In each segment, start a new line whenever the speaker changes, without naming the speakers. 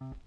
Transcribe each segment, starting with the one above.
All right.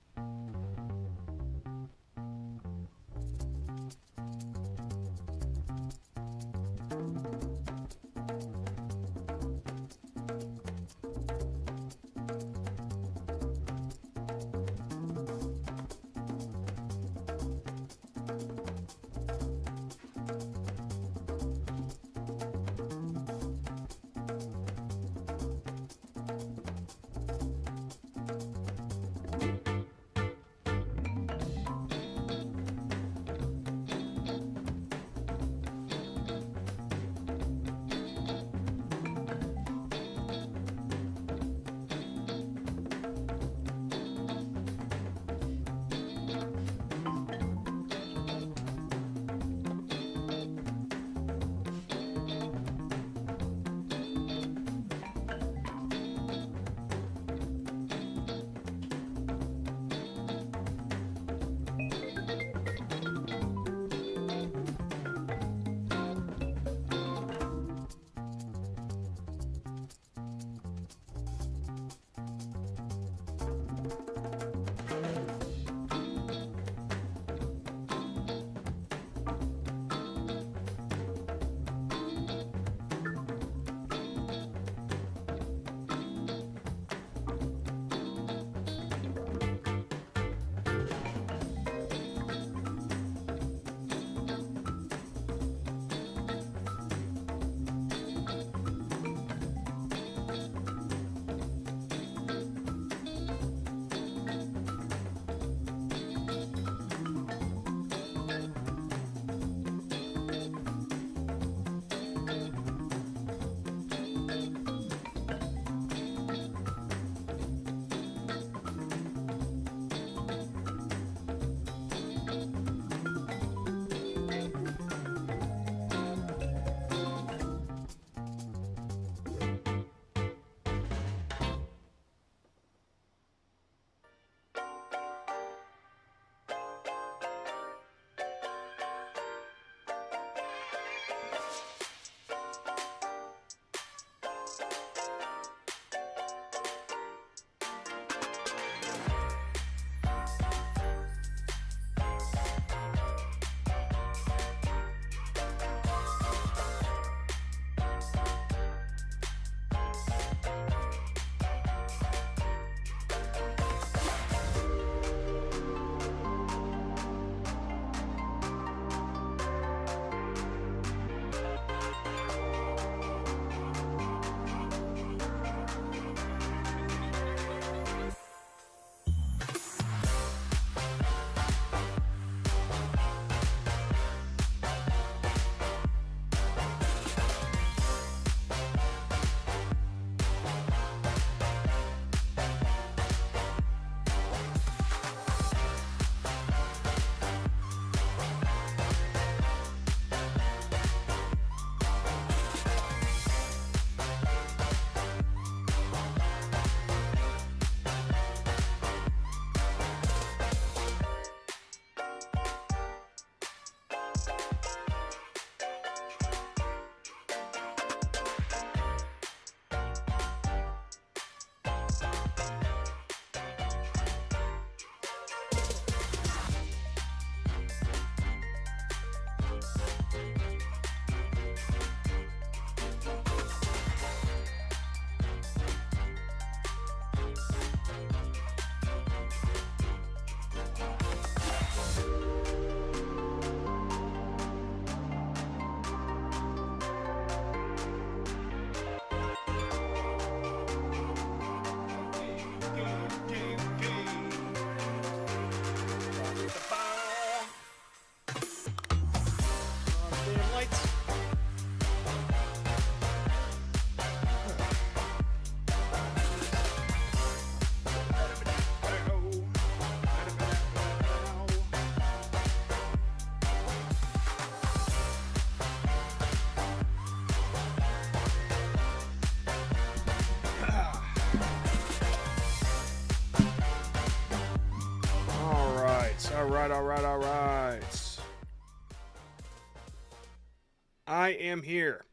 I am here.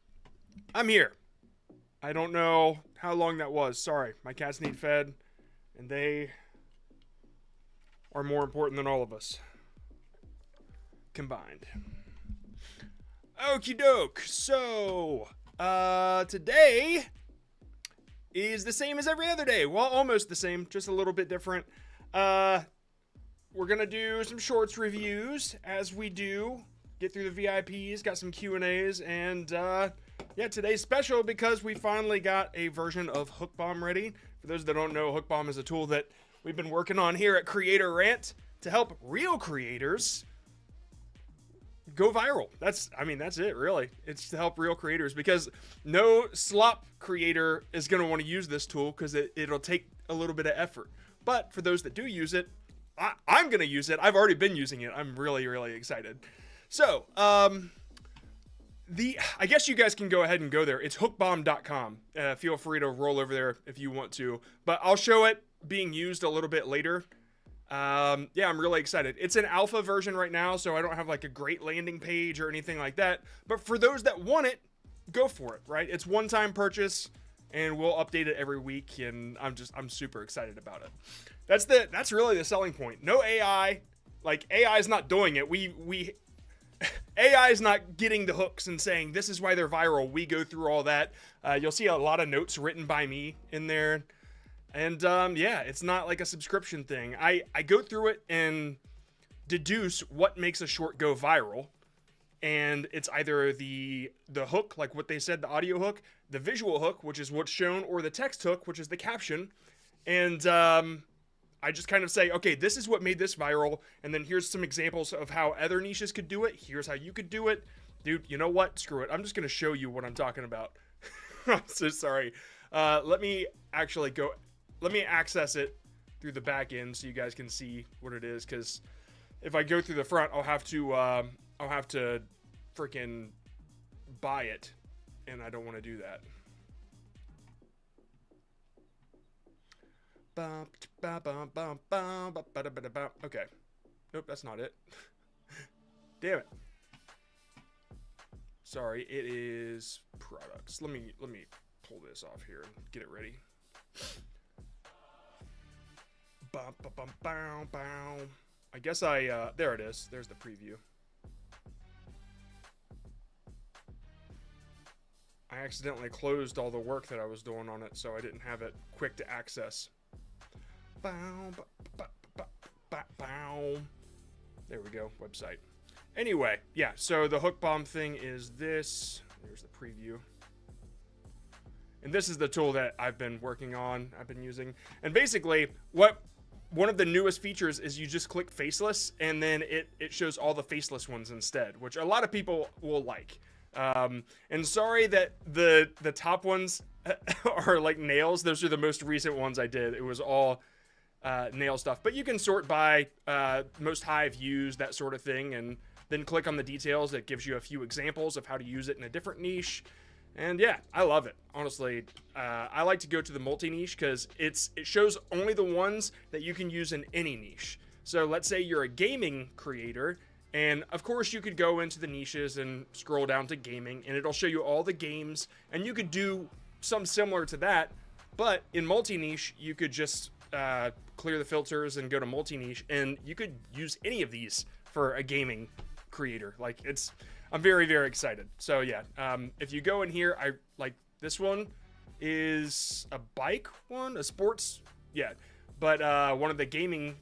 I'm here. I don't know how long that was. Sorry. My cats need fed. And they are more important than all of us combined. Okie doke. So, today is the same as every other day. Well, almost the same, just a little bit different. We're gonna do some shorts reviews as we do. Get through the VIPs, got some Q&As, and yeah, today's special because we finally got a version of Hookbomb ready. For those that don't know, Hookbomb is a tool that we've been working on here at Creator Rant to help real creators go viral. That's it, really. It's to help real creators because no slop creator is going to want to use this tool because it'll take a little bit of effort. But for those that do use it, I'm going to use it. I've already been using it. I'm really, really excited. So, I guess you guys can go ahead and go there. It's hookbomb.com. Feel free to roll over there if you want to. But I'll show it being used a little bit later. Yeah, I'm really excited. It's an alpha version right now, so I don't have like a great landing page or anything like that. But for those that want it, go for it, right? It's one-time purchase, and we'll update it every week, and I'm super excited about it. That's really the selling point. No AI. Like, AI is not doing it. AI is not getting the hooks and saying, this is why they're viral. We go through all that. You'll see a lot of notes written by me in there. And yeah, it's not like a subscription thing. I go through it and deduce what makes a short go viral. And it's either the hook, like what they said, the audio hook, the visual hook, which is what's shown, or the text hook, which is the caption. And I just kind of say, okay, this is what made this viral, and then here's some examples of how other niches could do it. Here's how you could do it. Dude, you know what? Screw it. I'm just going to show you what I'm talking about. I'm so sorry. Let me access it through the back end so you guys can see what it is, because if I go through the front, I'll have to freaking buy it, and I don't want to do that. Okay. Nope, that's not it. Damn it. Sorry, it is products. Let me pull this off here and get it ready. I guess there it is. There's the preview. I accidentally closed all the work that I was doing on it, so I didn't have it quick to access. There we go, website. Anyway, yeah, so the Hookbomb thing is this. There's the preview. And this is the tool that I've been working on, I've been using. And basically, one of the newest features is you just click faceless, and then it shows all the faceless ones instead, which a lot of people will like. And sorry that the top ones are like nails. Those are the most recent ones I did. It was all nail stuff, but you can sort by most high views, that sort of thing, and then click on the details. That gives you a few examples of how to use it in a different niche. And yeah, I love it. Honestly, I like to go to the multi-niche because it shows only the ones that you can use in any niche. So let's say you're a gaming creator, and of course you could go into the niches and scroll down to gaming, and it'll show you all the games, and you could do some similar to that. But in multi-niche, you could just clear the filters and go to multi-niche, and you could use any of these for a gaming creator. Like, I'm very, very excited. So yeah, if you go in here, I like this one is a bike one, a sports, yeah. But one of the gaming,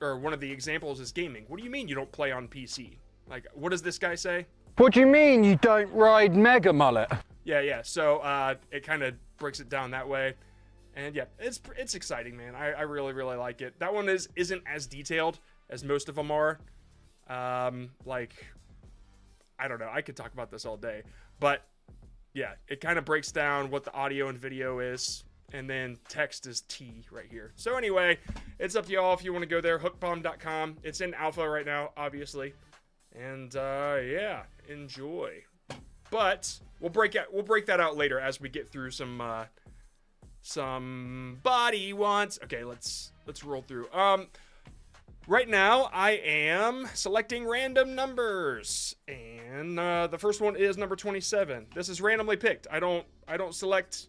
or one of the examples is gaming. What do you mean you don't play on PC? Like, what does this guy say?
What do you mean you don't ride Mega Mullet?
Yeah. So it kind of breaks it down that way. And yeah, it's exciting, man. I really, really like it. That one isn't as detailed as most of them are. Like, I don't know. I could talk about this all day. But yeah, it kind of breaks down what the audio and video is. And then text is T right here. So anyway, it's up to y'all if you want to go there. Hookbomb.com. It's in alpha right now, obviously. And yeah, enjoy. But we'll break that out later as we get through somebody wants. Okay, let's roll through. Right now I am selecting random numbers, and the first one is number 27. This is randomly picked. I don't select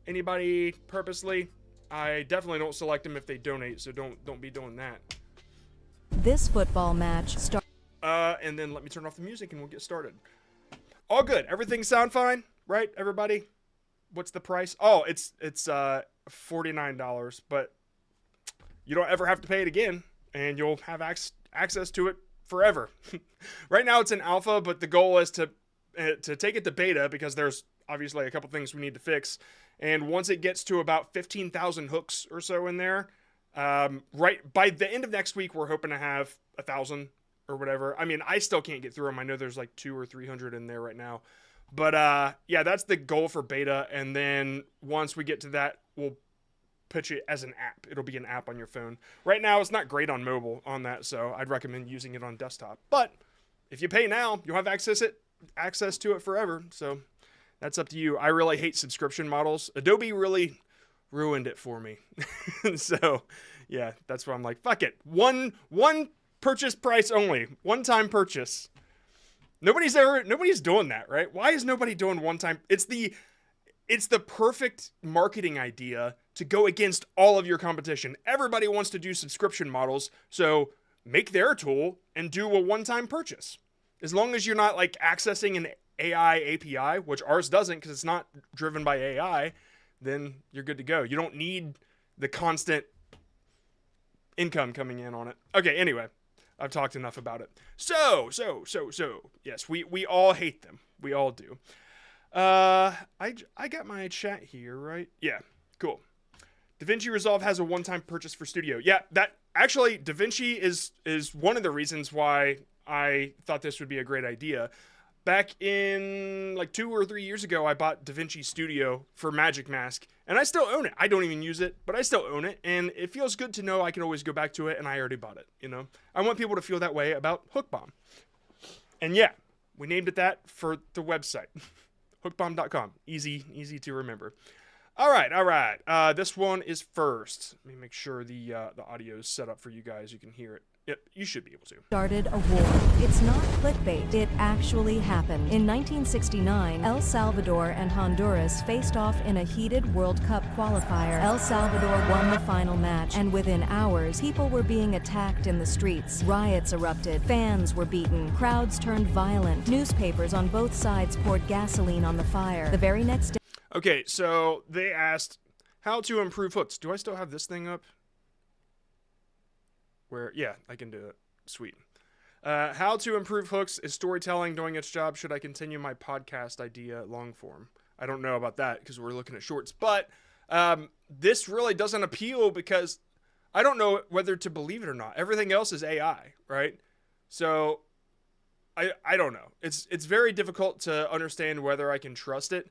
anybody purposely. I definitely don't select them if they donate, so don't be doing that.
This football match started.
And then let me turn off the music and we'll get started. All good. Everything sound fine, right, everybody? What's the price? Oh, it's $49, but you don't ever have to pay it again, and you'll have access to it forever. Right now it's in alpha, but the goal is to take it to beta because there's obviously a couple things we need to fix. And once it gets to about 15,000 hooks or so in there, right by the end of next week, we're hoping to have 1,000 or whatever. I mean, I still can't get through them. I know there's like 200 or 300 in there right now. But yeah, that's the goal for beta. And then once we get to that, we'll pitch it as an app. It'll be an app on your phone. Right now, it's not great on mobile on that, so I'd recommend using it on desktop. But if you pay now, you'll have access to it forever. So that's up to you. I really hate subscription models. Adobe really ruined it for me. So yeah, that's why I'm like, fuck it. One purchase price only. One-time purchase. Nobody's doing that, right? Why is nobody doing one-time? It's the perfect marketing idea to go against all of your competition. Everybody wants to do subscription models, so make their tool and do a one-time purchase. As long as you're not like accessing an AI API, which ours doesn't because it's not driven by AI, then you're good to go. You don't need the constant income coming in on it. Okay, anyway, I've talked enough about it. So, yes, we all hate them. We all do. I got my chat here, right? Yeah, cool. DaVinci Resolve has a one-time purchase for Studio. Yeah, that actually DaVinci is one of the reasons why I thought this would be a great idea. Back in like 2 or 3 years ago, I bought DaVinci Studio for Magic Mask, and I still own it. I don't even use it, but I still own it, and it feels good to know I can always go back to it, and I already bought it, you know? I want people to feel that way about Hookbomb. And yeah, we named it that for the website. Hookbomb.com. Easy to remember. All right. This one is first. Let me make sure the audio is set up for you guys. You can hear it. Yep, you should be able to.
Started a war. It's not clickbait. It actually happened. In 1969, El Salvador and Honduras faced off in a heated World Cup qualifier. El Salvador won the final match, and within hours, people were being attacked in the streets. Riots erupted. Fans were beaten. Crowds turned violent. Newspapers on both sides poured gasoline on the fire. The very next day.
Okay, so they asked how to improve hooks. Do I still have this thing up? Yeah, I can do it. Sweet. How to improve hooks. Is storytelling doing its job? Should I continue my podcast idea long form? I don't know about that because we're looking at shorts. But this really doesn't appeal because I don't know whether to believe it or not. Everything else is AI, right? So I don't know. It's very difficult to understand whether I can trust it.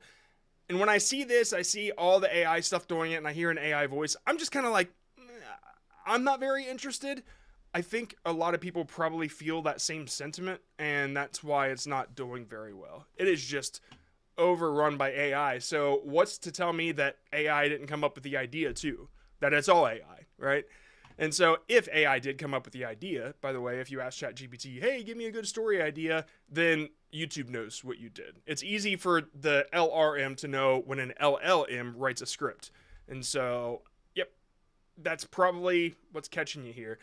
And when I see this, I see all the AI stuff doing it, and I hear an AI voice. I'm just kind of like, I'm not very interested. I think a lot of people probably feel that same sentiment, and that's why it's not doing very well. It is just overrun by AI. So what's to tell me that AI didn't come up with the idea too? That it's all AI, right? And so if AI did come up with the idea, by the way, if you ask ChatGPT, hey, give me a good story idea, then YouTube knows what you did. It's easy for the LRM to know when an LLM writes a script. And so, yep, that's probably what's catching you here.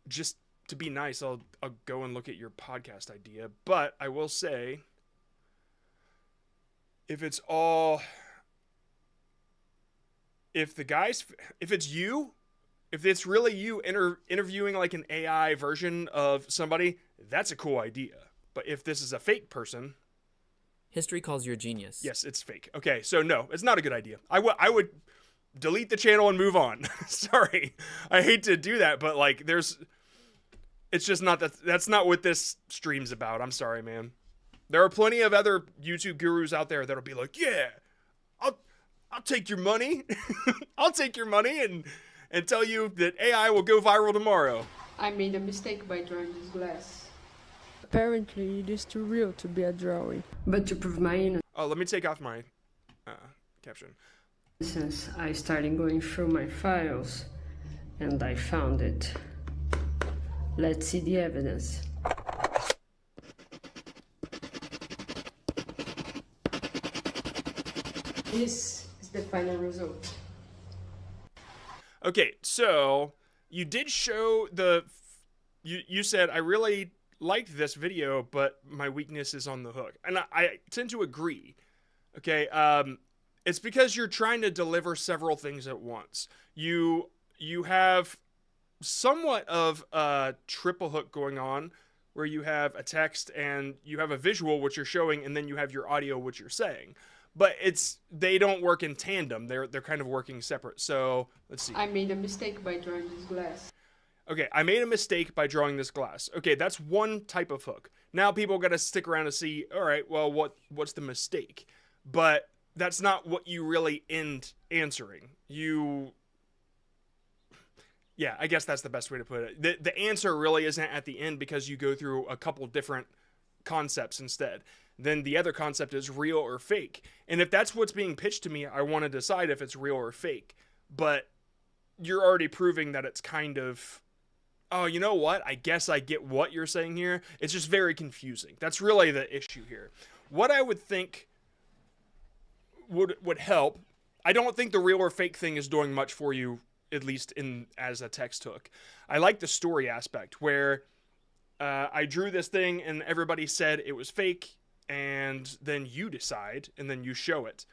Just to be nice, I'll go and look at your podcast idea. But I will say, if it's really you interviewing like an AI version of somebody, that's a cool idea. But if this is a fake person...
History calls you a genius.
Yes, it's fake. Okay, so no, it's not a good idea. I would delete the channel and move on. Sorry. I hate to do that, but like it's just not that's not what this stream's about. I'm sorry, man. There are plenty of other YouTube gurus out there that'll be like, yeah, I'll take your money. I'll take your money and tell you that AI will go viral tomorrow.
I made a mistake by drawing this glass. Apparently, it is too real to be a drawing. But to prove my innocence,
let me take off my caption.
I started going through my files, and I found it. Let's see the evidence. This is the final result.
Okay, so you did show you said I really liked this video, but my weakness is on the hook, and I tend to agree. Okay, it's because you're trying to deliver several things at once. You have somewhat of a triple hook going on, where you have a text and you have a visual which you're showing, and then you have your audio which you're saying. But they don't work in tandem. They're kind of working separate. So let's see.
I made a mistake by drawing this glass.
Okay, I made a mistake by drawing this glass. Okay, that's one type of hook. Now people got to stick around to see, all right, well, what's the mistake? But that's not what you really end answering. Yeah, I guess that's the best way to put it. The answer really isn't at the end because you go through a couple different concepts instead. Then the other concept is real or fake. And if that's what's being pitched to me, I want to decide if it's real or fake. But you're already proving that it's kind of, oh, you know what? I guess I get what you're saying here. It's just very confusing. That's really the issue here. What I would think would help, I don't think the real or fake thing is doing much for you, at least as a text hook. I like the story aspect where I drew this thing and everybody said it was fake, and then you decide and then you show it.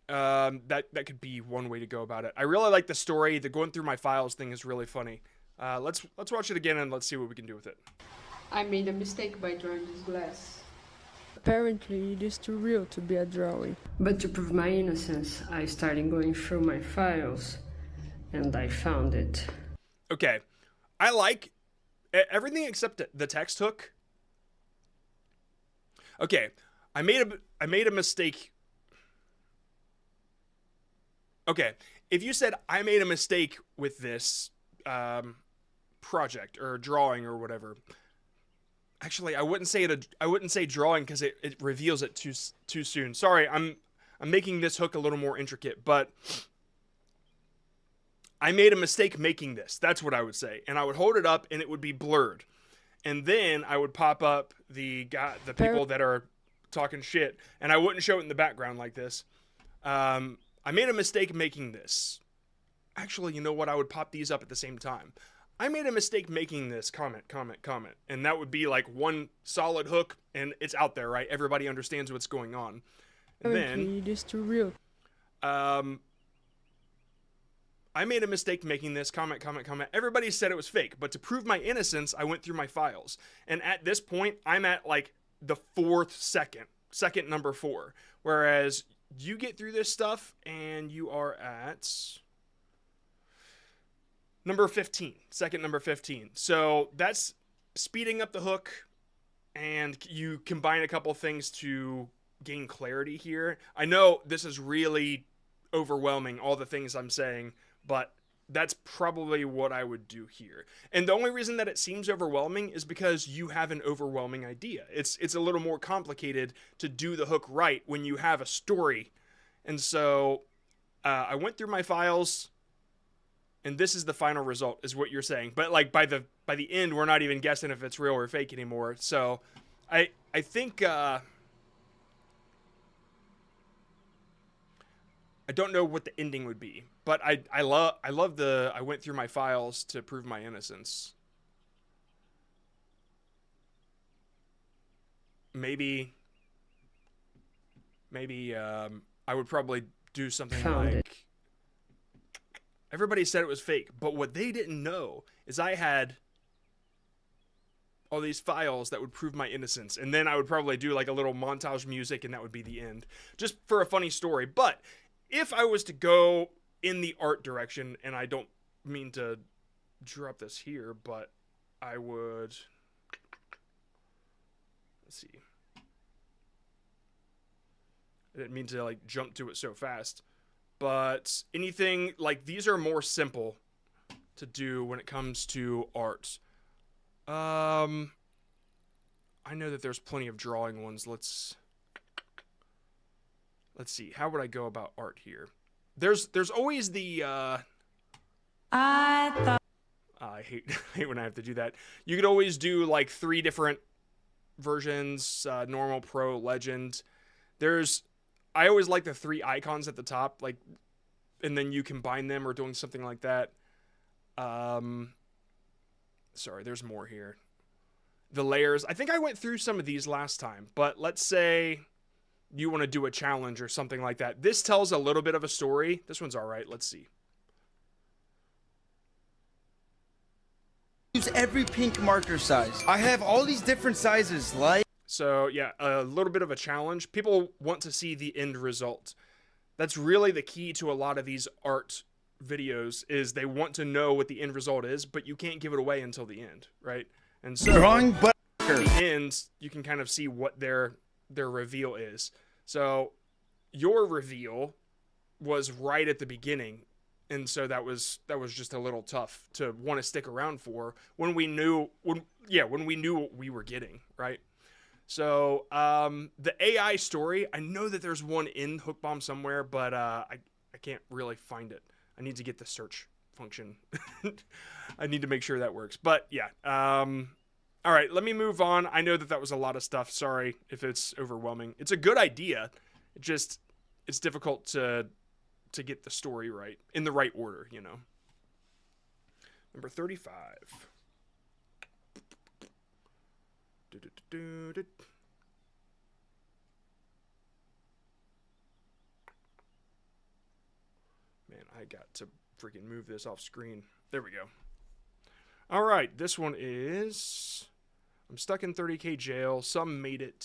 That could be one way to go about it. I really like the story. The going through my files thing is really funny. Let's watch it again and let's see what we can do with it.
I made a mistake by drawing this glass. Apparently, it is too real to be a drawing. But to prove my innocence, I started going through my files, and I found it.
Okay, I like everything except the text hook. Okay, I made a mistake. Okay, if you said I made a mistake with this project or drawing or whatever, actually I wouldn't say drawing because it reveals it too soon. Sorry, I'm making this hook a little more intricate, but I made a mistake making this. That's what I would say, and I would hold it up and it would be blurred. And then I would pop up the people that are talking shit, and I wouldn't show it in the background like this. I made a mistake making this. Actually, you know what? I would pop these up at the same time. I made a mistake making this comment. And that would be like one solid hook, and it's out there, right? Everybody understands what's going on. And then
it is too real.
I made a mistake making this comment. Everybody said it was fake, but to prove my innocence, I went through my files. And at this point, I'm at like the fourth second number 4. Whereas you get through this stuff and you are at number 15, second number 15. So that's speeding up the hook, and you combine a couple things to gain clarity here. I know this is really overwhelming, all the things I'm saying, but that's probably what I would do here. And the only reason that it seems overwhelming is because you have an overwhelming idea. It's a little more complicated to do the hook right when you have a story. And so I went through my files, and this is the final result, is what you're saying. But like by the end, we're not even guessing if it's real or fake anymore. So I think I don't know what the ending would be, but I love the I went through my files to prove my innocence. Maybe I would probably do something like everybody said it was fake, but what they didn't know is I had all these files that would prove my innocence, and then I would probably do like a little montage music, and that would be the end, just for a funny story. But if I was to go in the art direction, and I don't mean to drop this here, but I would, let's see. I didn't mean to like jump to it so fast, but anything like these are more simple to do when it comes to art. I know that there's plenty of drawing ones. Let's see. How would I go about art here? There's always the I hate when I have to do that. You could always do like 3 different versions, normal, pro, legend. I always like the 3 icons at the top, like, and then you combine them or doing something like that. sorry, there's more here. The layers. I think I went through some of these last time, but let's say you want to do a challenge or something like that. This tells a little bit of a story. This one's all right. Let's see.
Use every pink marker size. I have all these different sizes, like.
So yeah, a little bit of a challenge. People want to see the end result. That's really the key to a lot of these art videos, is they want to know what the end result is, but you can't give it away until the end, right? And so
Drawing
at the end, you can kind of see what their reveal is. So your reveal was right at the beginning, and so that was just a little tough to want to stick around for when we knew what we were getting, right? So the AI story, I know that there's one in Hookbomb somewhere, but I can't really find it. I need to get the search function. I need to make sure that works. But yeah, all right, let me move on. I know that was a lot of stuff. Sorry if it's overwhelming. It's a good idea. It's difficult to get the story right, in the right order, you know. Number 35. Man, I got to freaking move this off screen. There we go. All right, this one is... I'm stuck in 30K jail. Some made it.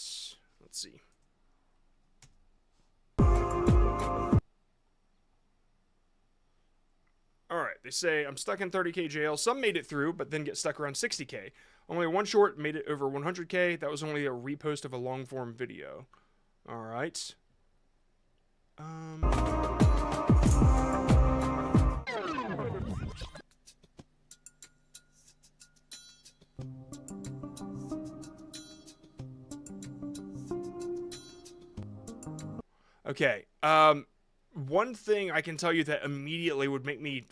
Let's see. All right, they say, I'm stuck in 30K jail. Some made it through, but then get stuck around 60K. Only one short made it over 100K. That was only a repost of a long-form video. All right. Okay. One thing I can tell you that immediately would make me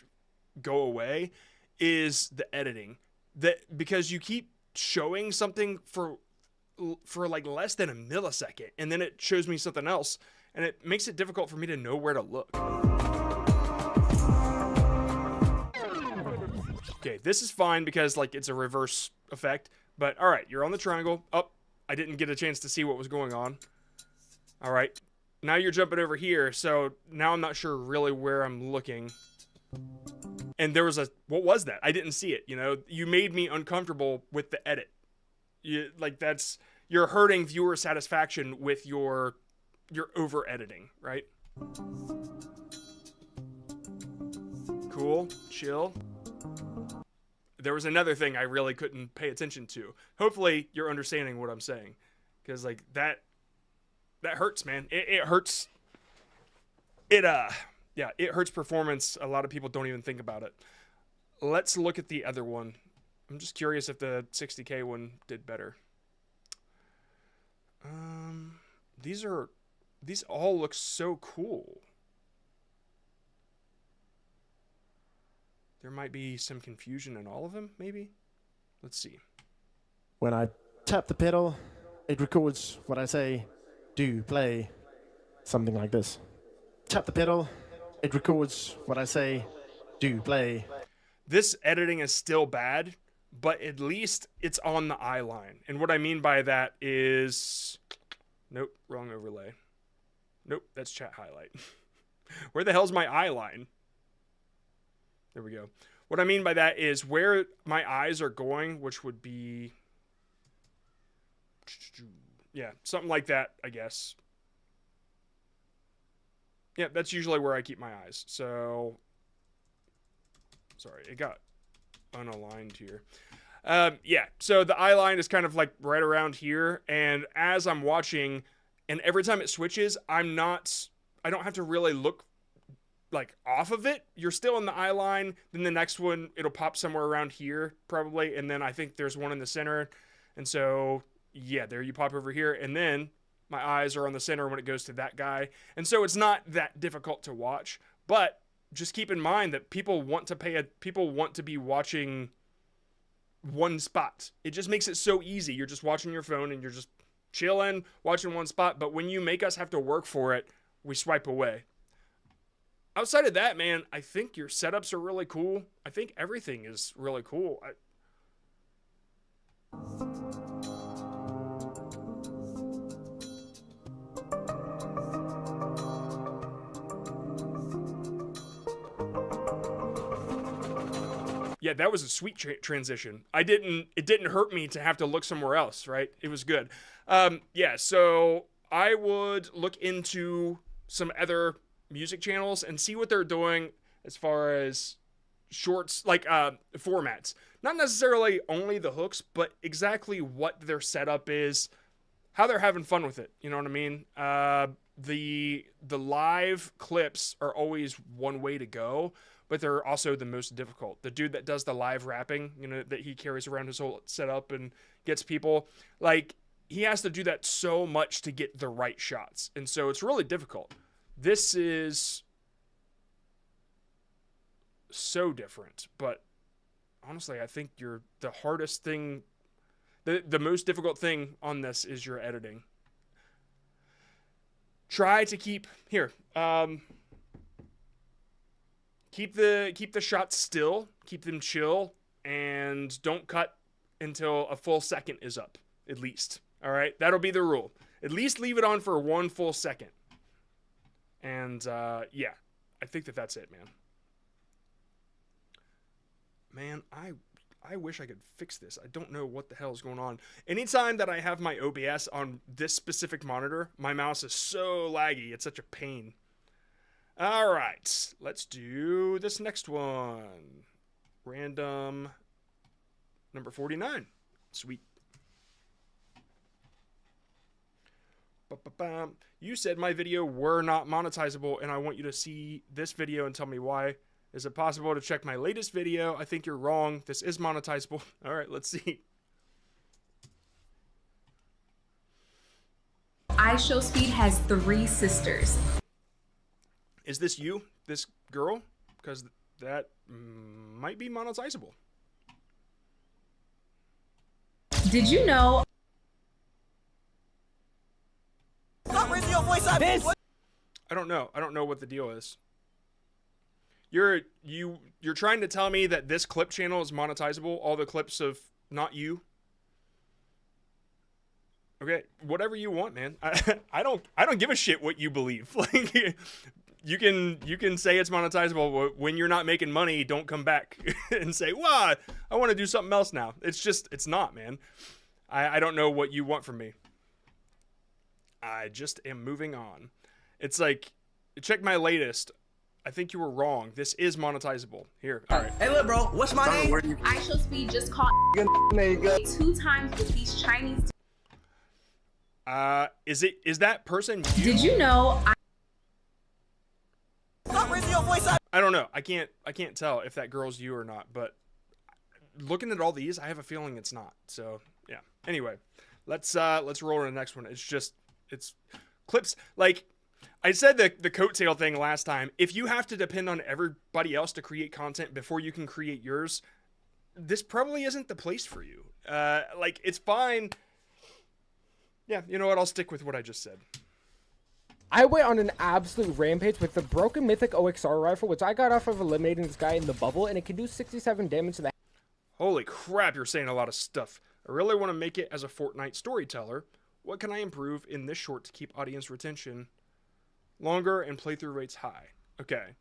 go away is the editing. Because you keep showing something for like less than a millisecond, and then it shows me something else, and it makes it difficult for me to know where to look. Okay, this is fine because like it's a reverse effect, but all right, you're on the triangle. Oh, I didn't get a chance to see what was going on. All right, now you're jumping over here, so now I'm not sure really where I'm looking. And there was what was that? I didn't see it, you know? You made me uncomfortable with the edit. You're hurting viewer satisfaction with your over editing, right? Cool, chill. There was another thing I really couldn't pay attention to. Hopefully you're understanding what I'm saying, because like that hurts, man. It hurts. Yeah, it hurts performance. A lot of people don't even think about it. Let's look at the other one. I'm just curious if the 60K one did better. These all look so cool. There might be some confusion in all of them, maybe? Let's see.
When I tap the pedal, it records what I say, do, play, something like this. Tap the pedal, it records what I say, do, play.
This editing is still bad, but at least it's on the eye line. And what I mean by that is... Nope, wrong overlay. Nope, that's chat highlight. Where the hell's my eye line? There we go. What I mean by that is where my eyes are going, which would be... Yeah, something like that, I guess. Yeah, that's usually where I keep my eyes. So... Sorry, it got unaligned here. Yeah, so the eye line is kind of like right around here, and as I'm watching, and every time it switches, I don't have to really look like off of it. You're still in the eye line, then the next one, it'll pop somewhere around here, probably, and then I think there's one in the center, and so, yeah, there you pop over here, and then my eyes are on the center when it goes to that guy, and so it's not that difficult to watch, but just keep in mind that people want to be watching one spot. It just makes it so easy. You're just watching your phone and you're just chilling, watching one spot. But when you make us have to work for it, we swipe away. Outside of that, man, I think your setups are really cool. I think everything is really cool. Yeah, that was a sweet transition. It didn't hurt me to have to look somewhere else, right? It was good. Yeah, so I would look into some other music channels and see what they're doing as far as shorts, like formats. Not necessarily only the hooks, but exactly what their setup is, how they're having fun with it. You know what I mean? The live clips are always one way to go, but they're also the most difficult. The dude that does the live rapping, you know, that he carries around his whole setup and gets people, like, he has to do that so much to get the right shots. And so it's really difficult. This is so different, but honestly, I think the hardest thing, the most difficult thing on this is your editing. Try to keep keep the shots still, keep them chill, and don't cut until a full second is up, at least. All right, that'll be the rule. At least leave it on for 1 full second. And yeah, I think that's it, man. Man, I wish I could fix this. I don't know what the hell is going on. Anytime that I have my OBS on this specific monitor, my mouse is so laggy. It's such a pain. All right, let's do this next one. Random number 49. Sweet. Ba-ba-bam. You said my video were not monetizable, and I want you to see this video and tell me why. Is it possible to check my latest video? I think you're wrong. This is monetizable. All right, let's see.
iShowSpeed has 3 sisters.
Is this you, this girl? Because that might be monetizable.
Did you know?
Stop raising your voice at me. I don't know. I don't know what the deal is. You're trying to tell me that this clip channel is monetizable, all the clips of not you? Okay, whatever you want, man. I don't give a shit what you believe. Like, you can say it's monetizable when you're not making money. Don't come back and say, "Well, I want to do something else now." It's not, man. I don't know what you want from me. I just am moving on. It's like, check my latest. I think you were wrong. This is monetizable. Here, all right.
Hey, look, bro. What's my name?
iShowSpeed just caught 2 times with these Chinese.
Is that person you?
Did you know?
Stop raising your voice at
I don't know. I can't tell if that girl's you or not, but looking at all these, I have a feeling it's not. So, yeah. Anyway, let's roll to the next one. It's clips. Like I said, the coattail thing last time. If you have to depend on everybody else to create content before you can create yours, this probably isn't the place for you. Like, it's fine. Yeah, you know what? I'll stick with what I just said.
I went on an absolute rampage with the broken mythic OXR rifle, which I got off of eliminating this guy in the bubble, and it can do 67 damage to the...
Holy crap, you're saying a lot of stuff. I really want to make it as a Fortnite storyteller. What can I improve in this short to keep audience retention longer and playthrough rates high? Okay.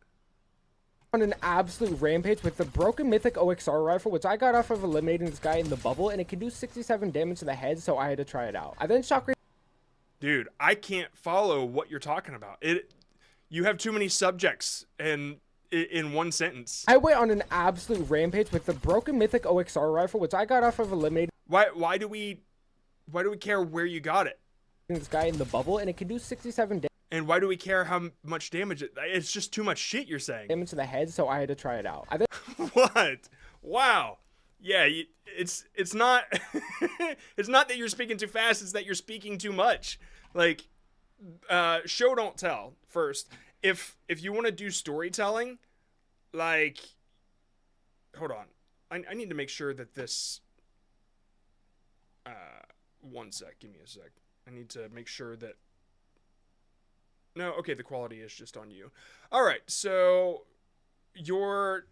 On an absolute rampage with the broken mythic OXR rifle, which I got off of eliminating this guy in the bubble, and it can do 67 damage to the head, so I had to try it out. I then shot...
Dude, I can't follow what you're talking about. You have too many subjects in one sentence.
I went on an absolute rampage with the broken mythic OXR rifle, which I got off of eliminating...
Why do we care where you got it?
This guy in the bubble, and it can do 67 damage.
And why do we care how much damage it's just too much shit you're saying.
Damage to the head, so I had to try it out. I then...
What? Wow. Yeah, it's not it's not that you're speaking too fast, it's that you're speaking too much. Like, show don't tell first. If you want to do storytelling, like, hold on. I need to make sure that this one sec, give me a sec. I need to make sure that no, okay, the quality is just on you. All right, so you're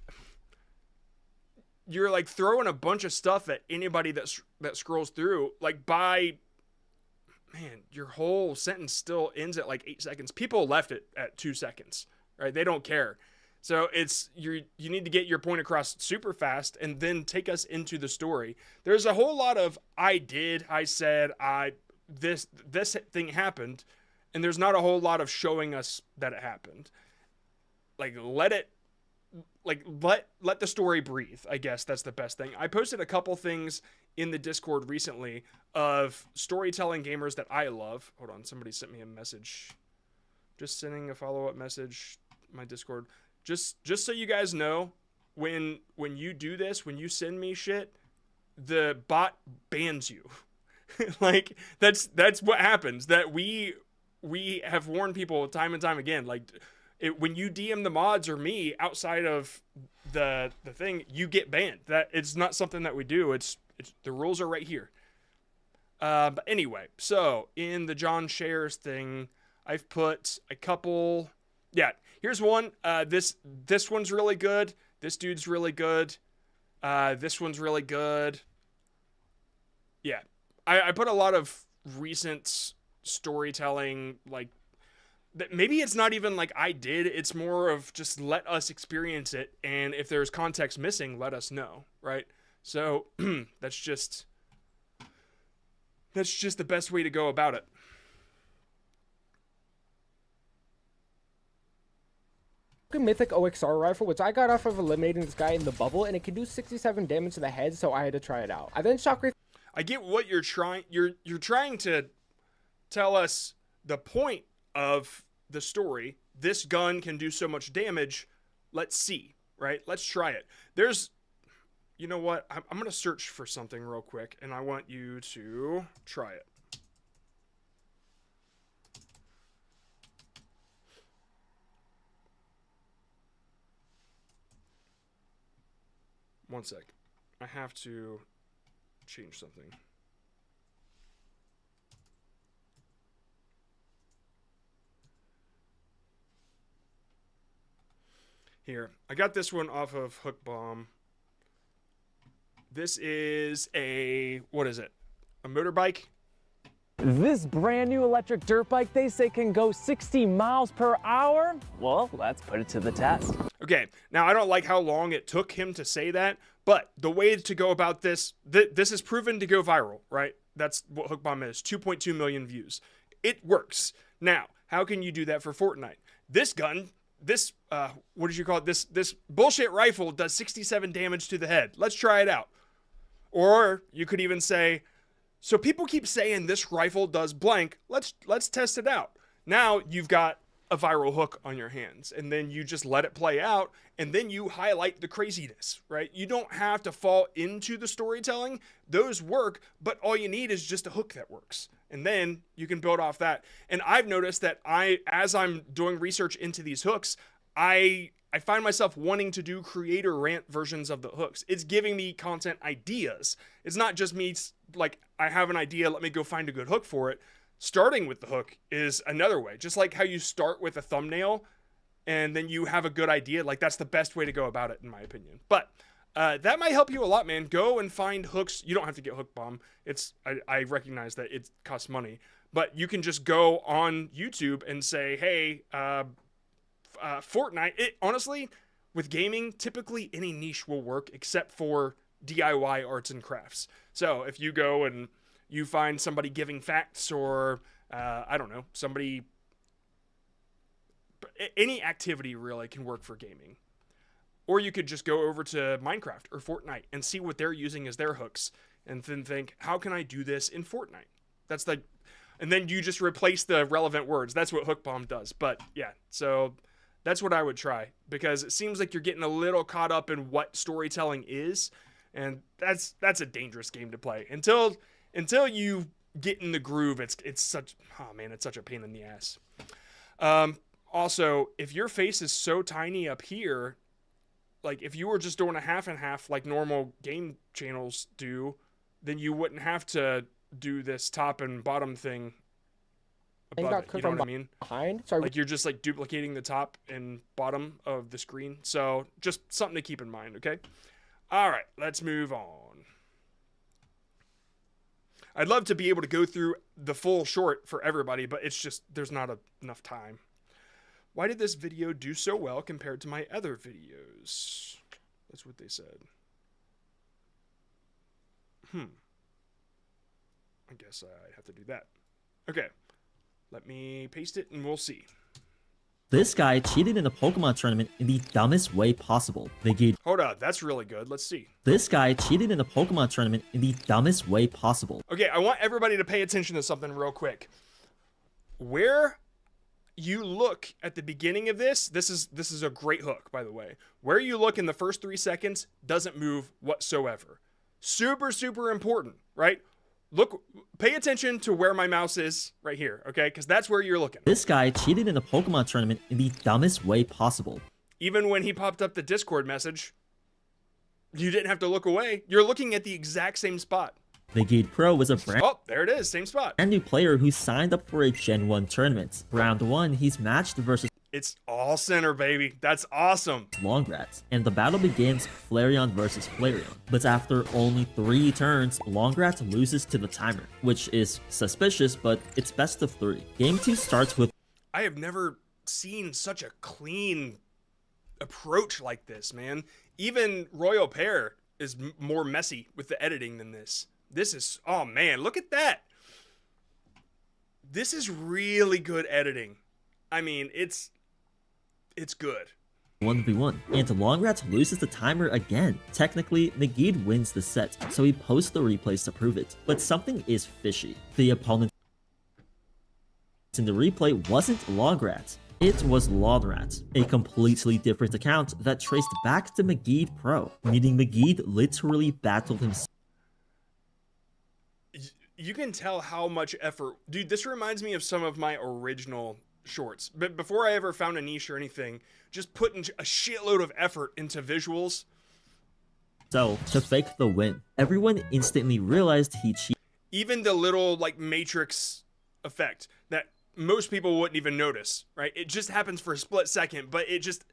like throwing a bunch of stuff at anybody that scrolls through. Like, man, your whole sentence still ends at like 8 seconds. People left it at 2 seconds, right? They don't care. So you need to get your point across super fast and then take us into the story. There's a whole lot of I said, this thing happened, and there's not a whole lot of showing us that it happened. Let the story breathe. I guess that's the best thing. I posted a couple things in the Discord recently of storytelling gamers that I love. Hold on, somebody sent me a message. Just sending a follow-up message, my Discord. Just so you guys know, when you do this, when you send me shit, the bot bans you. Like that's what happens. That we have warned people time and time again. Like when you DM the mods or me outside of the thing, you get banned. That it's not something that we do. It's the rules are right here. But anyway, so in the John Shares thing, I've put a couple. Yeah, here's one. This one's really good. This dude's really good. This one's really good. Yeah, I put a lot of recent storytelling, like that. Maybe it's not even like I did. It's more of just let us experience it, and if there's context missing, let us know, right? So that's just the best way to go about it.
Mythic OXR rifle, which I got off of eliminating this guy in the bubble, and it can do 67 damage to the head, so I had to try it out. I then shockwave.
I get what you're trying. You're trying to tell us the point of the story. This gun can do so much damage. Let's see, right? Let's try it. You know what? I'm gonna search for something real quick, and I want you to try it. One sec. I have to change something. Here. I got this one off of Hookbomb. This is what is it? A motorbike?
This brand new electric dirt bike, they say, can go 60 miles per hour. Well, let's put it to the test.
Okay, now I don't like how long it took him to say that, but the way to go about this, this is proven to go viral, right? That's what Hookbomb is, 2.2 million views. It works. Now, how can you do that for Fortnite? This gun, what did you call it? This bullshit rifle does 67 damage to the head. Let's try it out. Or you could even say, so people keep saying this rifle does blank. Let's test it out. Now you've got a viral hook on your hands, and then you just let it play out, and then you highlight the craziness, right? You don't have to fall into the storytelling. Those work, but all you need is just a hook that works. And then you can build off that. And I've noticed that as I'm doing research into these hooks, I find myself wanting to do creator rant versions of the hooks. It's giving me content ideas. It's not just me, like, I have an idea, let me go find a good hook for it. Starting with the hook is another way. Just like how you start with a thumbnail and then you have a good idea, like that's the best way to go about it, in my opinion. But that might help you a lot, man. Go and find hooks. You don't have to get Hookbomb. I recognize that it costs money, but you can just go on YouTube and say, hey, Fortnite. Honestly, with gaming, typically any niche will work except for DIY arts and crafts. So if you go and you find somebody giving facts, or I don't know, any activity really can work for gaming. Or you could just go over to Minecraft or Fortnite and see what they're using as their hooks, and then think, how can I do this in Fortnite? And then you just replace the relevant words. That's what Hookbomb does. But yeah, so that's what I would try, because it seems like you're getting a little caught up in what storytelling is, and that's a dangerous game to play. Until you get in the groove, it's such a pain in the ass. Also, if your face is so tiny up here, like if you were just doing a half and half like normal game channels do, then you wouldn't have to do this top and bottom thing above it. You know what I mean? Like you're just like duplicating the top and bottom of the screen. So just something to keep in mind, okay? All right, let's move on. I'd love to be able to go through the full short for everybody, but it's just, there's not enough time. Why did this video do so well compared to my other videos? That's what they said. I guess I have to do that. Okay. Let me paste it and we'll see.
This guy cheated in a Pokemon tournament in the dumbest way possible.
Hold on, that's really good. Let's see.
This guy cheated in a Pokemon tournament in the dumbest way possible.
Okay, I want everybody to pay attention to something real quick. Where you look at the beginning of this is a great hook, by the way. Where you look in the first 3 seconds doesn't move whatsoever. Super, super important, right? Look, pay attention to where my mouse is right here, okay? Because that's where you're looking.
This guy cheated in a Pokemon tournament in the dumbest way possible.
Even when he popped up the Discord message, you didn't have to look away. You're looking at the exact same spot.
Negate Pro was a brand
there it is, same spot.
new player who signed up for a Gen 1 tournament. Round 1, he's matched versus
It's all center, baby. That's awesome.
Longrats, and the battle begins Flareon versus Flareon. But after only 3 turns, Longrats loses to the timer, which is suspicious, but it's best of 3. Game 2 starts with
I have never seen such a clean approach like this, man. Even Royal Pair is more messy with the editing than this. This is, oh man, look at that. This is really good editing. I mean, it's good.
1v1, and Longrats loses the timer again. Technically, Nagid wins the set, so he posts the replays to prove it. But something is fishy. The opponent in the replay wasn't Longrats. It was Longrats, a completely different account that traced back to Magid Pro, meaning Magid literally battled himself.
You can tell how much effort. Dude, this reminds me of some of my original shorts. But before I ever found a niche or anything, just putting a shitload of effort into visuals.
So, to fake the win, everyone instantly realized he cheated.
Even the little, like, Matrix effect that most people wouldn't even notice, right? It just happens for a split second, but it just...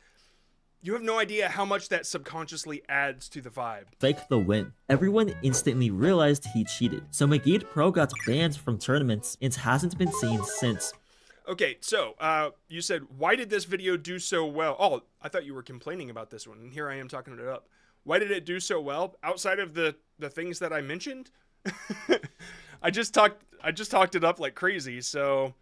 You have no idea how much that subconsciously adds to the vibe.
Fake the win. Everyone instantly realized he cheated. So Magid Pro got banned from tournaments and hasn't been seen since.
Okay, so, you said, why did this video do so well? Oh, I thought you were complaining about this one, and here I am talking it up. Why did it do so well? Outside of the things that I mentioned? I just talked it up like crazy, so...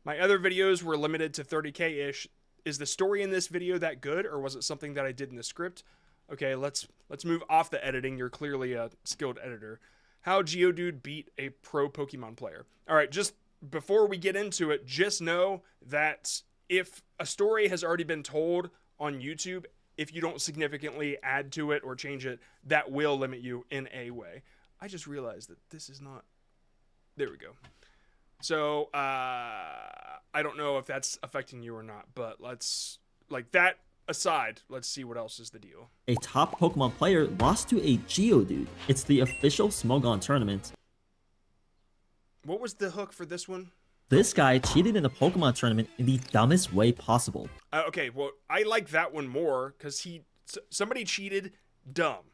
My other videos were limited to 30K-ish. Is the story in this video that good, or was it something that I did in the script? Okay, let's move off the editing. You're clearly a skilled editor. How Geodude beat a pro Pokemon player. All right, just before we get into it, just know that if a story has already been told on YouTube, if you don't significantly add to it or change it, that will limit you in a way. I just realized that this is not... There we go. So, I don't know if that's affecting you or not, but let's, like, that aside, let's see what else is the deal.
A top Pokemon player lost to a Geodude. It's the official Smogon tournament.
What was the hook for this one?
This guy cheated in a Pokemon tournament in the dumbest way possible.
Okay, well, I like that one more, because somebody cheated dumb.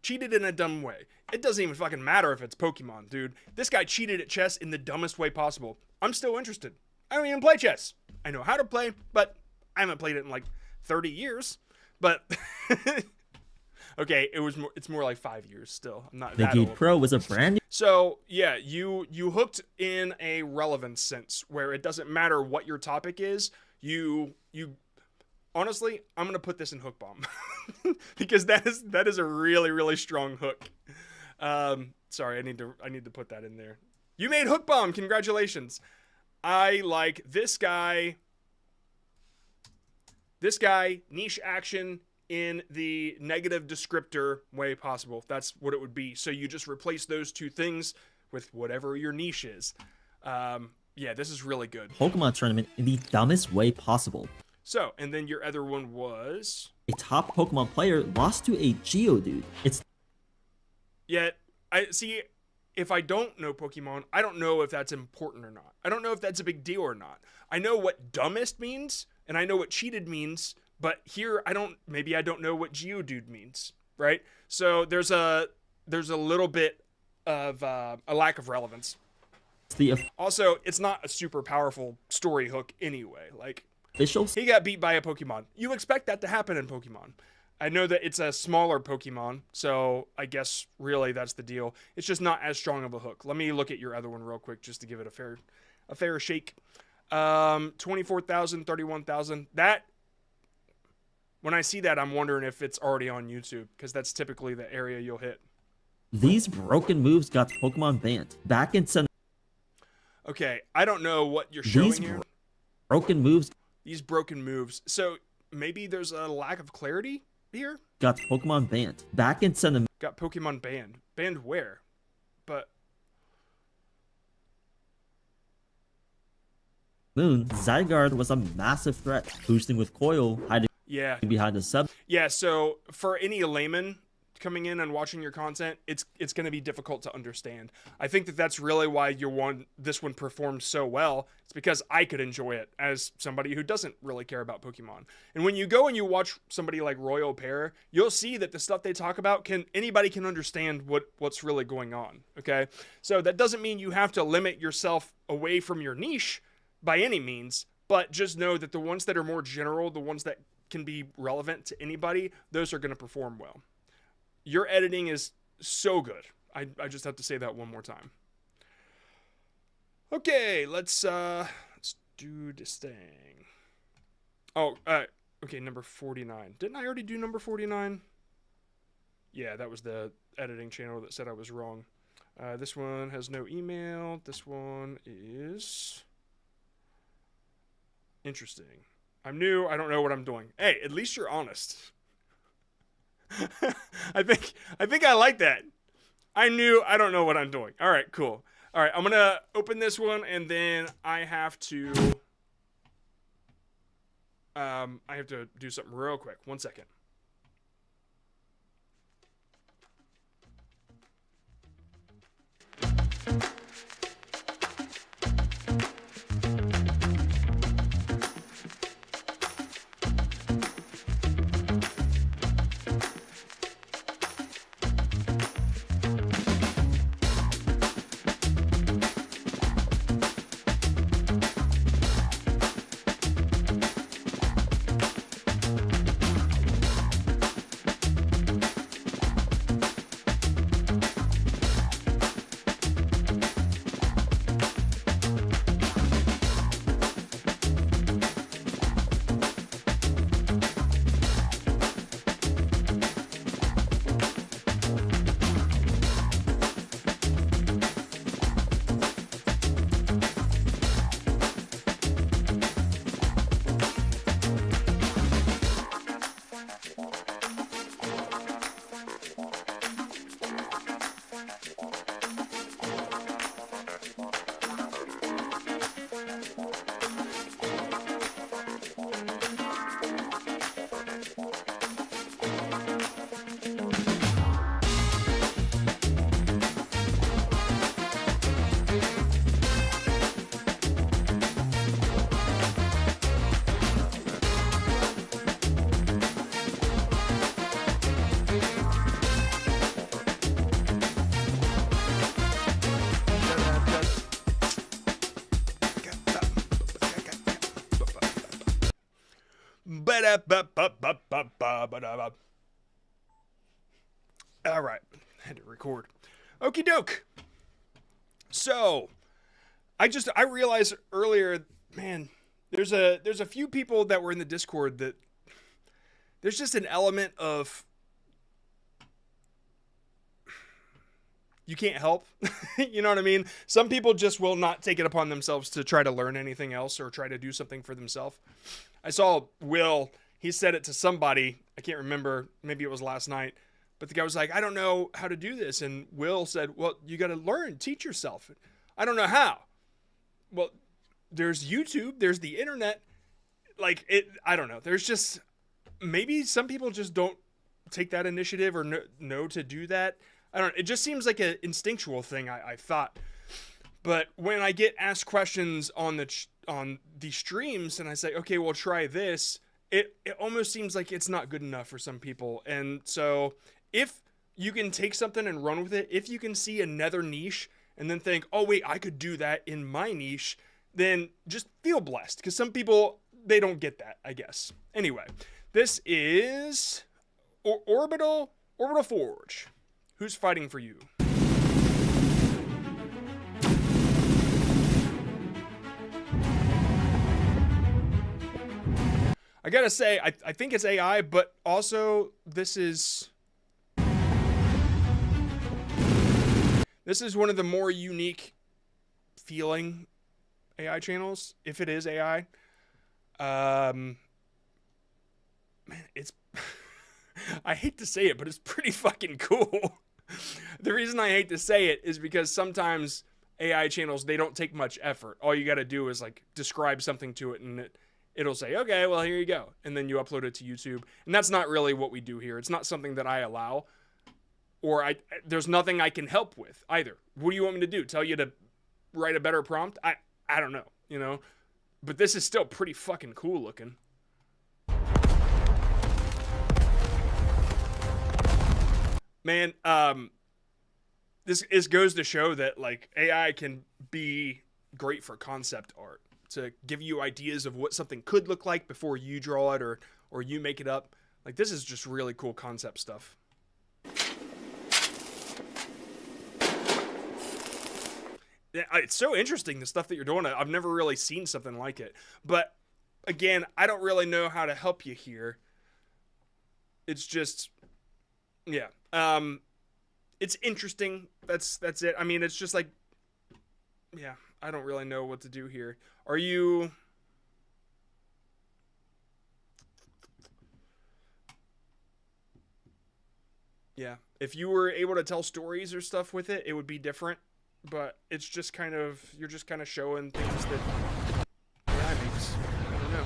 Cheated in a dumb way. It doesn't even fucking matter if it's Pokemon, dude. This guy cheated at chess in the dumbest way possible. I'm still interested. I don't even play chess. I know how to play, but I haven't played it in like 30 years. But okay, it's more like 5 years still. I'm not that old.
Magid Pro was a brand new...
So yeah, you hooked in a relevance sense where it doesn't matter what your topic is. You honestly, I'm gonna put this in Hookbomb because that is a really, really strong hook. Sorry, I need to put that in there. You made Hookbomb, congratulations. I like this guy, niche action in the negative descriptor way possible. That's what it would be. So you just replace those two things with whatever your niche is. Yeah, this is really good.
Pokemon tournament in the dumbest way possible.
So, and then your other one was...
A top Pokemon player lost to a Geodude. It's...
Yet, I see, if I don't know Pokemon, I don't know if that's important or not. I don't know if that's a big deal or not. I know what dumbest means, and I know what cheated means, but here maybe I don't know what Geodude means, right? So there's a little bit of a lack of relevance. Also, it's not a super powerful story hook anyway. Like,
official
He got beat by a Pokemon. You expect that to happen in Pokemon. I know that it's a smaller Pokemon, so I guess really that's the deal. It's just not as strong of a hook. Let me look at your other one real quick just to give it a fair shake. 24,000, 31,000. That, when I see that, I'm wondering if it's already on YouTube, because that's typically the area you'll hit.
These broken moves got Pokemon banned. Back in
Okay, I don't know what you're showing here.
Broken moves.
These broken moves. So maybe there's a lack of clarity here?
Got Pokemon banned. Back in
Got Pokemon banned. Banned where? But
Moon, Zygarde was a massive threat, boosting with Coil, hiding behind the sub.
Yeah, so for any layman coming in and watching your content, it's going to be difficult to understand. I think that that's really why this one performed so well. It's because I could enjoy it as somebody who doesn't really care about Pokemon. And when you go and you watch somebody like Royal Pear, you'll see that the stuff they talk about anybody can understand what's really going on. Okay, so that doesn't mean you have to limit yourself away from your niche by any means, but just know that the ones that are more general, the ones that can be relevant to anybody, those are going to perform well. Your editing is so good. I just have to say that one more time. Okay, let's do this thing. Oh, okay, number 49. Didn't I already do number 49? Yeah, that was the editing channel that said I was wrong. This one has no email. This one is interesting. I'm new. I don't know what I'm doing. Hey, at least you're honest. I think I like that. I don't know what I'm doing. All right, cool. All right, I'm going to open this one, and then I have to do something real quick. 1 second. All right, had to record. Okie doke. So, I realized earlier, man, there's a few people that were in the Discord that there's just an element of you can't help. You know what I mean? Some people just will not take it upon themselves to try to learn anything else or try to do something for themselves. I saw Will, he said it to somebody, I can't remember, maybe it was last night, but the guy was like, I don't know how to do this. And Will said, well, you got to learn, teach yourself. I don't know how. Well, there's YouTube, there's the internet. I don't know. There's just, maybe some people just don't take that initiative or know to do that. I don't know. It just seems like an instinctual thing, I thought. But when I get asked questions on the streams and I say, okay, well, try this, it almost seems like it's not good enough for some people. And so if you can take something and run with it, if you can see another niche and then think, oh, wait, I could do that in my niche, then just feel blessed. Because some people, they don't get that, I guess. Anyway, this is Orbital Forge. Who's fighting for you? I gotta say, I think it's AI, but also this is one of the more unique feeling AI channels, if it is AI. Man, it's I hate to say it, but it's pretty fucking cool. The reason I hate to say it is because sometimes AI channels, they don't take much effort. All you gotta do is like describe something to it, and it'll say, okay, well, here you go. And then you upload it to YouTube. And that's not really what we do here. It's not something that I allow, or there's nothing I can help with either. What do you want me to do? Tell you to write a better prompt? I don't know, you know? But this is still pretty fucking cool looking. Man, this goes to show that, like, AI can be great for concept art, to give you ideas of what something could look like before you draw it or you make it up. Like, this is just really cool concept stuff. Yeah, it's so interesting, the stuff that you're doing. I've never really seen something like it. But, again, I don't really know how to help you here. It's just, yeah. It's interesting. That's it. I mean, it's just like, yeah, I don't really know what to do here. Are you... Yeah, if you were able to tell stories or stuff with it, it would be different. But it's just kind of, you're just kind of showing things that AI makes. I don't know.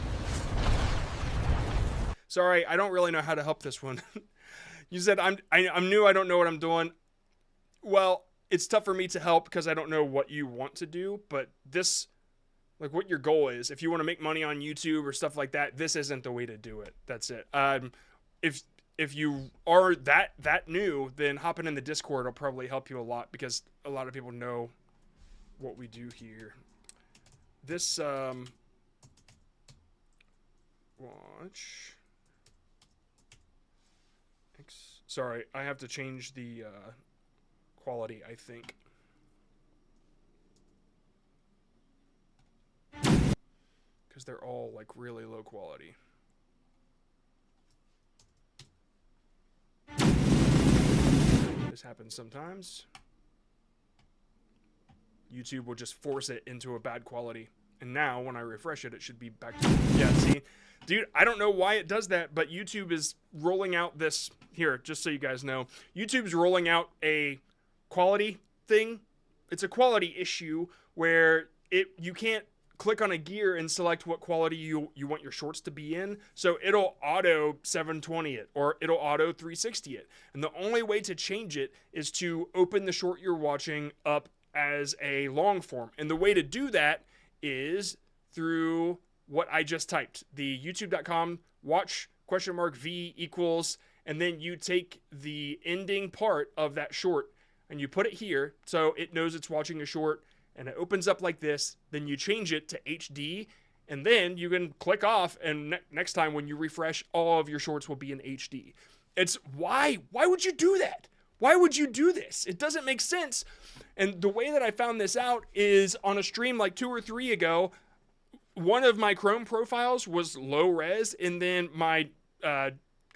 Sorry, I don't really know how to help this one. You said I'm new, I don't know what I'm doing. Well, it's tough for me to help because I don't know what you want to do, but this, like, what your goal is. If you want to make money on YouTube or stuff like that, this isn't the way to do it. That's it. If you are that new, then hopping in the Discord will probably help you a lot, because a lot of people know what we do here. This watch. Sorry, I have to change the quality, I think. Because they're all, like, really low quality. This happens sometimes. YouTube will just force it into a bad quality. And now, when I refresh it, it should be back to... Yeah, see? Dude, I don't know why it does that, but YouTube is rolling out this... Here, just so you guys know. YouTube's rolling out a quality thing. It's a quality issue where you can't click on a gear and select what quality you want your shorts to be in. So it'll auto 720 it, or it'll auto 360 it. And the only way to change it is to open the short you're watching up as a long form. And the way to do that is through what I just typed. The youtube.com watch $V equals, and then you take the ending part of that short and you put it here so it knows it's watching a short, and it opens up like this. Then you change it to HD, and then you can click off, and next time when you refresh, all of your shorts will be in HD. It's why would you do that? Why would you do this? It doesn't make sense. And the way that I found this out is on a stream like 2 or 3 ago. One of my Chrome profiles was low res, and then my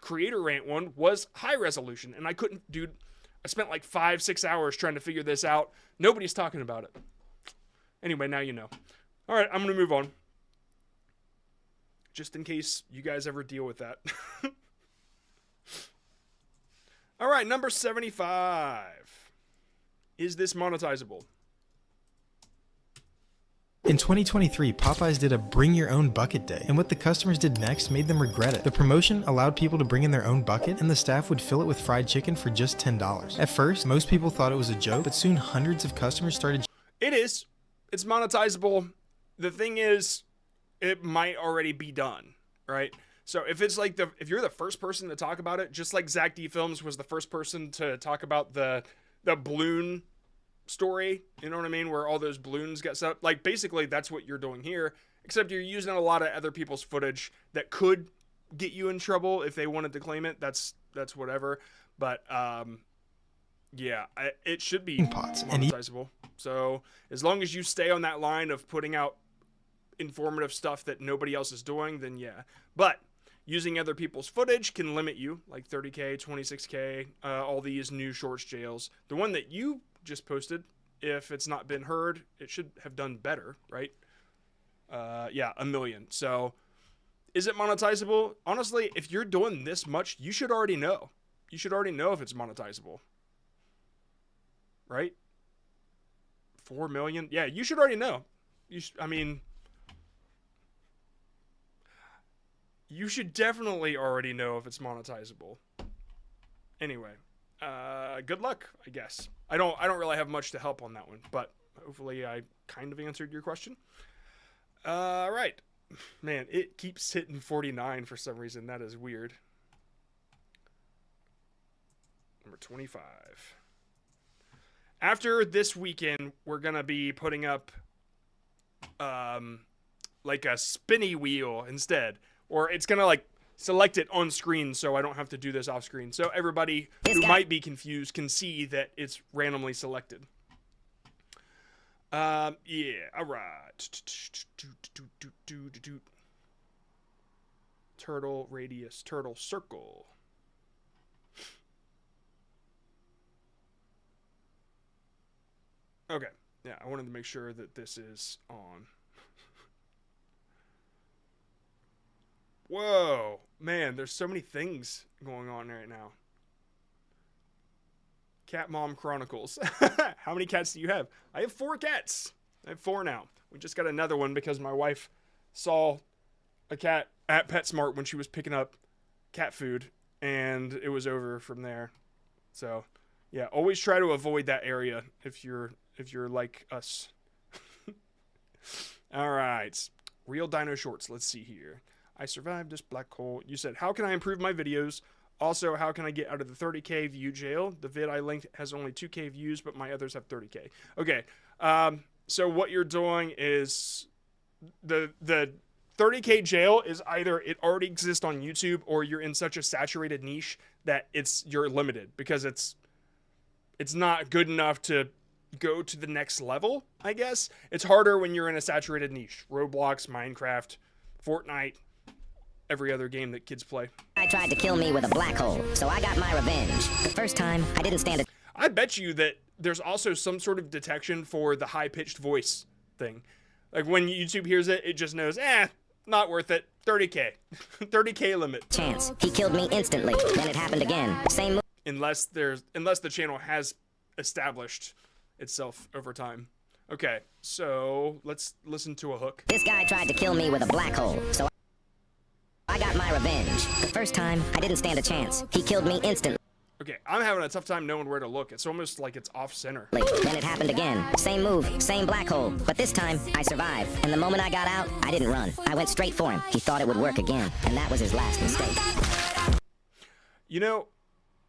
Creator Rant one was high resolution, and I couldn't, dude. I spent like 5-6 hours trying to figure this out. Nobody's talking about it. Anyway, now you know. All right, I'm gonna move on, just in case you guys ever deal with that. All right, number 75. Is this monetizable?
In 2023, Popeyes did a bring your own bucket day, and what the customers did next made them regret it. The promotion allowed people to bring in their own bucket, and the staff would fill it with fried chicken for just $10. At first, most people thought it was a joke, but soon hundreds of customers started...
It is. It's monetizable. The thing is, it might already be done, right? So if it's like if you're the first person to talk about it, just like Zach D Films was the first person to talk about the balloon story, you know what I mean, where all those balloons get set up, like basically that's what you're doing here, except you're using a lot of other people's footage that could get you in trouble if they wanted to claim it. That's whatever. But yeah, it should be monetizable. So as long as you stay on that line of putting out informative stuff that nobody else is doing, then yeah. But using other people's footage can limit you, like 30K, 26K, all these new shorts jails. The one that you just posted, if it's not been heard, it should have done better, right? Yeah, 1 million. So is it monetizable? Honestly, if you're doing this much, you should already know. You should already know if it's monetizable. Right? 4 million? Yeah, you should already know. I mean, you should definitely already know if it's monetizable. Anyway, good luck, I guess. I don't really have much to help on that one, but hopefully I kind of answered your question. Right. Man, it keeps hitting 49 for some reason. That is weird. Number 25. After this weekend, we're going to be putting up like a spinny wheel instead. Or it's going to like select it on screen so I don't have to do this off screen. So everybody who might be confused can see that it's randomly selected. Yeah, all right. Turtle radius, turtle circle. Okay, yeah, I wanted to make sure that this is on. Whoa, man, there's so many things going on right now. Cat Mom Chronicles. How many cats do you have? I have 4 cats. I have 4 now. We just got another one because my wife saw a cat at PetSmart when she was picking up cat food, and it was over from there. So, yeah, always try to avoid that area if you're like us. All right. Real Dino Shorts. Let's see here. I survived this black hole. You said, how can I improve my videos? Also, how can I get out of the 30K view jail? The vid I linked has only 2K views, but my others have 30K. Okay. So what you're doing is the 30K jail is either it already exists on YouTube or you're in such a saturated niche that you're limited because it's not good enough to go to the next level, I guess. It's harder when you're in a saturated niche. Roblox, Minecraft, Fortnite, every other game that kids play.
I tried to kill me with a black hole, so I got my revenge. The first time, I didn't stand it.
I bet you that there's also some sort of detection for the high-pitched voice thing. Like when YouTube hears it, it just knows, not worth it. 30K. 30K limit.
Chance. He killed me instantly. Then it happened again. Same move.
Unless the channel has established itself over time. Okay, so let's listen to a hook.
This guy tried to kill me with a black hole, so I got my revenge. The first time, I didn't stand a chance. He killed me instantly.
Okay, I'm having a tough time knowing where to look. It's almost like it's off center.
Then it happened again. Same move, same black hole. But this time, I survived. And the moment I got out, I didn't run. I went straight for him. He thought it would work again. And that was his last mistake.
You know,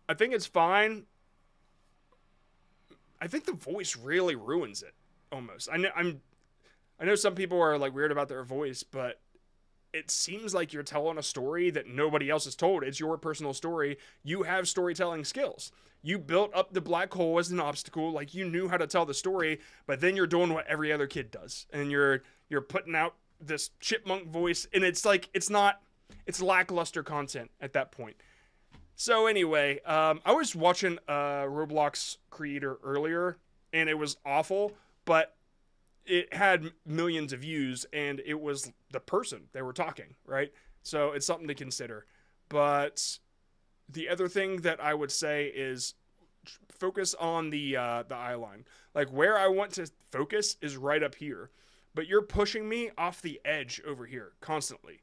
I think it's fine. I think the voice really ruins it, almost. I know some people are like weird about their voice, but it seems like you're telling a story that nobody else has told. It's your personal story. You have storytelling skills. You built up the black hole as an obstacle, like you knew how to tell the story, but then you're doing what every other kid does. And you're putting out this chipmunk voice, and it's lackluster content at that point. So anyway, I was watching a Roblox creator earlier, and it was awful, but it had millions of views, and it was the person they were talking, right? So it's something to consider. But the other thing that I would say is focus on the eye line. Like where I want to focus is right up here, but you're pushing me off the edge over here constantly.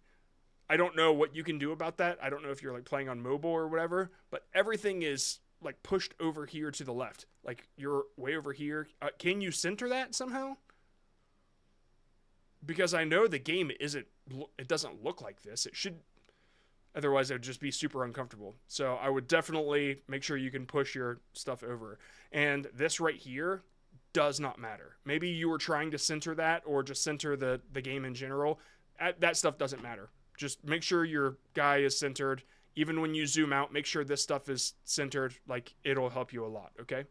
I don't know what you can do about that. I don't know if you're like playing on mobile or whatever, but everything is like pushed over here to the left. Like you're way over here. Can you center that somehow? Because I know the game it doesn't look like this. It should, otherwise it would just be super uncomfortable. So I would definitely make sure you can push your stuff over. And this right here, does not matter. Maybe you were trying to center that or just center the game in general. That stuff doesn't matter. Just make sure your guy is centered. Even when you zoom out, make sure this stuff is centered. Like, it'll help you a lot, okay?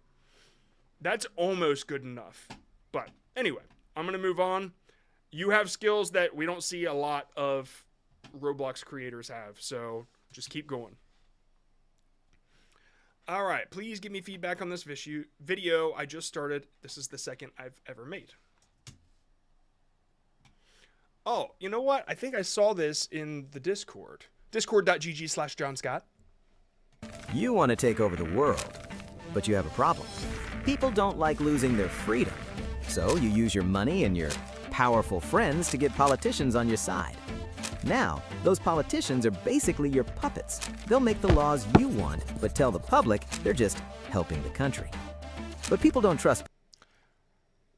That's almost good enough. But anyway, I'm going to move on. You have skills that we don't see a lot of Roblox creators have, so just keep going. All right, please give me feedback on this video. I just started. This is the second I've ever made. Oh, you know what? I think I saw this in the Discord. Discord.gg/JohnScott.
You want to take over the world, but you have a problem. People don't like losing their freedom. So you use your money and your powerful friends to get politicians on your side. Now, those politicians are basically your puppets. They'll make the laws you want, but tell the public they're just helping the country. But people don't trust.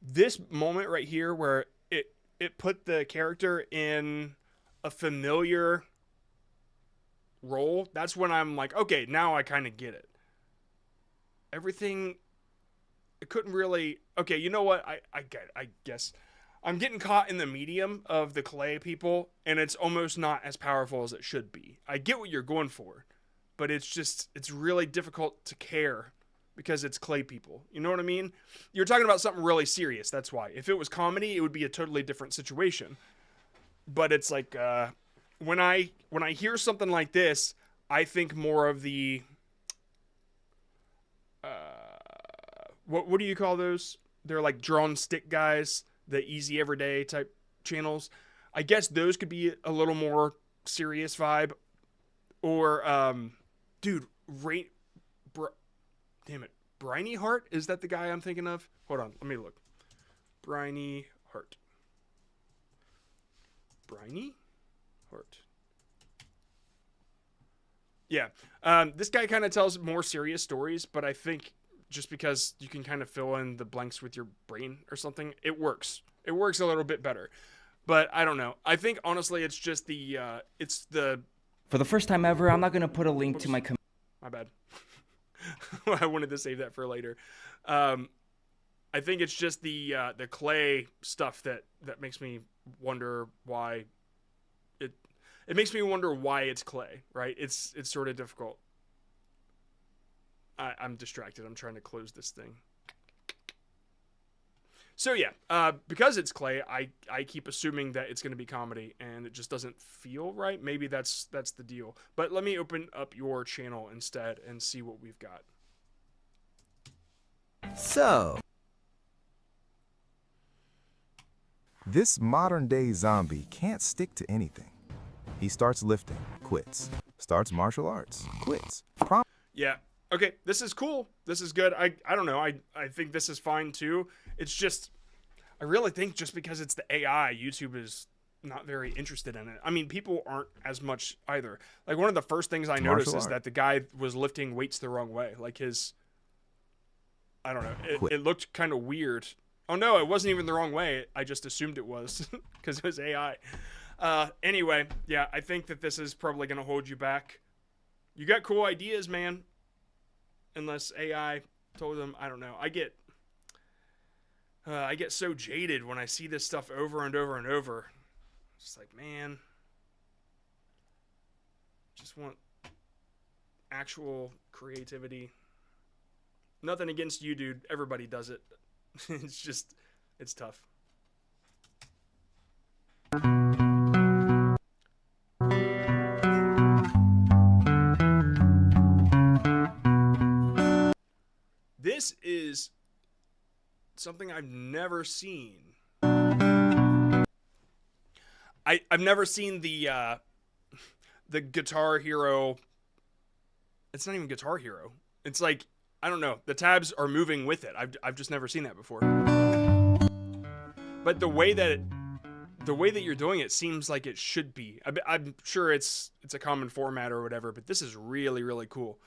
This moment right here where it put the character in a familiar role, that's when I'm like, okay, now I kind of get it. Everything, it couldn't really, okay, you know what, I get it, I guess. I'm getting caught in the medium of the clay people, and it's almost not as powerful as it should be. I get what you're going for, but it's really difficult to care because it's clay people. You know what I mean? You're talking about something really serious, that's why. If it was comedy, it would be a totally different situation. But it's like, when I hear something like this, I think more of the, what do you call those? They're like drawn stick guys, the easy everyday type channels. I guess those could be a little more serious vibe. Or, dude, damn it, Briny Heart? Is that the guy I'm thinking of? Hold on, let me look. Briny Heart. Briny Heart. Yeah, this guy kind of tells more serious stories, but I think just because you can kind of fill in the blanks with your brain or something, it works. It works a little bit better. But I don't know. I think, honestly, it's just the,
For the first time ever, I'm not going to put a link to my...
My bad. I wanted to save that for later. I think it's just the clay stuff that makes me wonder why it makes me wonder why it's clay, right? It's sort of difficult. I'm distracted. I'm trying to close this thing. So yeah, because it's clay, I keep assuming that it's going to be comedy, and it just doesn't feel right. Maybe that's the deal. But let me open up your channel instead and see what we've got.
So, this modern-day zombie can't stick to anything. He starts lifting, quits. Starts martial arts, quits.
Yeah. Okay, this is cool. This is good. I don't know. I think this is fine too. It's just, I really think just because it's the AI, YouTube is not very interested in it. I mean, people aren't as much either. Like, one of the first things I noticed is that the guy was lifting weights the wrong way. Like, his, I don't know. It looked kind of weird. Oh no, it wasn't even the wrong way. I just assumed it was because it was AI. Anyway, yeah, I think that this is probably going to hold you back. You got cool ideas, man. Unless AI told them, I don't know. I get so jaded when I see this stuff over and over and over. It's like, man, just want actual creativity. Nothing against you, dude. Everybody does it. It's just, it's tough. This is something I've never seen. I've never seen the Guitar Hero. It's not even Guitar Hero. It's like, I don't know. The tabs are moving with it. I've just never seen that before. But the way that you're doing it seems like it should be. I'm sure it's a common format or whatever, but this is really, really cool.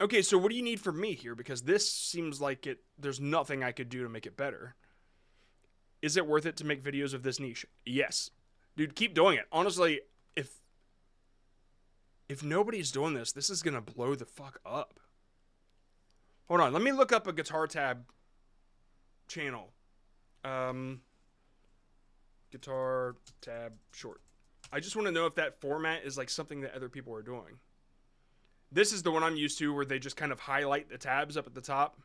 Okay, so what do you need from me here? Because this seems like there's nothing I could do to make it better. Is it worth it to make videos of this niche? Yes. Dude, keep doing it. Honestly, if nobody's doing this, this is going to blow the fuck up. Hold on, let me look up a guitar tab channel. Guitar, tab, short. I just want to know if that format is like something that other people are doing. This is the one I'm used to where they just kind of highlight the tabs up at the top.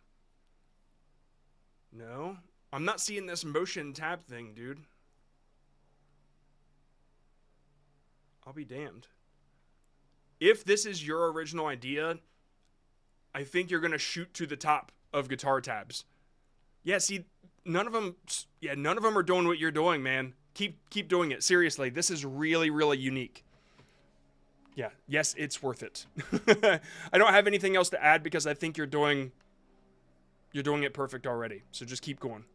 No, I'm not seeing this motion tab thing, dude. I'll be damned. If this is your original idea, I think you're going to shoot to the top of guitar tabs. Yeah, see, none of them are doing what you're doing, man. Keep doing it. Seriously, this is really, really unique. Yeah, yes, it's worth it. I don't have anything else to add because I think you're doing it perfect already. So just keep going.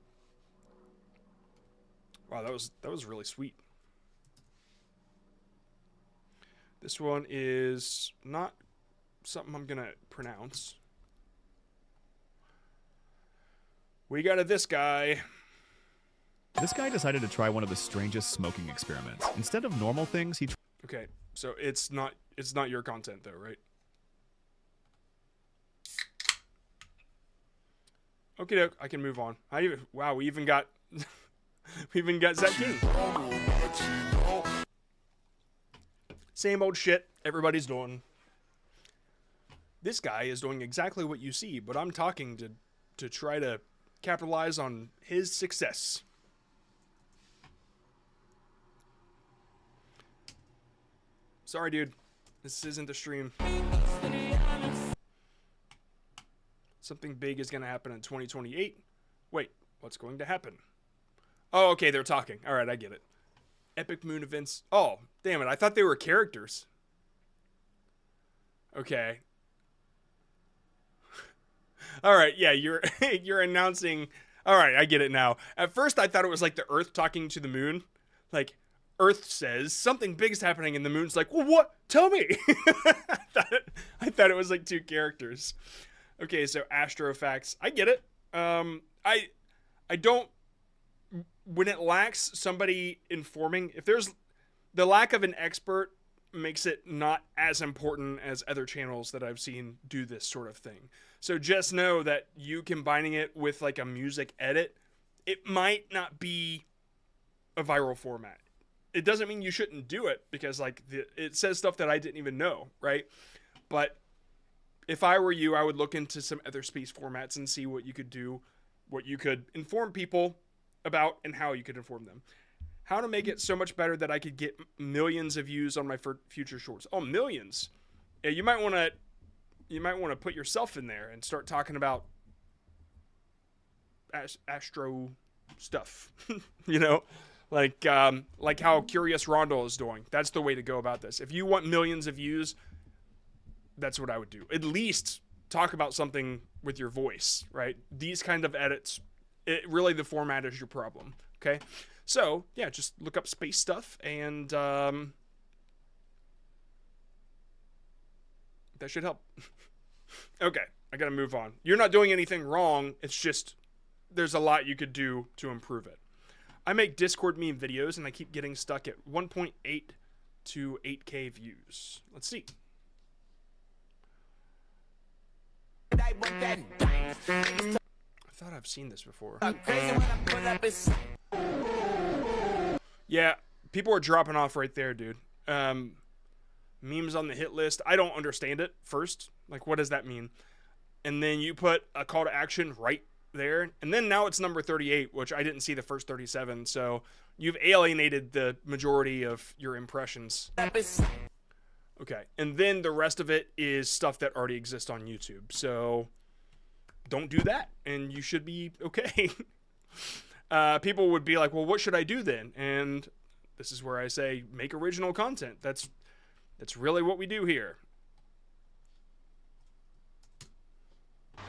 Wow, that was really sweet. This one is not something I'm gonna pronounce. We got this guy.
This guy decided to try one of the strangest smoking experiments. Instead of normal things, he...
Okay, so it's not your content though, right? Okay, doke, I can move on. Wow, we even got Zach King. Same old shit everybody's doing. This guy is doing exactly what you see, but I'm talking to try to capitalize on his success. Sorry, dude. This isn't the stream. Something big is going to happen in 2028. Wait, what's going to happen? Oh, okay, they're talking. All right, I get it. Epic Moon events. Oh, damn it. I thought they were characters. Okay. All right, yeah, you're announcing. All right, I get it now. At first, I thought it was like the Earth talking to the Moon. Like, Earth says something big is happening, and the Moon's like, well, what? Tell me. I thought it was like two characters. Okay, so Astrofacts. I get it. I don't. When it lacks somebody informing, if there's the lack of an expert makes it not as important as other channels that I've seen do this sort of thing. So just know that you combining it with like a music edit, it might not be a viral format. It doesn't mean you shouldn't do it because like it says stuff that I didn't even know, right? But if I were you, I would look into some other space formats and see what you could do, what you could inform people about and how you could inform them. How to make it so much better that I could get millions of views on my future shorts. Oh, millions. Yeah, you might want to put yourself in there and start talking about astro stuff. You know? Like how Curious Rondel is doing. That's the way to go about this. If you want millions of views, that's what I would do. At least talk about something with your voice, right? These kind of edits, really the format is your problem, okay? So, yeah, just look up space stuff and that should help. Okay, I gotta move on. You're not doing anything wrong. It's just there's a lot you could do to improve it. I make Discord meme videos and I keep getting stuck at 1.8 to 8K views. Let's see. I thought I've seen this before. Yeah, people are dropping off right there, dude. Memes on the hit list. I don't understand it first. Like, what does that mean? And then you put a call to action right there. And then now it's number 38, which I didn't see the first 37. So you've alienated the majority of your impressions. Okay. And then the rest of it is stuff that already exists on YouTube. So don't do that. And you should be okay. People would be like, well, what should I do then? And this is where I say, make original content. That's really what we do here.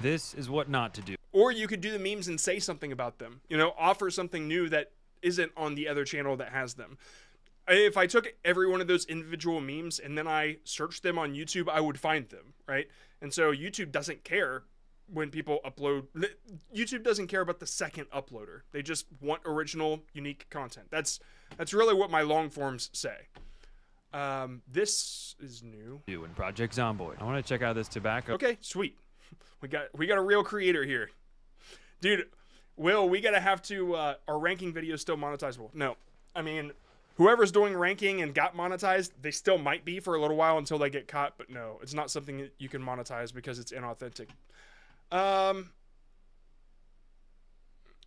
This is what not to do.
Or you could do the memes and say something about them. You know, offer something new that isn't on the other channel that has them. If I took every one of those individual memes and then I searched them on YouTube, I would find them, right? And so YouTube doesn't care when people upload. YouTube doesn't care about the second uploader. They just want original, unique content. That's really what my long forms say. This is new.
In Project Zomboid. I want to check out this tobacco.
Okay, sweet. We got a real creator here. Dude, Will, we gotta have to, are ranking videos still monetizable? No. I mean, whoever's doing ranking and got monetized, they still might be for a little while until they get caught, but no, it's not something that you can monetize because it's inauthentic.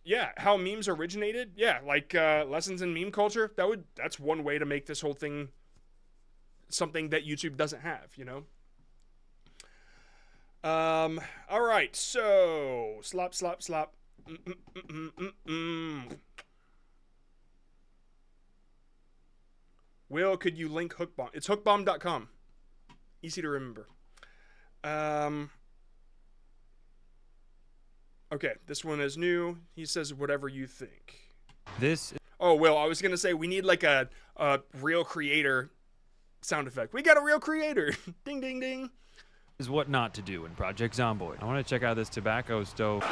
Yeah, how memes originated? Yeah, like lessons in meme culture. That's one way to make this whole thing something that YouTube doesn't have, you know? All right, so slop. Will, could you link Hookbomb? It's hookbomb.com. Easy to remember. Okay, this one is new. He says whatever you think. Oh, Will, I was going to say we need like a real creator sound effect. We got a real creator. Ding, ding, ding.
Is what not to do in Project Zomboid. I want to check out this tobacco stove.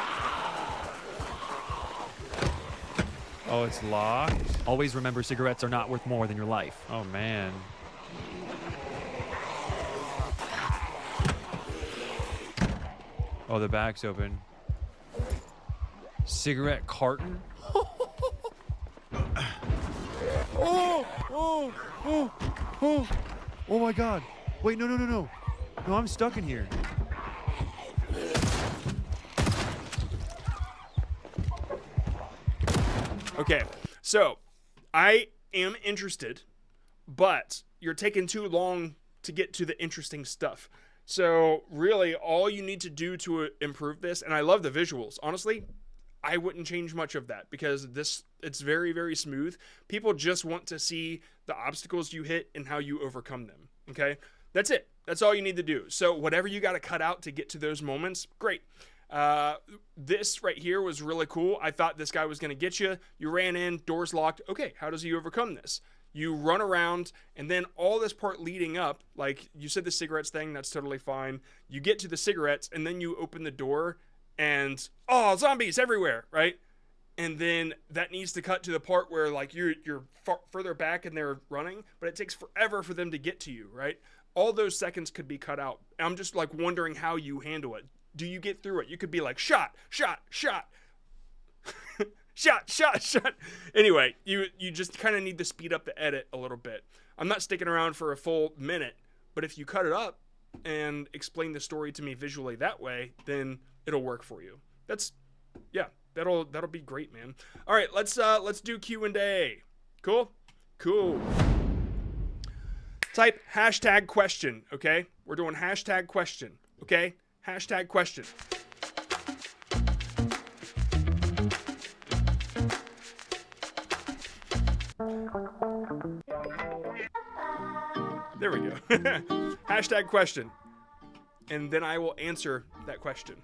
Oh, it's locked. Always remember, cigarettes are not worth more than your life. Oh, man. Oh, the back's open. Cigarette carton?
Oh my god. Wait, no. No, I'm stuck in here.
Okay, so I am interested, but you're taking too long to get to the interesting stuff. So really, all you need to do to improve this, and I love the visuals, honestly, I wouldn't change much of that because it's very, very smooth. People just want to see the obstacles you hit and how you overcome them, okay? That's it. That's all you need to do. So whatever you got to cut out to get to those moments, great. This right here was really cool. I thought this guy was going to get you. You ran in, doors locked. Okay, how does he overcome this? You run around, and then all this part leading up, like you said the cigarettes thing, that's totally fine. You get to the cigarettes, and then you open the door, and, oh, zombies everywhere, right? And then that needs to cut to the part where, like, you're further back and they're running, but it takes forever for them to get to you, right? All those seconds could be cut out. I'm just, like, wondering how you handle it. Do you get through it? You could be like, shot. Shot. Anyway, you just kind of need to speed up the edit a little bit. I'm not sticking around for a full minute, but if you cut it up and explain the story to me visually that way, then it'll work for you. That'll be great, man. All right, let's do Q&A. Cool. Type hashtag question, okay? We're doing hashtag question, okay? Hashtag question. There we go. Hashtag question. And then I will answer that question.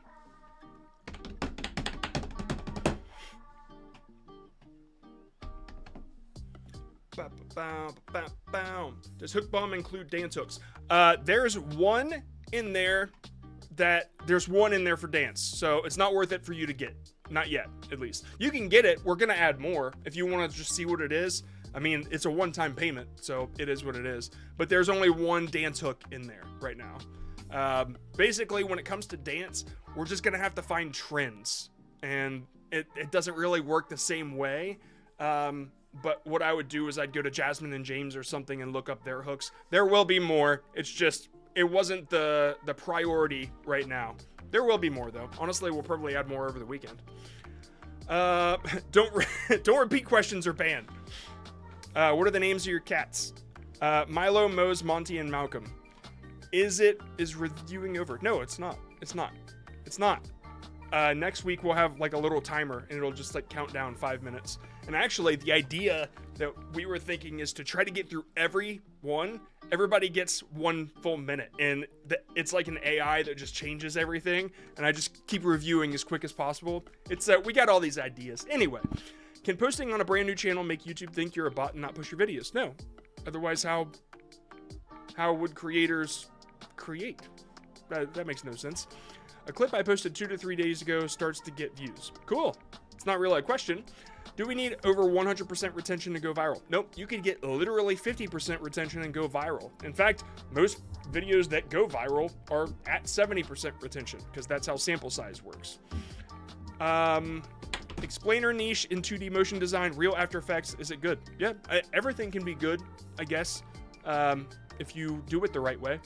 Does Hookbomb include dance hooks? There's one in there for dance, so it's not worth it for you to get. Not yet, at least. You can get it. We're gonna add more if you want to just see what it is. I mean, it's a one-time payment, so it is what it is. But there's only one dance hook in there right now. Basically, when it comes to dance, we're just gonna have to find trends, and it doesn't really work the same way. But what I would do is I'd go to Jasmine and James or something and look up their hooks. There will be more. It's just, it wasn't the priority right now. There will be more, though. Honestly, we'll probably add more over the weekend. Don't repeat questions or banned. What are the names of your cats? Milo, Mose, Monty, and Malcolm. Is reviewing over? No, it's not. It's not. Next week we'll have like a little timer and it'll just like count down 5 minutes. And actually the idea that we were thinking is to try to get through every one. Everybody gets 1 full minute, and it's like an AI that just changes everything, and I just keep reviewing as quick as possible. It's we got all these ideas. Anyway, can posting on a brand new channel make YouTube think you're a bot and not push your videos? No. Otherwise, how would creators create? That makes no sense. A clip I posted 2 to 3 days ago starts to get views. Cool. It's not really a question. Do we need over 100% retention to go viral? Nope, you could get literally 50% retention and go viral. In fact, most videos that go viral are at 70% retention because that's how sample size works. Explainer niche in 2D motion design, real After Effects. Is it good? Yeah, everything can be good, I guess, if you do it the right way.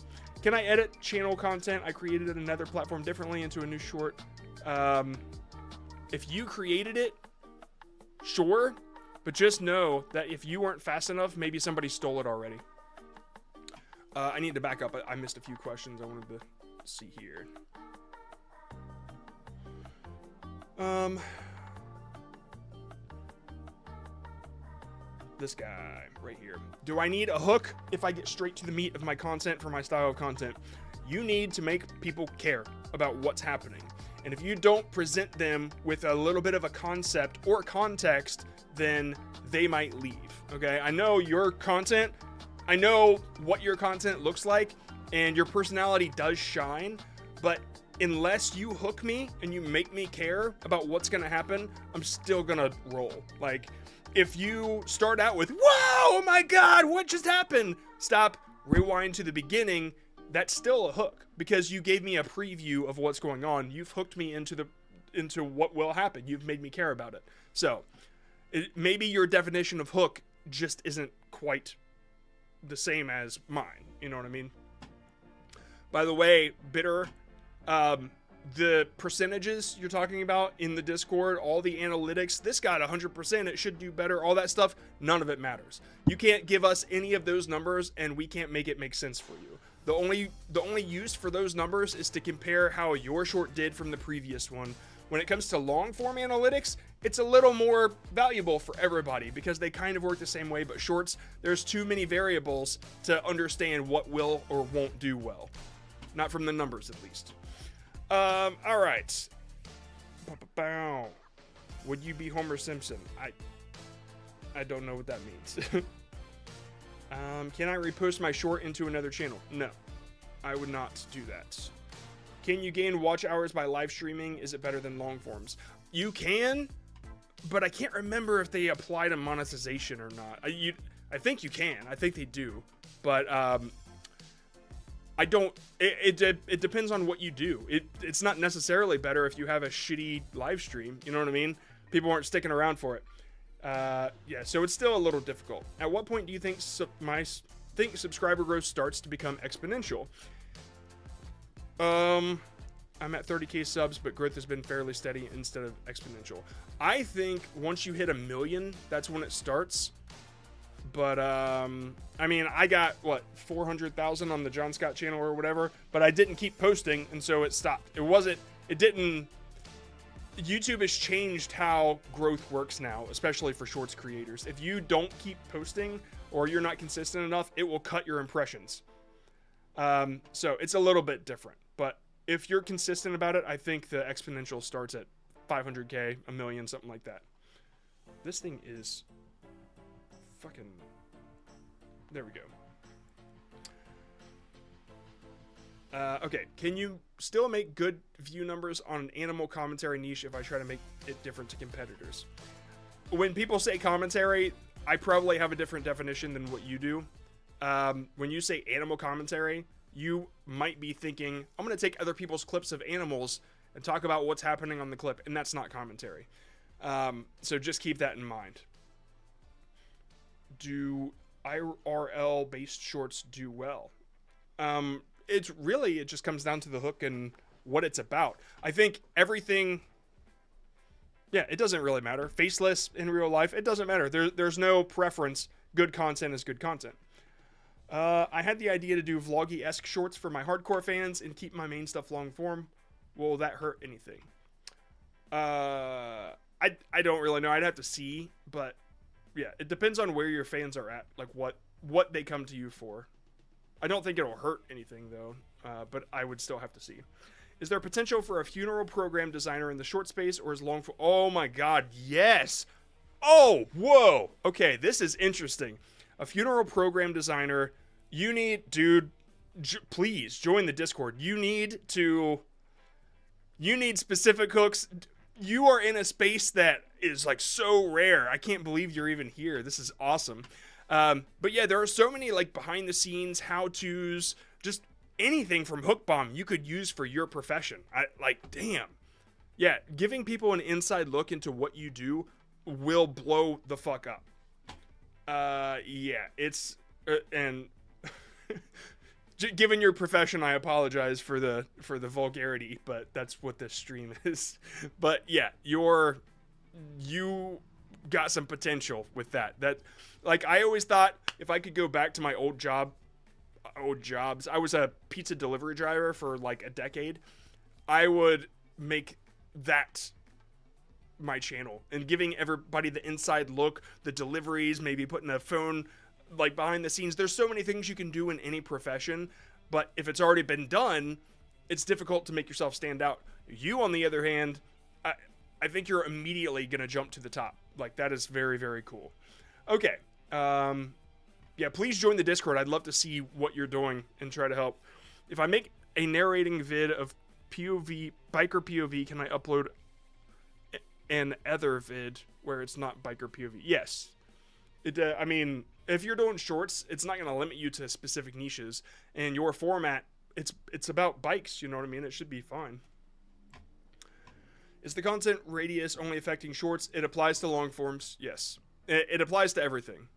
Can I edit channel content I created in another platform differently into a new short? If you created it, sure, but just know that if you weren't fast enough, maybe somebody stole it already. I need to back up. I missed a few questions I wanted to see here. This guy right here. Do I need a hook if I get straight to the meat of my content for my style of content? You need to make people care about what's happening. And if you don't present them with a little bit of a concept or context, then they might leave. Okay, I know your content, I know what your content looks like, and your personality does shine, but unless you hook me and you make me care about what's gonna happen, I'm still gonna roll. Like, if you start out with, whoa, oh my God, what just happened? Stop, rewind to the beginning. That's still a hook because you gave me a preview of what's going on. You've hooked me into what will happen. You've made me care about it. So maybe your definition of hook just isn't quite the same as mine. You know what I mean? By the way, Bitter, the percentages you're talking about in the Discord, all the analytics, this got 100%, it should do better, all that stuff, none of it matters. You can't give us any of those numbers and we can't make it make sense for you. The only use for those numbers is to compare how your short did from the previous one. When it comes to long form analytics, it's a little more valuable for everybody because they kind of work the same way, but shorts, there's too many variables to understand what will or won't do well. Not from the numbers, at least. All right. Would you be Homer Simpson? I don't know what that means. Can I repost my short into another channel? No, I would not do that. Can you gain watch hours by live streaming? Is it better than long forms? You can, but I can't remember if they apply to monetization or not. I think you can. I think they do, but I don't. It depends on what you do. It's not necessarily better if you have a shitty live stream. You know what I mean? People aren't sticking around for it. Yeah, so it's still a little difficult. At what point do you think subscriber growth starts to become exponential? I'm at 30k subs, but growth has been fairly steady instead of exponential. I think once you hit 1 million, that's when it starts. But I mean, I got what 400,000 on the John Scott channel or whatever, but I didn't keep posting, and so it stopped. It didn't. YouTube has changed how growth works now, especially for shorts creators. If you don't keep posting or you're not consistent enough, it will cut your impressions. So it's a little bit different, but if you're consistent about it, I think the exponential starts at 500k, 1 million, something like that. This thing is fucking, there we go. Okay, can you still make good view numbers on an animal commentary niche if I try to make it different to competitors? When people say commentary, I probably have a different definition than what you do. When you say animal commentary, you might be thinking, I'm going to take other people's clips of animals and talk about what's happening on the clip, and that's not commentary. So just keep that in mind. Do IRL-based shorts do well? It just comes down to the hook and what it's about. I think everything, yeah, it doesn't really matter. Faceless in real life, it doesn't matter. There's no preference. Good content is good content. I had the idea to do vloggy-esque shorts for my hardcore fans and keep my main stuff long form. Will that hurt anything? I don't really know. I'd have to see, but yeah, it depends on where your fans are at, like what they come to you for. I don't think it'll hurt anything, though, but I would still have to see. Is there potential for a funeral program designer in the short space, or is long for... Oh, my God, yes! Oh, whoa! Okay, this is interesting. A funeral program designer, you need... Dude, please, join the Discord. You need specific hooks. You are in a space that is, like, so rare. I can't believe you're even here. This is awesome. But yeah, there are so many like behind the scenes how-tos, just anything from Hookbomb you could use for your profession. Damn, Yeah, giving people an inside look into what you do will blow the fuck up. Yeah, it's and given your profession, I apologize for the vulgarity, but that's what this stream is. But yeah, you got some potential with that. That, like, I always thought if I could go back to my old jobs. I was a pizza delivery driver for like a decade. I would make that my channel and giving everybody the inside look, the deliveries, maybe putting a phone like behind the scenes. There's so many things you can do in any profession, but if it's already been done, it's difficult to make yourself stand out. You, on the other hand, I think you're immediately gonna jump to the top. Like, that is very, very cool. Okay. Yeah, please join the Discord. I'd love to see what you're doing and try to help. If I make a narrating vid of POV, biker POV, can I upload an other vid where it's not biker POV? Yes. I mean, if you're doing shorts, it's not going to limit you to specific niches. And your format, it's about bikes, you know what I mean? It should be fine. Is the content radius only affecting shorts? It applies to long forms, yes. It applies to everything.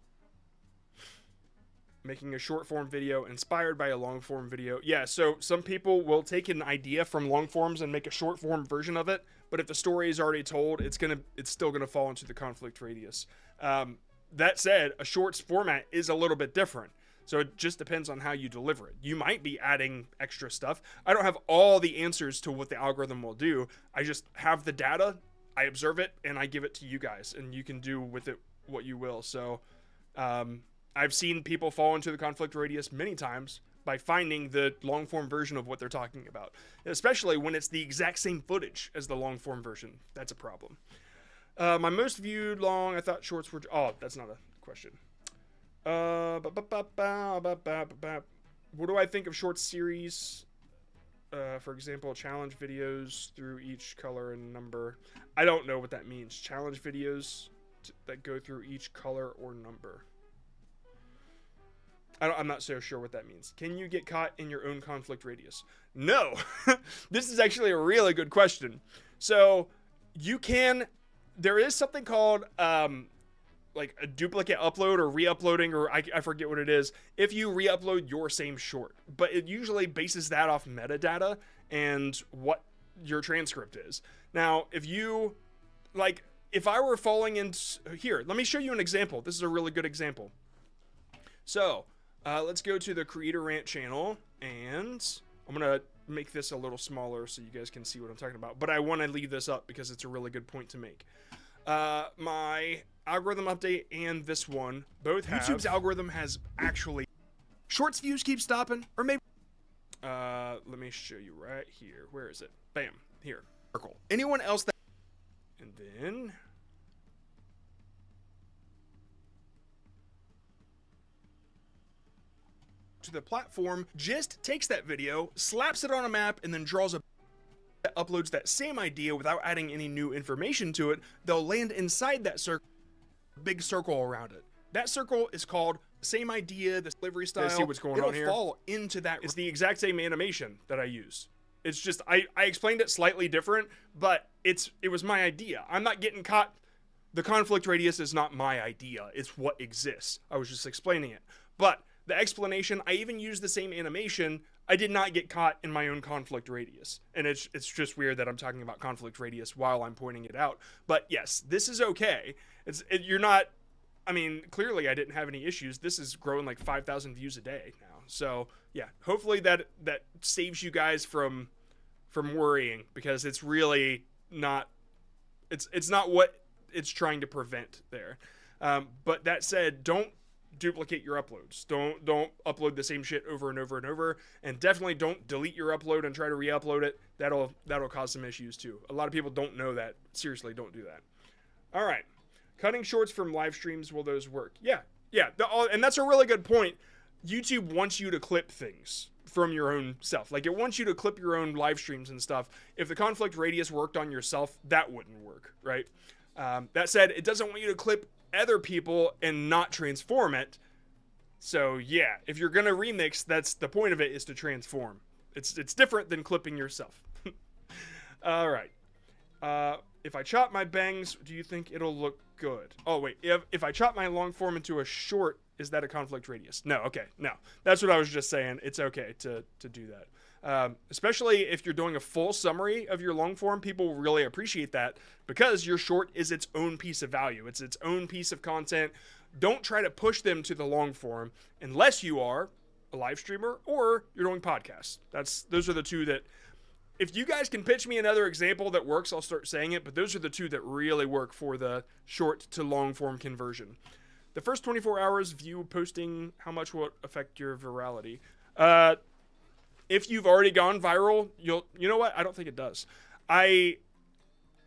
Making a short form video inspired by a long form video. Yeah, so some people will take an idea from long forms and make a short form version of it, but if the story is already told, it's still gonna fall into the conflict radius. That said, a shorts format is a little bit different, so it just depends on how you deliver it. You might be adding extra stuff. I don't have all the answers to what the algorithm will do. I just have the data, I observe it, and I give it to you guys, and you can do with it what you will. So I've seen people fall into the conflict radius many times by finding the long form version of what they're talking about, especially when it's the exact same footage as the long form version. That's a problem. My most viewed long, I thought shorts were, oh, that's not a question. What do I think of short series? For example, challenge videos through each color and number. I don't know what that means. Challenge videos that go through each color or number. I'm not so sure what that means. Can you get caught in your own conflict radius? No. This is actually a really good question. So you can, there is something called like a duplicate upload or re-uploading, or I forget what it is, if you re-upload your same short. But it usually bases that off metadata and what your transcript is. Now, if you, like, if I were falling in, here, let me show you an example. This is a really good example. So, let's go to the Creator Rant channel, and I'm going to make this a little smaller so you guys can see what I'm talking about. But I want to leave this up because it's a really good point to make. My algorithm update and this one both have... YouTube's algorithm has actually... Shorts views keep stopping, or maybe... let me show you right here. Where is it? Bam. Here. Circle. Anyone else that... And then... to the platform, just takes that video, slaps it on a map, and then draws a that uploads that same idea without adding any new information to it. They'll land inside that circle, big circle around it. That circle is called same idea, the delivery style. See what's going on here? It'll fall into that. It's the exact same animation that I use. It's just I explained it slightly different, but it was my idea. I'm not getting caught. The conflict radius is not my idea. It's what exists. I was just explaining it. But the explanation, I even used the same animation. I did not get caught in my own conflict radius. And it's just weird that I'm talking about conflict radius while I'm pointing it out. But yes, this is okay. You're not, I mean, clearly I didn't have any issues. This is growing like 5,000 views a day now. So yeah, hopefully that saves you guys from worrying, because it's really not, it's not what it's trying to prevent there. But that said, don't duplicate your uploads. Don't upload the same shit over and over and over, and definitely don't delete your upload and try to re-upload it. That'll cause some issues too. A lot of people don't know that. Seriously, don't do that. All right, cutting shorts from live streams, will those work? Yeah, and that's a really good point. YouTube wants you to clip things from your own self. Like, it wants you to clip your own live streams and stuff. If the conflict radius worked on yourself, that wouldn't work, right? That said, it doesn't want you to clip other people and not transform it. So yeah, if you're gonna remix, that's the point of it, is to transform. It's different than clipping yourself. All right. If I chop my bangs, do you think it'll look good? Oh, wait. If I chop my long form into a short, is that a conflict radius? No, okay. No. That's what I was just saying. It's okay to do that. Especially if you're doing a full summary of your long form, people really appreciate that because your short is its own piece of value. It's its own piece of content. Don't try to push them to the long form unless you are a live streamer or you're doing podcasts. Those are the two that, if you guys can pitch me another example that works, I'll start saying it, but those are the two that really work for the short to long form conversion. The first 24 hours view posting, how much will it affect your virality? If you've already gone viral, you know what? I don't think it does.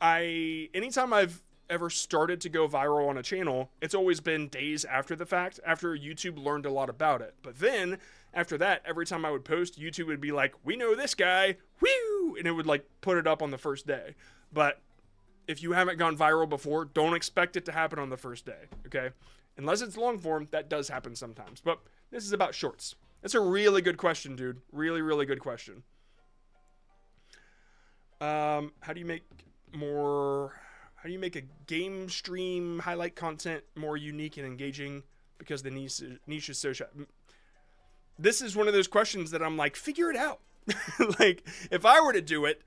Anytime I've ever started to go viral on a channel, it's always been days after the fact, after YouTube learned a lot about it. But then after that, every time I would post, YouTube would be like, we know this guy, whoo, and it would like put it up on the first day. But if you haven't gone viral before, don't expect it to happen on the first day, okay? Unless it's long form, that does happen sometimes. But this is about shorts. That's a really good question, dude. Really, really good question. How do you make a game stream highlight content more unique and engaging because the niche is so shut? This is one of those questions that I'm like, figure it out. Like, if I were to do it,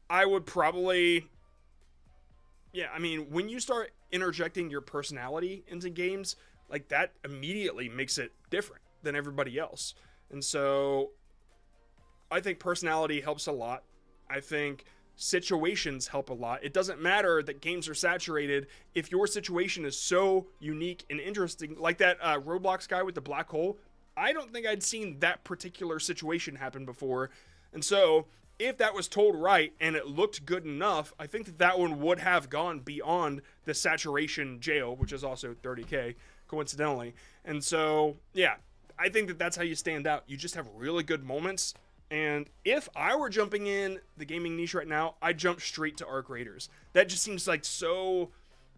I would probably, yeah, I mean, when you start interjecting your personality into games, like, that immediately makes it different than everybody else. And so I think personality helps a lot. I think situations help a lot. It doesn't matter that games are saturated if your situation is so unique and interesting, like that Roblox guy with the black hole. I don't think I'd seen that particular situation happen before. And so if that was told right and it looked good enough, I think that one would have gone beyond the saturation jail, which is also 30K, coincidentally. And so, yeah, I think that that's how you stand out. You just have really good moments. And if I were jumping in the gaming niche right now, I'd jump straight to Arc Raiders. That just seems like so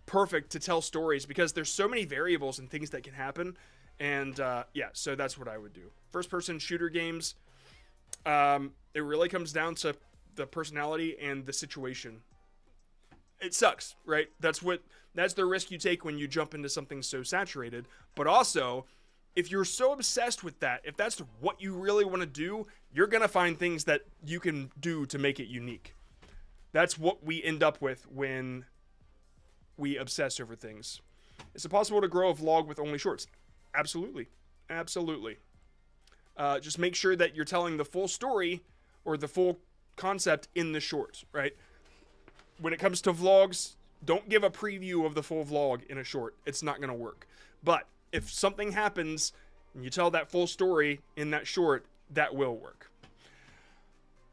perfect to tell stories because there's so many variables and things that can happen. And yeah, so that's what I would do. First person shooter games, it really comes down to the personality and the situation. It sucks, right? That's the risk you take when you jump into something so saturated. But also, if you're so obsessed with that, if that's what you really want to do, you're going to find things that you can do to make it unique. That's what we end up with when we obsess over things. Is it possible to grow a vlog with only shorts? Absolutely. Absolutely. Just make sure that you're telling the full story or the full concept in the short, right? When it comes to vlogs, don't give a preview of the full vlog in a short. It's not going to work. But if something happens and you tell that full story in that short, that will work.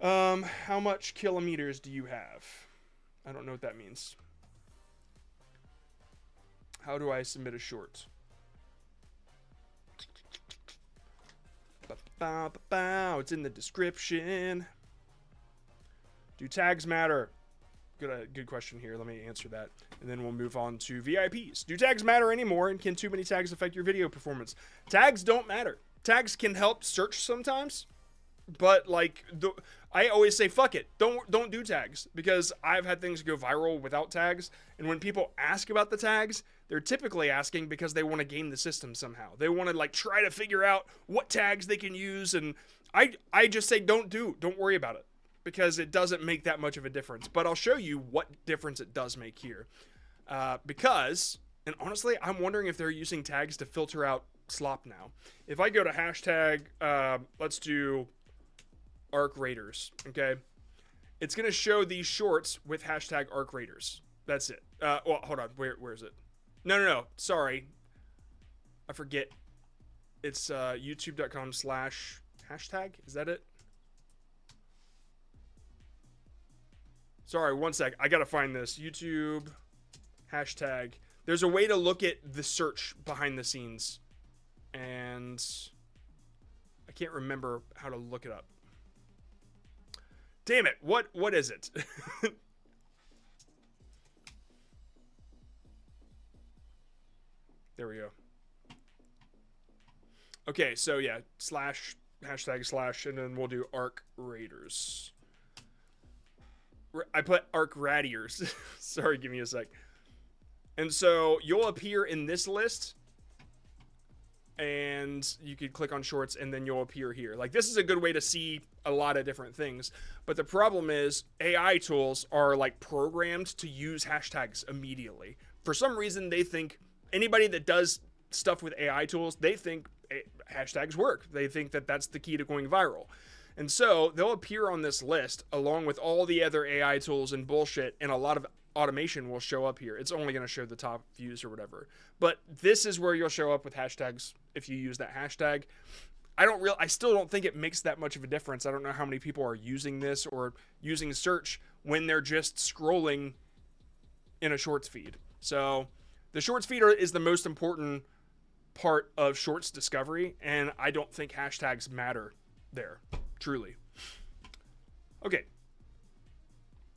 How much kilometers do you have? I don't know what that means. How do I submit a short? It's in the description. Do tags matter? Good question here. Let me answer that. And then we'll move on to VIPs. Do tags matter anymore? And can too many tags affect your video performance? Tags don't matter. Tags can help search sometimes. But like, I always say, fuck it. Don't do tags. Because I've had things go viral without tags. And when people ask about the tags, they're typically asking because they want to game the system somehow. They want to like try to figure out what tags they can use. And I just say don't worry about it. Because it doesn't make that much of a difference. But I'll show you what difference it does make here. Because, and honestly, I'm wondering if they're using tags to filter out slop now. If I go to hashtag, let's do Arc Raiders, okay? It's going to show these shorts with hashtag Arc Raiders. That's it. Well, hold on. Where is it? No. Sorry. I forget. It's youtube.com/hashtag. Is that it? Sorry, one sec. I gotta find this. YouTube hashtag. There's a way to look at the search behind the scenes. And I can't remember how to look it up. Damn it. What is it? There we go. Okay, so yeah, /hashtag/ and then we'll do Arc Raiders. I put arc radiers. Sorry, give me a sec. And so you'll appear in this list, and you could click on shorts, and then you'll appear here. Like, this is a good way to see a lot of different things. But the problem is AI tools are like programmed to use hashtags immediately. For some reason, they think anybody that does stuff with AI tools, they think hashtags work. They think that that's the key to going viral. And so they'll appear on this list along with all the other AI tools and bullshit, and a lot of automation will show up here. It's only going to show the top views or whatever. But this is where you'll show up with hashtags if you use that hashtag. I still don't think it makes that much of a difference. I don't know how many people are using this or using search when they're just scrolling in a shorts feed. So the shorts feed is the most important part of shorts discovery, and I don't think hashtags matter there, truly. Okay.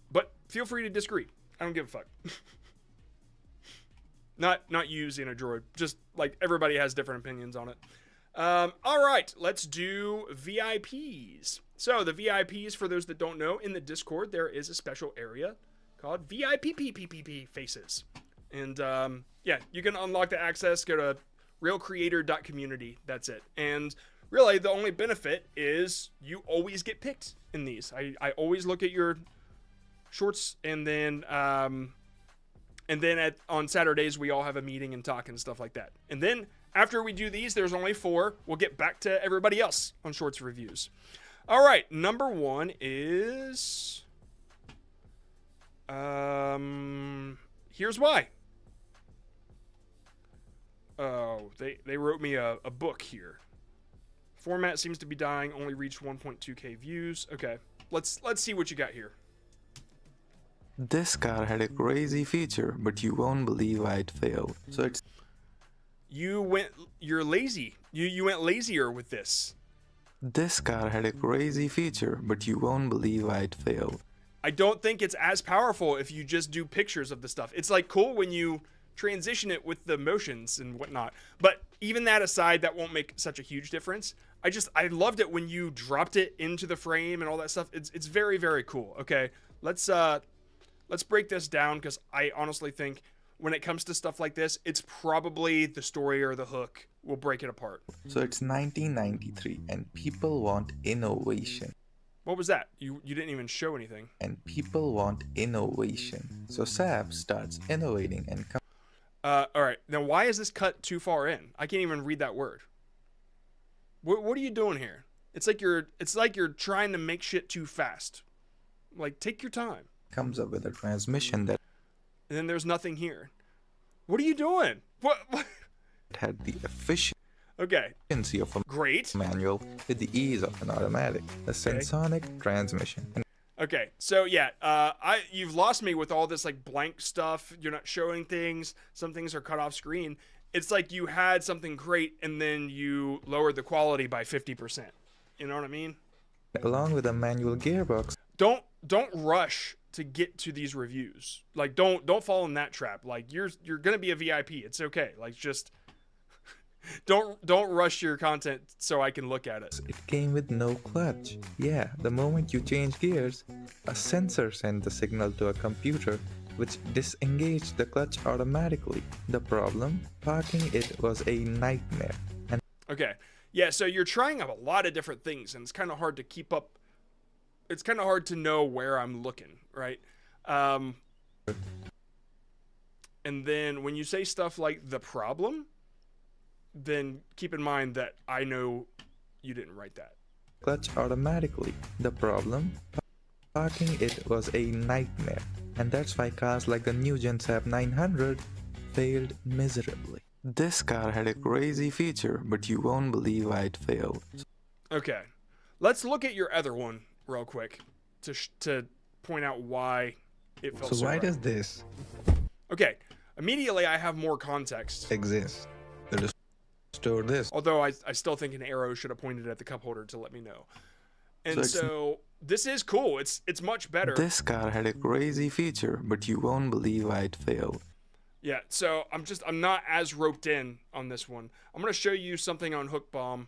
But feel free to disagree. I don't give a fuck. Not using a droid. Just like everybody has different opinions on it. All right, let's do VIPs. So the VIPs, for those that don't know, in the Discord there is a special area called VIPPPPP faces, and yeah, you can unlock the access. Go to realcreator.community. That's it. And really, the only benefit is you always get picked in these. I always look at your shorts, and then on Saturdays we all have a meeting and talk and stuff like that. And then after we do these, there's only 4. We'll get back to everybody else on shorts reviews. All right, number 1 is here's why. Oh, they wrote me a book here. Format seems to be dying. Only reached 1.2k views. Okay, let's see what you got here.
This car had a crazy feature, but you won't believe why it failed. So it's...
You're lazy. You went lazier with this.
This car had a crazy feature, but you won't believe why it failed.
I don't think it's as powerful if you just do pictures of the stuff. It's like cool when you transition it with the motions and whatnot. But even that aside, that won't make such a huge difference. I loved it when you dropped it into the frame and all that stuff. It's very, very cool. Okay, let's break this down, because I honestly think when it comes to stuff like this, it's probably the story or the hook will break it apart.
So it's 1993 and people want innovation.
What was that? You didn't even show anything.
And people want innovation. So SAP starts innovating and
all right. Now, why is this cut too far in? I can't even read that word. What are you doing here? It's like you're trying to make shit too fast. Like, take your time.
Comes up with a transmission that...
And then there's nothing here. What are you doing? What?
Had the efficiency of a
great
manual with the ease of an automatic, a sensonic transmission.
Okay, so yeah, you've lost me with all this like blank stuff. You're not showing things. Some things are cut off screen. It's like you had something great and then you lowered the quality by 50%. You know what I mean?
Along with a manual gearbox.
Don't rush to get to these reviews. Like, don't fall in that trap. Like, you're gonna be a VIP. It's okay. Like, just don't rush your content so I can look at it.
It came with no clutch. Yeah, the moment you change gears, a sensor sent the signal to a computer, which disengaged the clutch automatically. The problem? Parking it was a nightmare. And
okay, yeah. So you're trying out a lot of different things, and it's kind of hard to keep up. It's kind of hard to know where I'm looking, right? And then when you say stuff like the problem, then keep in mind that I know you didn't write that.
Clutch automatically. The problem? Parking it was a nightmare. And that's why cars like the new Gen Sap 900 failed miserably. This car had a crazy feature, but you won't believe why it failed.
Okay, let's look at your other one real quick to point out why it felt
so why does this
okay immediately I have more context
exist to store this,
although I still think an arrow should have pointed at the cup holder to let me know. And so this is cool. It's much better.
This car had a crazy feature, but you won't believe why it failed.
Yeah, so I'm not as roped in on this one. I'm gonna show you something on Hookbomb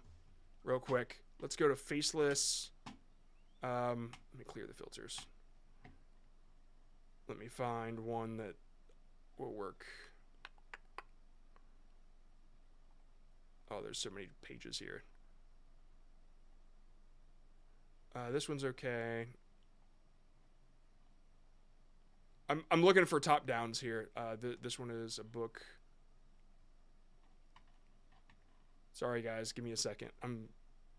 real quick. Let's go to faceless. Let me clear the filters. Let me find one that will work. Oh, there's so many pages here. This one's okay. I'm looking for top downs here. This one is a book. Sorry guys, give me a second. I'm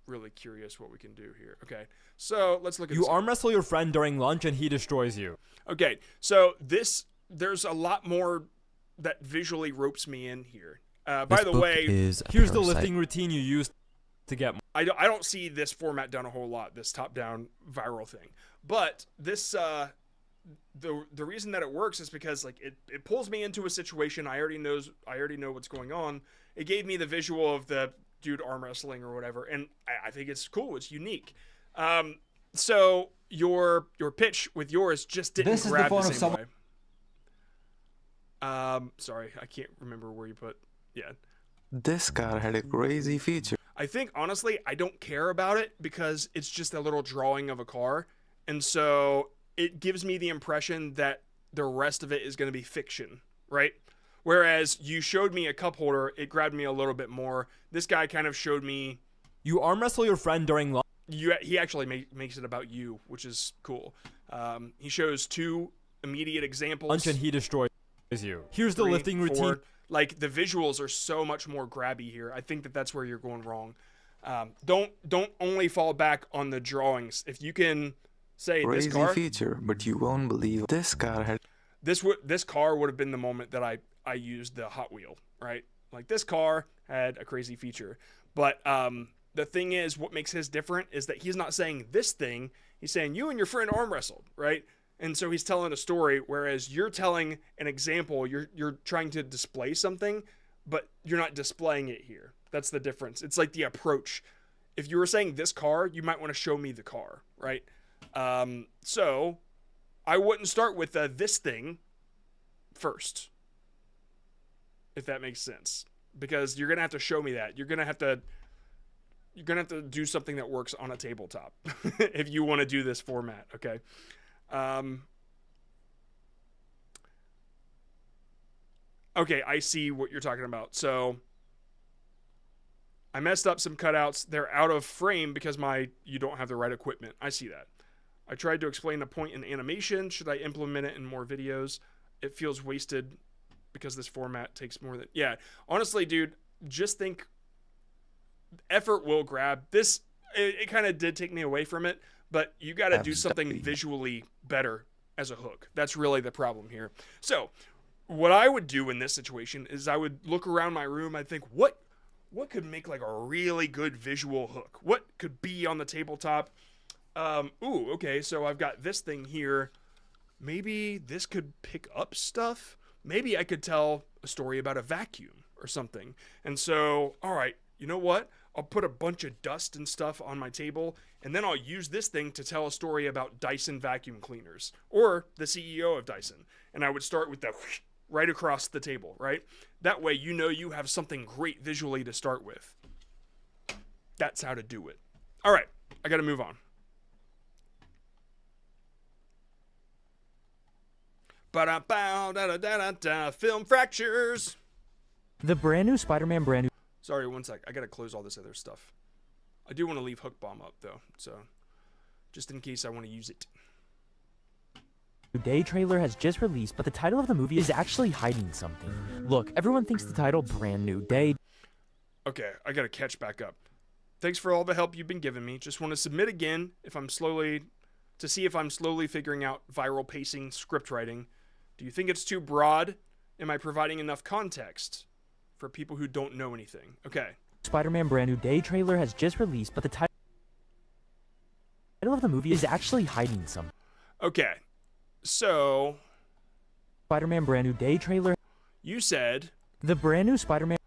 really curious what we can do here. Okay, so let's look at
You arm wrestle your friend during lunch and he destroys you.
Okay, so there's a lot more that visually ropes me in here. By the way,
here's the lifting routine you use to get.
I don't see this format done a whole lot, this top-down viral thing. But this, the reason that it works is because like it pulls me into a situation I already know what's going on. It gave me the visual of the dude arm wrestling or whatever, and I think it's cool. It's unique. So your pitch with yours just didn't grab the same way. Sorry, I can't remember where you put. Yeah.
This car had a crazy feature.
I think, honestly, I don't care about it because it's just a little drawing of a car. And so it gives me the impression that the rest of it is going to be fiction, right? Whereas you showed me a cup holder, it grabbed me a little bit more. This guy kind of showed me...
You arm wrestle your friend during lunch.
He actually makes it about you, which is cool. He shows 2 immediate examples.
Lunch and he destroys you. Here's the lifting routine.
Like the visuals are so much more grabby here. I think that's where you're going wrong. Don't only fall back on the drawings. If you can say
Crazy
this car
feature, but you won't believe this car had.
This car would have been the moment that I used the Hot Wheel, right? Like this car had a crazy feature, but the thing is, what makes his different is that he's not saying this thing. He's saying you and your friend arm wrestled, right? And so he's telling a story, whereas you're telling an example. You're trying to display something, but you're not displaying it here. That's the difference. It's like the approach. If you were saying this car, you might want to show me the car, right? So I wouldn't start with this thing first, if that makes sense, because you're gonna have to show me that. You're gonna have to do something that works on a tabletop if you want to do this format, okay? Okay, I see what you're talking about. So I messed up some cutouts. They're out of frame because you don't have the right equipment. I see that. I tried to explain a point in animation. Should I implement it in more videos? It feels wasted because this format takes more than... Yeah, honestly, dude, just think effort will grab. This, it kind of did take me away from it, but you got to do something visually better as a hook. That's really the problem here. So what I would do in this situation is I would look around my room. I'd think, what could make like a really good visual hook? What could be on the tabletop? Ooh, okay, so I've got this thing here. Maybe this could pick up stuff. Maybe I could tell a story about a vacuum or something. And so, all right, you know what? I'll put a bunch of dust and stuff on my table, and then I'll use this thing to tell a story about Dyson vacuum cleaners or the CEO of Dyson. And I would start with the right across the table, right? That way you know you have something great visually to start with. That's how to do it. All right, I got to move on. Film fractures.
The brand new Spider-Man brand new.
Sorry, one sec. I gotta close all this other stuff. I do want to leave Hookbomb up though, so just in case I want to use it.
Day trailer has just released, but the title of the movie is actually hiding something. Look, everyone thinks the title Brand New Day.
Okay, I gotta catch back up. Thanks for all the help you've been giving me. Just want to submit again to see if I'm slowly figuring out viral pacing script writing. Do you think it's too broad? Am I providing enough context for people who don't know anything? Okay.
Spider-Man Brand New Day trailer has just released, but the title of the movie is actually hiding something.
Okay. So,
Spider-Man Brand New Day trailer.
You said
the brand new Spider-Man.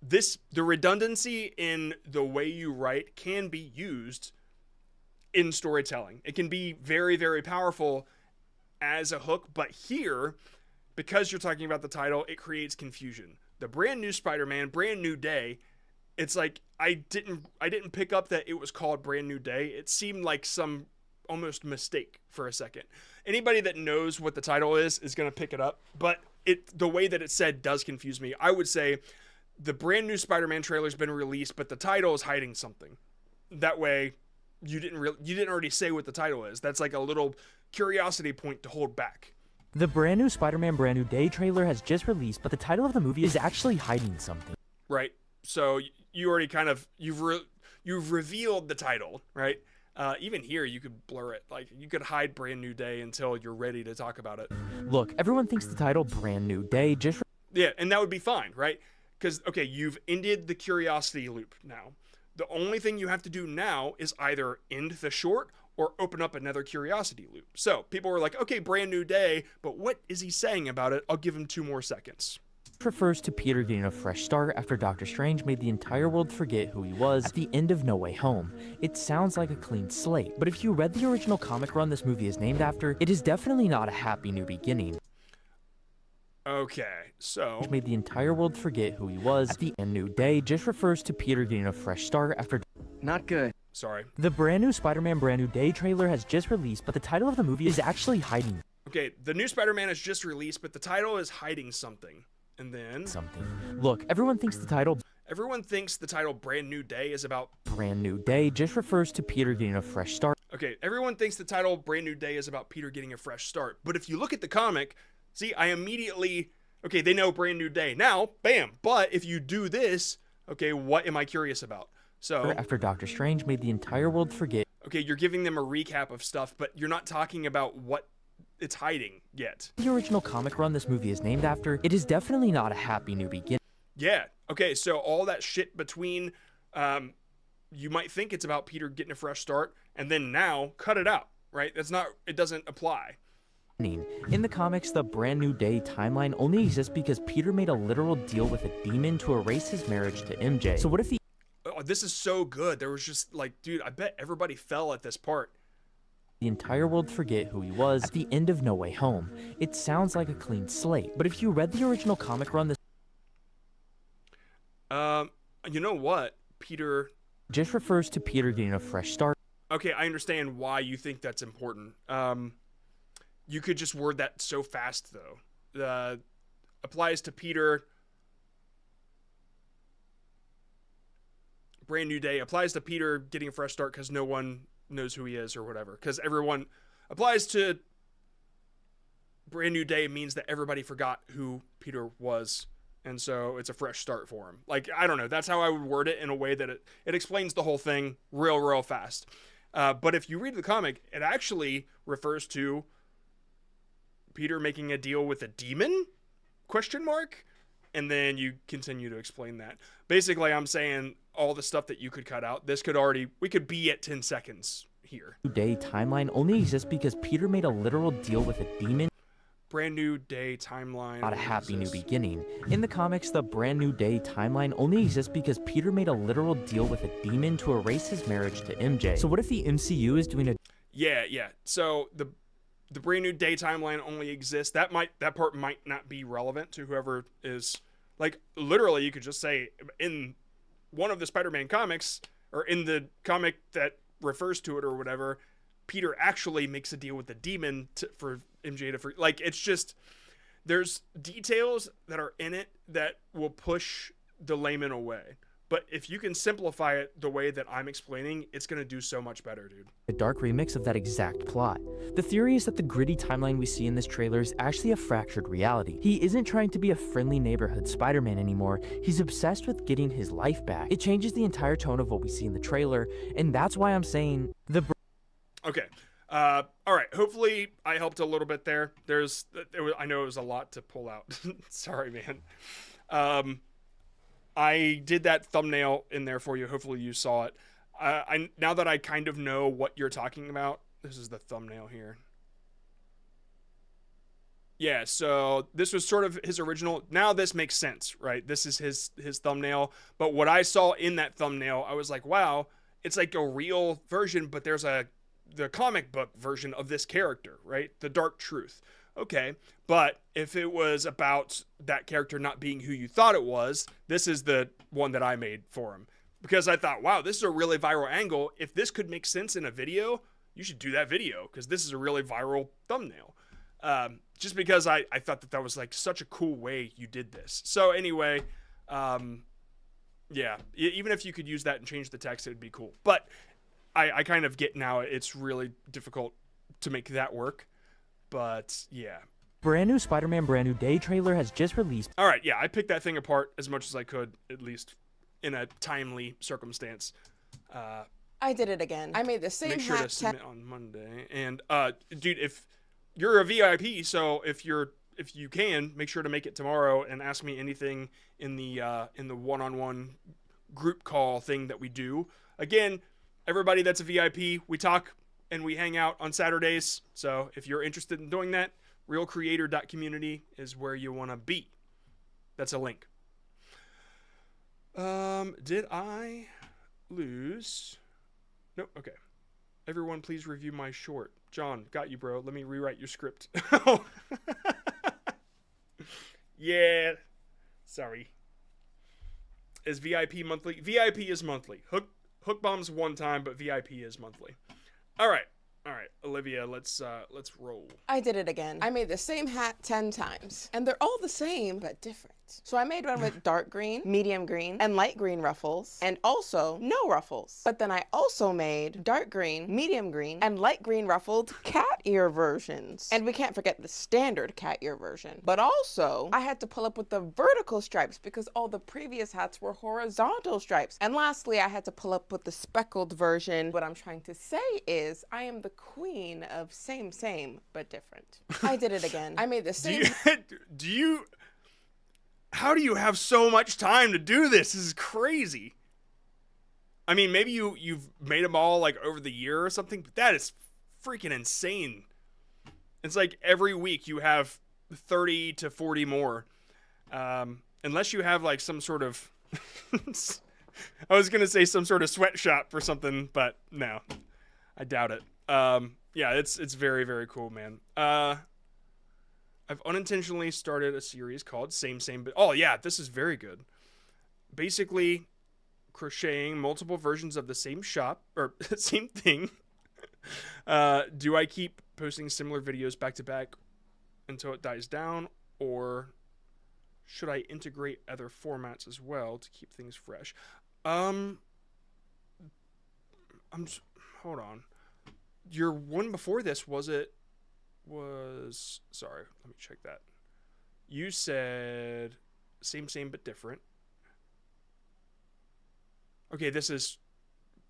The redundancy in the way you write can be used in storytelling. It can be very, very powerful as a hook, but here, because you're talking about the title, it creates confusion. The brand new Spider-Man, Brand New Day. It's like I didn't pick up that it was called Brand New Day. It seemed like some almost mistake for a second. anybody that knows what the title is going to pick it up. But the way that it's said does confuse me. I would say the brand new Spider-Man trailer's been released, but the title is hiding something. That way, you didn't already say what the title is. That's like a little curiosity point to hold back.
The brand new Spider-Man Brand New Day trailer has just released, but the title of the movie is actually hiding something.
Right. So you already kind of you've revealed the title, right? Even here, you could blur it. Like, you could hide Brand New Day until you're ready to talk about it.
Look, everyone thinks the title Brand New Day just...
Yeah, and that would be fine, right? Because, okay, you've ended the curiosity loop now. The only thing you have to do now is either end the short or open up another curiosity loop. So, people were like, okay, Brand New Day, but what is he saying about it? I'll give him 2 more seconds.
refers to Peter getting a fresh start after Doctor Strange made the entire world forget who he was at the end of No Way Home. It sounds like a clean slate, but if you read the original comic run this movie is named after, it is definitely not a happy new beginning.
Okay, so...
made the entire world forget who he was at the end. New Day just refers to Peter getting a fresh start after...
Not good.
Sorry.
The brand new Spider-Man Brand New Day trailer has just released, but the title of the movie is actually hiding.
Okay, the new Spider-Man has just released, but the title is hiding something. And then...
Something. Look, everyone thinks the title...
Everyone thinks the title Brand New Day is about...
Brand New Day just refers to Peter getting a fresh start.
Okay, everyone thinks the title Brand New Day is about Peter getting a fresh start. But if you look at the comic, see, I immediately... Okay, they know Brand New Day. Now, bam. But if you do this, okay, what am I curious about? So...
After Doctor Strange made the entire world forget...
Okay, you're giving them a recap of stuff, but you're not talking about what it's hiding yet.
The original comic run this movie is named after, it is definitely not a happy new beginning.
Yeah. Okay, so all that shit between, you might think it's about Peter getting a fresh start, and then now, cut it out, right? That's not, it doesn't apply.
In the comics, the Brand New Day timeline only exists because Peter made a literal deal with a demon to erase his marriage to MJ. So what if he...
Oh, this is so good. There was just like, dude, I bet everybody fell at this part.
The entire world forget who he was at the end of No Way Home. It sounds like a clean slate, but if you read the original comic run, this...
You know what? Peter...
just refers to Peter getting a fresh start.
Okay, I understand why you think that's important. You could just word that so fast, though. Applies to Peter... Brand New Day applies to Peter getting a fresh start because no one knows who he is or whatever. Because everyone applies to Brand New Day means that everybody forgot who Peter was. And so it's a fresh start for him. Like, I don't know. That's how I would word it in a way that it explains the whole thing real fast. But if you read the comic, it actually refers to Peter making a deal with a demon? ? And then you continue to explain that. Basically, I'm saying all the stuff that you could cut out. We could be at 10 seconds here.
Day timeline only exists because Peter made a literal deal with a demon.
Brand New Day timeline.
Not a happy new beginning. In the comics, the Brand New Day timeline only exists because Peter made a literal deal with a demon to erase his marriage to MJ. So what if the MCU is doing a...
Yeah. So the Brand New Day timeline only exists. That part might not be relevant to whoever is... Like, literally, you could just say, in one of the Spider-Man comics, or in the comic that refers to it or whatever, Peter actually makes a deal with the demon for MJ to... Like, it's just... There's details that are in it that will push the layman away. But if you can simplify it the way that I'm explaining, it's going to do so much better, dude.
A dark remix of that exact plot. The theory is that the gritty timeline we see in this trailer is actually a fractured reality. He isn't trying to be a friendly neighborhood Spider-Man anymore. He's obsessed with getting his life back. It changes the entire tone of what we see in the trailer, and that's why I'm saying the...
Okay. All right. Hopefully I helped a little bit there. I know it was a lot to pull out. Sorry, man. I did that thumbnail in there for you. Hopefully you saw it. Now that I kind of know what you're talking about, this is the thumbnail here. Yeah, so this was sort of his original. Now this makes sense, right? This is his thumbnail. But what I saw in that thumbnail, I was like, wow, it's like a real version, but there's the comic book version of this character, right? The Dark Truth. Okay, but if it was about that character not being who you thought it was, this is the one that I made for him. Because I thought, wow, this is a really viral angle. If this could make sense in a video, you should do that video because this is a really viral thumbnail. Just because I thought that was like such a cool way you did this. So anyway, yeah, even if you could use that and change the text, it'd be cool. But I kind of get now it's really difficult to make that work. But yeah.
Brand new Spider-Man Brand New Day trailer has just released.
All right, yeah, I picked that thing apart as much as I could, at least in a timely circumstance.
I did it again. I made the same
Make sure
hat
to submit on Monday. And dude, if you're a VIP, so if you can, make sure to make it tomorrow and ask me anything in the one-on-one group call thing that we do. Again, everybody that's a VIP, we talk and we hang out on Saturdays. So if you're interested in doing that, realcreator.community is where you want to be. That's a link. Did I lose? Nope. Okay. Everyone, please review my short. John, got you, bro. Let me rewrite your script. Yeah. Sorry. Is VIP monthly? VIP is monthly. Hookbomb's one time, but VIP is monthly. All right. All right, Olivia, let's roll.
I did it again. I made the same hat 10 times, and they're all the same, but different. So I made one with dark green, medium green, and light green ruffles, and also no ruffles. But then I also made dark green, medium green, and light green ruffled cat ear versions. And we can't forget the standard cat ear version. But also, I had to pull up with the vertical stripes because all the previous hats were horizontal stripes. And lastly, I had to pull up with the speckled version. What I'm trying to say is, I am the queen of same, but different. I did it again. I made the same.
How do you have so much time to do this? This is crazy. I mean, maybe you've made them all like over the year or something, but that is freaking insane. It's like every week you have 30 to 40 more. Unless you have like some sort of, I was going to say some sort of sweatshop or something, but no, I doubt it. Yeah, it's very, very cool, man. I've unintentionally started a series called Same, but... Oh, yeah, this is very good. Basically, crocheting multiple versions of the same shop, or same thing. Do I keep posting similar videos back to back until it dies down, or should I integrate other formats as well to keep things fresh? Hold on. Your one before this, sorry, let me check that. You said same but different. Okay,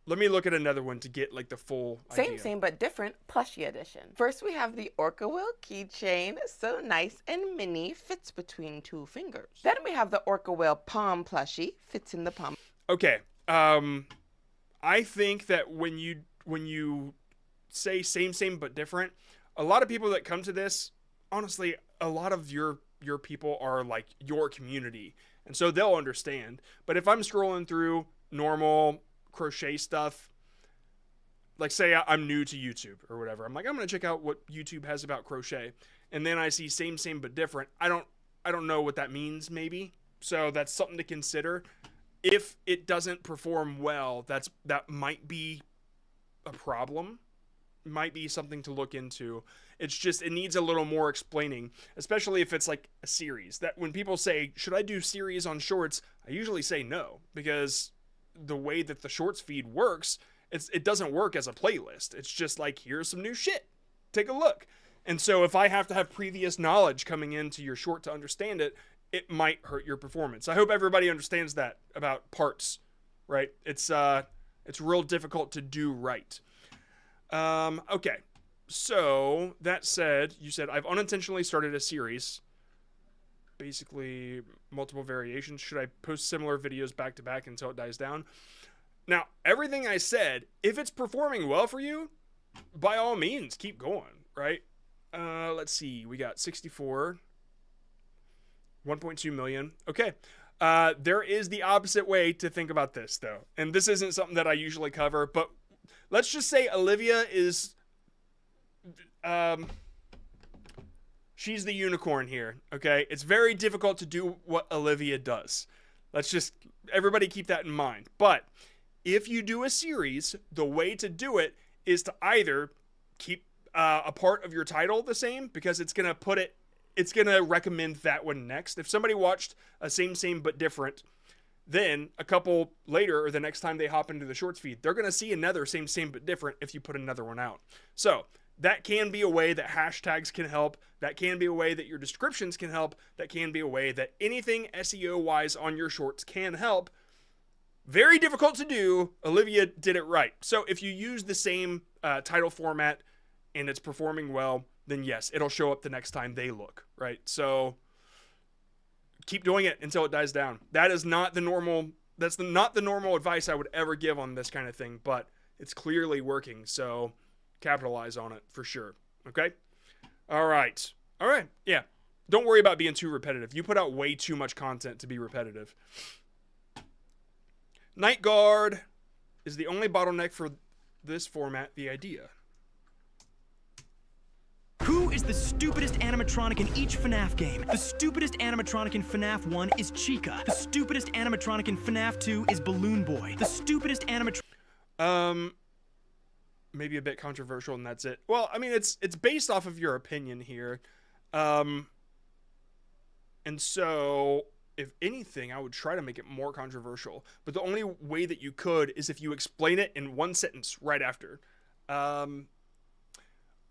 let me look at another one to get like the full idea.
Same but different plushie edition. First we have the Orca Whale keychain, so nice and mini, fits between 2 fingers. Then we have the Orca Whale palm plushie, fits in the palm.
Okay, I think that when you say same but different, a lot of people that come to this, honestly, a lot of your people are like your community, and so they'll understand. But if I'm scrolling through normal crochet stuff, like say I'm new to YouTube or whatever, I'm like, I'm gonna check out what YouTube has about crochet, and then I see same but different. I don't know what that means, maybe. So that's something to consider. If it doesn't perform well, that might be a problem. Might be something to look into. It's just, it needs a little more explaining, especially if it's like a series. That when people say, should I do series on shorts? I usually say no, because the way that the shorts feed works, it doesn't work as a playlist. It's just like, here's some new shit. Take a look. And so if I have to have previous knowledge coming into your short to understand it, it might hurt your performance. I hope everybody understands that about parts, right? It's real difficult to do right. Okay, so that said, you said I've unintentionally started a series, basically multiple variations. Should I post similar videos back to back until it dies down? Now, everything I said, if it's performing well for you, by all means, keep going, right? Let's see, we got 64, 1.2 million. Okay, there is the opposite way to think about this, though, and this isn't something that I usually cover, but let's just say Olivia is, she's the unicorn here, okay? It's very difficult to do what Olivia does. Let's just, everybody keep that in mind. But if you do a series, the way to do it is to either keep a part of your title the same, because it's going to put it, it's going to recommend that one next. If somebody watched a same but different, then a couple later, or the next time they hop into the shorts feed, they're going to see another same but different if you put another one out. So that can be a way that hashtags can help. That can be a way that your descriptions can help. That can be a way that anything SEO wise on your shorts can help. Very difficult to do. Olivia did it right. So if you use the same title format and it's performing well, then yes, it'll show up the next time they look, right? So keep doing it until it dies down. That is not the normal, not the normal advice I would ever give on this kind of thing, but it's clearly working. So capitalize on it for sure. Okay. All right. Yeah. Don't worry about being too repetitive. You put out way too much content to be repetitive. Night Guard is the only bottleneck for this format, the idea.
Who is the stupidest animatronic in each FNAF game? The stupidest animatronic in FNAF 1 is Chica. The stupidest animatronic in FNAF 2 is Balloon Boy. The stupidest animatronic...
Maybe a bit controversial, and that's it. Well, I mean, it's based off of your opinion here. And so, if anything, I would try to make it more controversial. But the only way that you could is if you explain it in one sentence right after.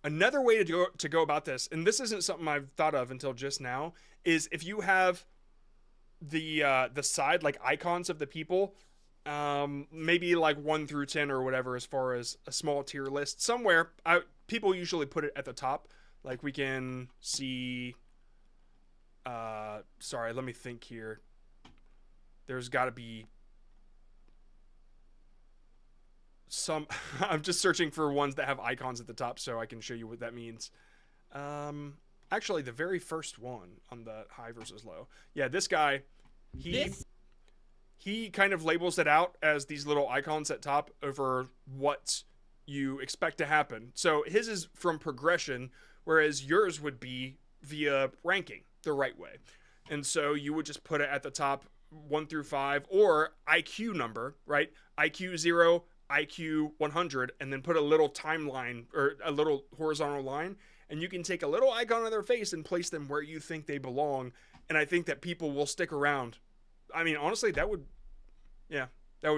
Another way to go about this, and this isn't something I've thought of until just now, is if you have the side, like, icons of the people, maybe like 1 through 10 or whatever, as far as a small tier list somewhere. People usually put it at the top. Like, we can see, sorry, let me think here. There's got to be some, I'm just searching for ones that have icons at the top so I can show you what that means. Actually, the very first one on the high versus low. Yeah, this guy, he kind of labels it out as these little icons at top over what you expect to happen. So his is from progression, whereas yours would be via ranking the right way. And so you would just put it at the top, 1 through 5, or IQ number, right? IQ 0, IQ 100, and then put a little timeline or a little horizontal line, and you can take a little icon of their face and place them where you think they belong. And I think that people will stick around. I mean, honestly, that would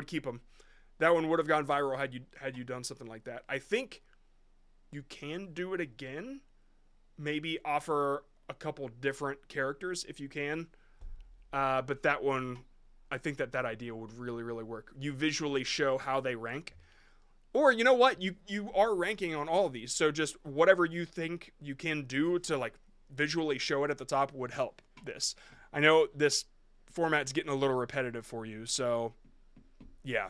keep them. That one would have gone viral had you done something like that. I think you can do it again. Maybe offer a couple different characters if you can. But that one, I think that idea would really, really work. You visually show how they rank. Or, you know what? You are ranking on all of these. So just whatever you think you can do to, like, visually show it at the top would help this. I know this format's getting a little repetitive for you, so yeah.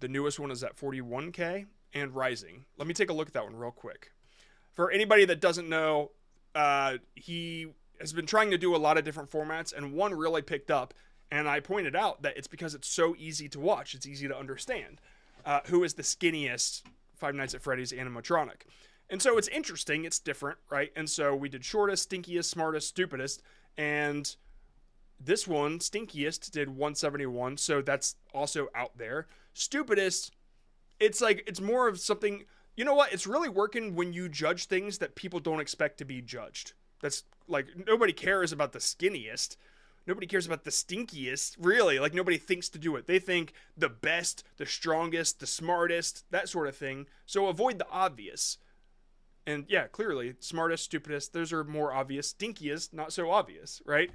The newest one is at 41K and rising. Let me take a look at that one real quick. For anybody that doesn't know, he has been trying to do a lot of different formats, and one really picked up, and I pointed out that it's because it's so easy to watch. It's easy to understand. Who is the skinniest Five Nights at Freddy's animatronic? And so it's interesting, it's different, right? And so we did shortest, stinkiest, smartest, stupidest, and this one, stinkiest, did 171, so that's also out there. Stupidest, it's like, it's more of something, you know what? It's really working when you judge things that people don't expect to be judged. That's like, nobody cares about the skinniest. Nobody cares about the stinkiest, really. Like, nobody thinks to do it. They think the best, the strongest, the smartest, that sort of thing. So avoid the obvious. And yeah, clearly, smartest, stupidest, those are more obvious. Stinkiest, not so obvious, right?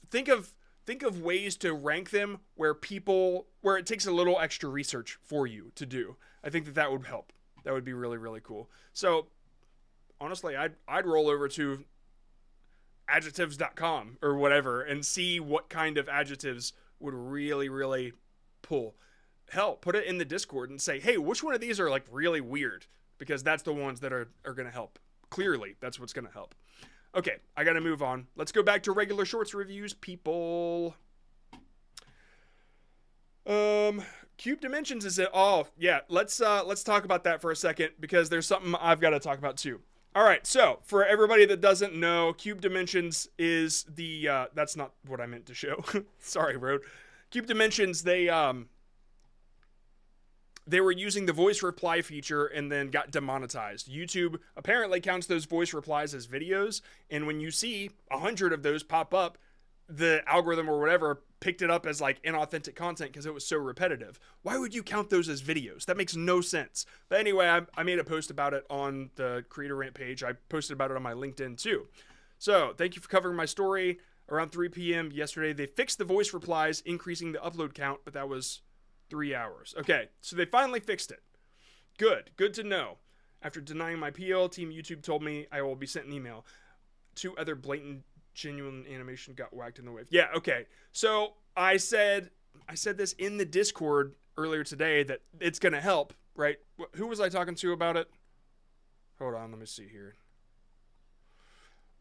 Think of ways to rank them where it takes a little extra research for you to do. I think that would help. That would be really, really cool. So honestly, I'd roll over to adjectives.com or whatever and see what kind of adjectives would really, really pull. Hell, put it in the Discord and say, hey, which one of these are like really weird? Because that's the ones that are going to help. Clearly, that's what's going to help. Okay, I got to move on. Let's go back to regular shorts reviews, people. Cube Dimensions is it? Oh, yeah. Let's talk about that for a second because there's something I've got to talk about too. All right, so for everybody that doesn't know, Cube Dimensions is the that's not what I meant to show. Sorry, Road. Cube Dimensions, they they were using the voice reply feature and then got demonetized. YouTube apparently counts those voice replies as videos, and when you see 100 of those pop up, the algorithm or whatever picked it up as like inauthentic content because it was so repetitive. Why would you count those as videos? That makes no sense. But anyway, I made a post about it on the Creator Rant page. I posted about it on my LinkedIn too. So thank you for covering my story. Around 3 p.m. yesterday, they fixed the voice replies, increasing the upload count, but that was 3 hours. Okay, so they finally fixed it. Good to know. After denying my appeal, Team YouTube told me I will be sent an email. 2 other blatant genuine animation got whacked in the wave. Yeah, okay. So I said this in the Discord earlier today that it's gonna help, right? Who was I talking to about it? Hold on, let me see here.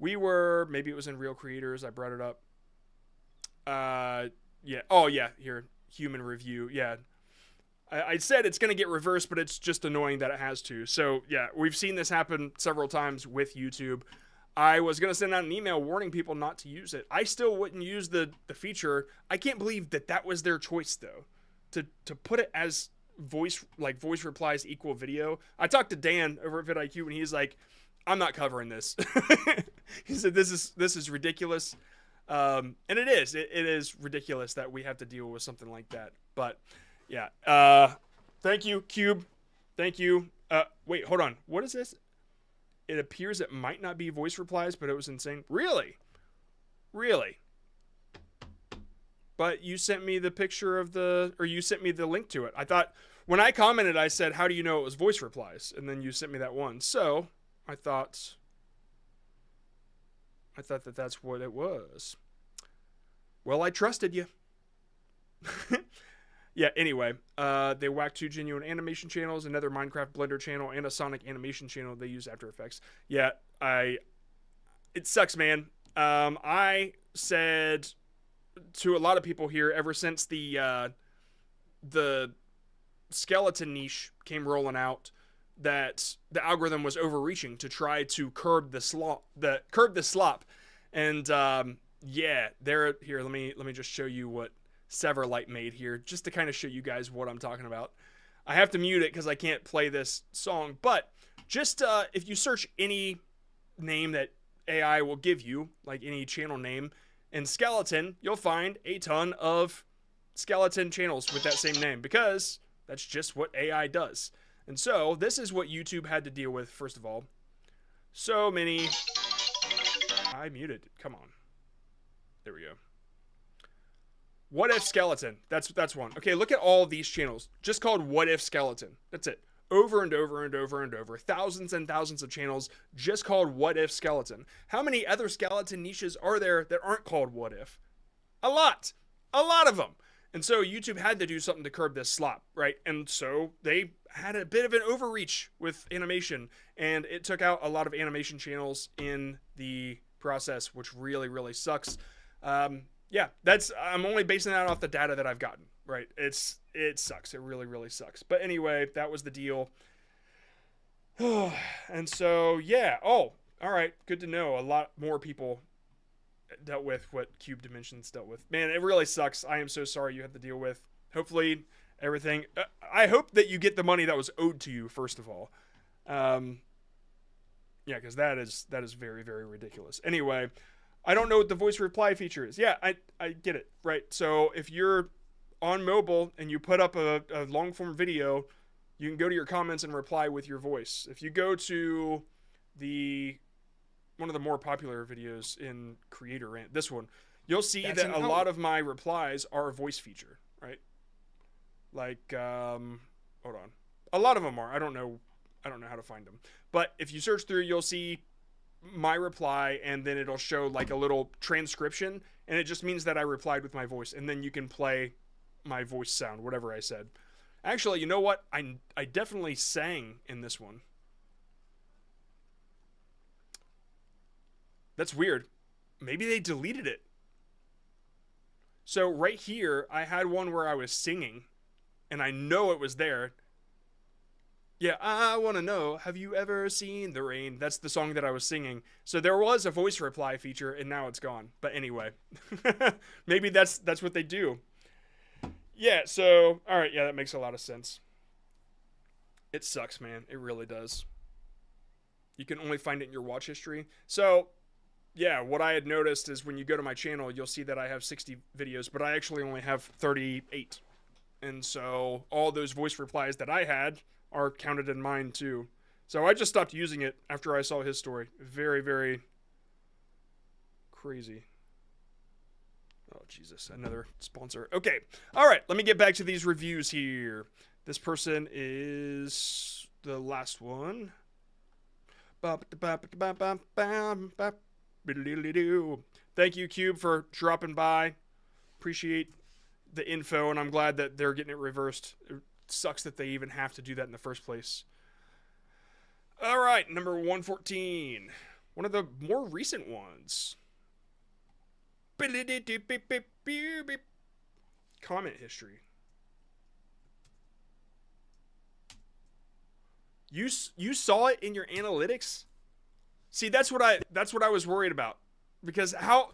Maybe it was in Real Creators. I brought it up. Yeah. Oh yeah, here, human review. Yeah. I said it's gonna get reversed, but it's just annoying that it has to. So yeah, we've seen this happen several times with YouTube. I was going to send out an email warning people not to use it. I still wouldn't use the feature. I can't believe that was their choice, though, to put it as voice replies equal video. I talked to Dan over at vidIQ, and he's like, I'm not covering this. He said, this is ridiculous. And it is. It is ridiculous that we have to deal with something like that. But, yeah. Thank you, Cube. Thank you. Wait, hold on. What is this? It appears it might not be voice replies, but it was insane. Really? But you sent me the picture of you sent me the link to it. I thought, when I commented, I said, how do you know it was voice replies? And then you sent me that one. So, I thought that that's what it was. Well, I trusted you. Yeah, anyway, they whacked 2 genuine animation channels, another Minecraft Blender channel, and a Sonic animation channel. They use After Effects. Yeah, it sucks, man. I said to a lot of people here, ever since the skeleton niche came rolling out, that the algorithm was overreaching to try to curb the slop. And yeah, here. Let me just show you what Severlight made here, just to kind of show you guys what I'm talking about. I have to mute it because I can't play this song, but just if you search any name that AI will give you, like any channel name, in skeleton, you'll find a ton of skeleton channels with that same name, because that's just what AI does. And so this is what YouTube had to deal with. First of all, so many. I muted. Come on. There we go. What If Skeleton. That's one. Okay, look at all these channels. Just called What If Skeleton. That's it. Over and over and over and over. Thousands and thousands of channels just called What If Skeleton. How many other skeleton niches are there that aren't called What If? A lot. A lot of them. And so YouTube had to do something to curb this slop, right? And so they had a bit of an overreach with animation, and it took out a lot of animation channels in the process, which really, really sucks. Yeah, I'm only basing that off the data that I've gotten, right? It sucks. It really, really sucks. But anyway, that was the deal. And so, yeah. Oh, all right. Good to know. A lot more people dealt with what Cube Dimensions dealt with. Man, it really sucks. I am so sorry you had to deal with. Hopefully everything. I hope that you get the money that was owed to you, first of all. Yeah, because that is very, very ridiculous. Anyway, I don't know what the voice reply feature is. Yeah, I get it, right? So if you're on mobile and you put up a long form video, you can go to your comments and reply with your voice. If you go to one of the more popular videos in Creator Rant, this one, you'll see that a lot of my replies are a voice feature, right? Like, hold on. A lot of them are. I don't know how to find them. But if you search through, you'll see my reply, and then it'll show like a little transcription, and it just means that I replied with my voice, and then you can play my voice sound, whatever I said. Actually, you know what? I definitely sang in this one. That's weird. Maybe they deleted it. So right here, I had one where I was singing, and I know it was there. Yeah, I want to know, have you ever seen the rain? That's the song that I was singing. So there was a voice reply feature, and now it's gone. But anyway, maybe that's what they do. Yeah, so, all right, yeah, that makes a lot of sense. It sucks, man. It really does. You can only find it in your watch history. So, yeah, what I had noticed is when you go to my channel, you'll see that I have 60 videos, but I actually only have 38. And so all those voice replies that I had are counted in mine too. So I just stopped using it after I saw his story. Very, very crazy. Oh, Jesus. Another sponsor. Okay. All right. Let me get back to these reviews here. This person is the last one. Thank you, Cube, for dropping by. Appreciate the info, and I'm glad that they're getting it reversed. It sucks that they even have to do that in the first place. All right, number 114. One of the more recent ones. Comment history. You saw it in your analytics? See, that's what I was worried about. Because how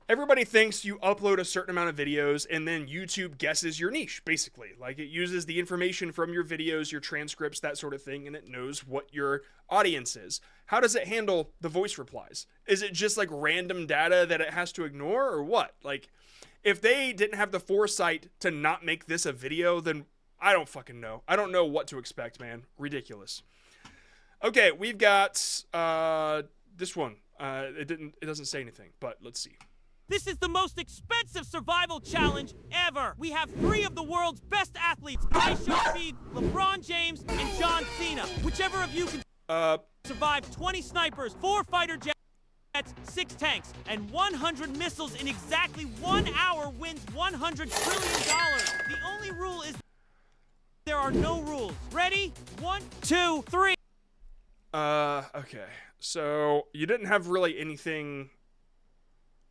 everybody thinks you upload a certain amount of videos and then YouTube guesses your niche, basically. Like, it uses the information from your videos, your transcripts, that sort of thing, and it knows what your audience is. How does it handle the voice replies? Is it just like random data that it has to ignore, or what? Like, if they didn't have the foresight to not make this a video, then I don't fucking know. I don't know what to expect, man. Ridiculous. Okay, we've got this one. It doesn't say anything, but let's see.
This is the most expensive survival challenge ever. We have 3 of the world's best athletes, Ice Show Speed, LeBron James, and John Cena. Whichever of you can survive 20 snipers, 4 fighter jets, 6 tanks, and 100 missiles in exactly 1 hour wins $100 trillion. The only rule is there are no rules. Ready? 1, 2, 3.
Okay. So you didn't have really anything.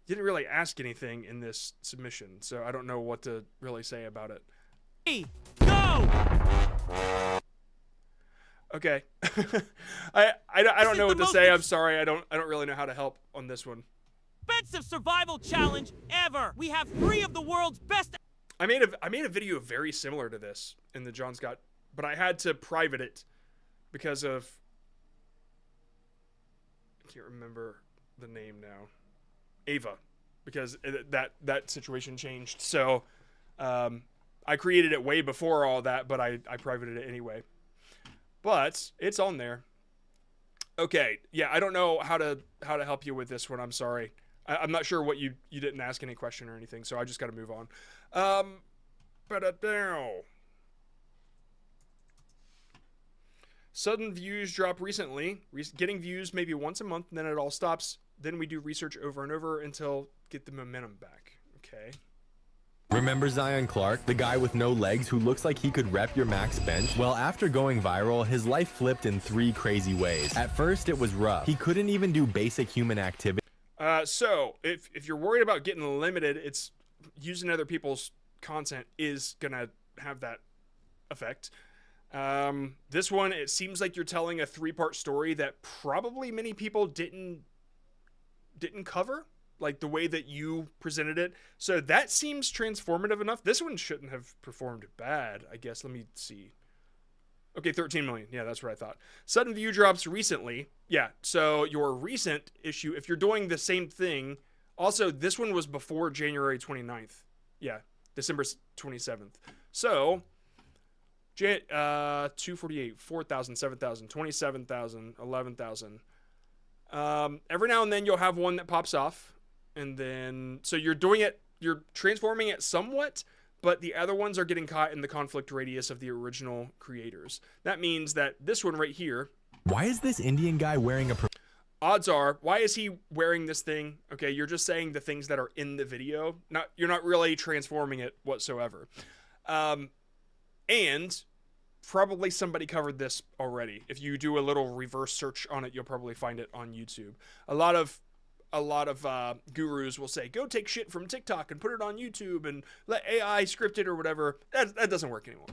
You didn't really ask anything in this submission, so I don't know what to really say about it.
Go!
Okay. I don't know what to say. I'm sorry. I don't really know how to help on this one.
Expensive survival challenge ever. We have 3 of the world's best.
I made a video very similar to this in the John Scott, but I had to private it because of, I can't remember the name now. Ava, because that situation changed. So I created it way before all that, but I privated it anyway. But it's on there. Okay, yeah, I don't know how to help you with this one. I'm sorry. I'm not sure what you didn't ask any question or anything, so I just got to move on. Sudden views drop recently. Getting views maybe once a month, and then it all stops. Then we do research over and over until get the momentum back. Okay.
Remember Zion Clark, the guy with no legs who looks like he could rep your max bench? Well, after going viral, his life flipped in 3 crazy ways. At first, it was rough. He couldn't even do basic human activity.
So if you're worried about getting limited, it's using other people's content is gonna have that effect. This one, it seems like you're telling a 3-part story that probably many people didn't cover, like the way that you presented it. So that seems transformative enough. This one shouldn't have performed bad, I guess. Let me see. Okay, 13 million. Yeah, that's what I thought. Sudden view drops recently. Yeah, so your recent issue, if you're doing the same thing, also this one was before January 29th. Yeah, December 27th. So 248, 4,000, 7,000, 27,000, 11,000. Every now and then you'll have one that pops off, and then so you're transforming it somewhat, but the other ones are getting caught in the conflict radius of the original creators. That means that this one right here.
Why is this Indian guy wearing a...
Odds are, why is he wearing this thing? Okay, you're just saying the things that are in the video. You're not really transforming it whatsoever. And probably somebody covered this already. If you do a little reverse search on it, you'll probably find it on YouTube. A lot of gurus will say, go take shit from TikTok and put it on YouTube and let AI script it or whatever. That doesn't work anymore.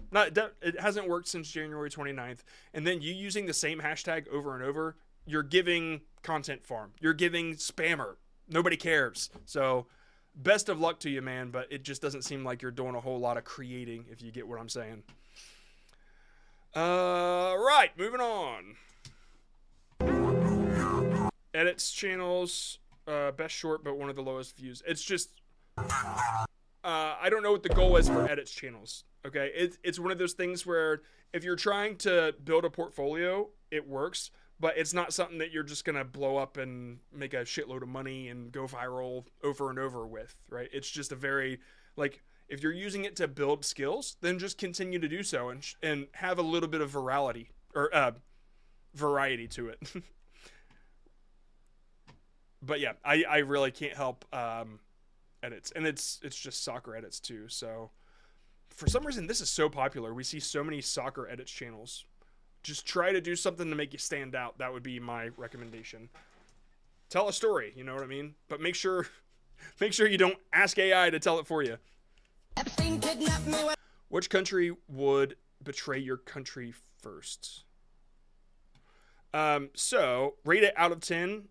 It hasn't worked since January 29th. And then you using the same hashtag over and over, you're giving content farm. You're giving spammer. Nobody cares. So best of luck to you, man, but it just doesn't seem like you're doing a whole lot of creating, if you get what I'm saying. Right, moving on. Edits channels, best short, but one of the lowest views. It's just, I don't know what the goal is for edits channels. Okay, it's one of those things where if you're trying to build a portfolio, it works, but it's not something that you're just gonna blow up and make a shitload of money and go viral over and over with, right? It's just a very, like, if you're using it to build skills, then just continue to do so and have a little bit of variety to it. But yeah, I really can't help edits, and it's just soccer edits too. So for some reason, this is so popular. We see so many soccer edits channels. Just try to do something to make you stand out. That would be my recommendation. Tell a story, you know what I mean? But make sure you don't ask AI to tell it for you. Which country would betray your country first? So rate it out of 10.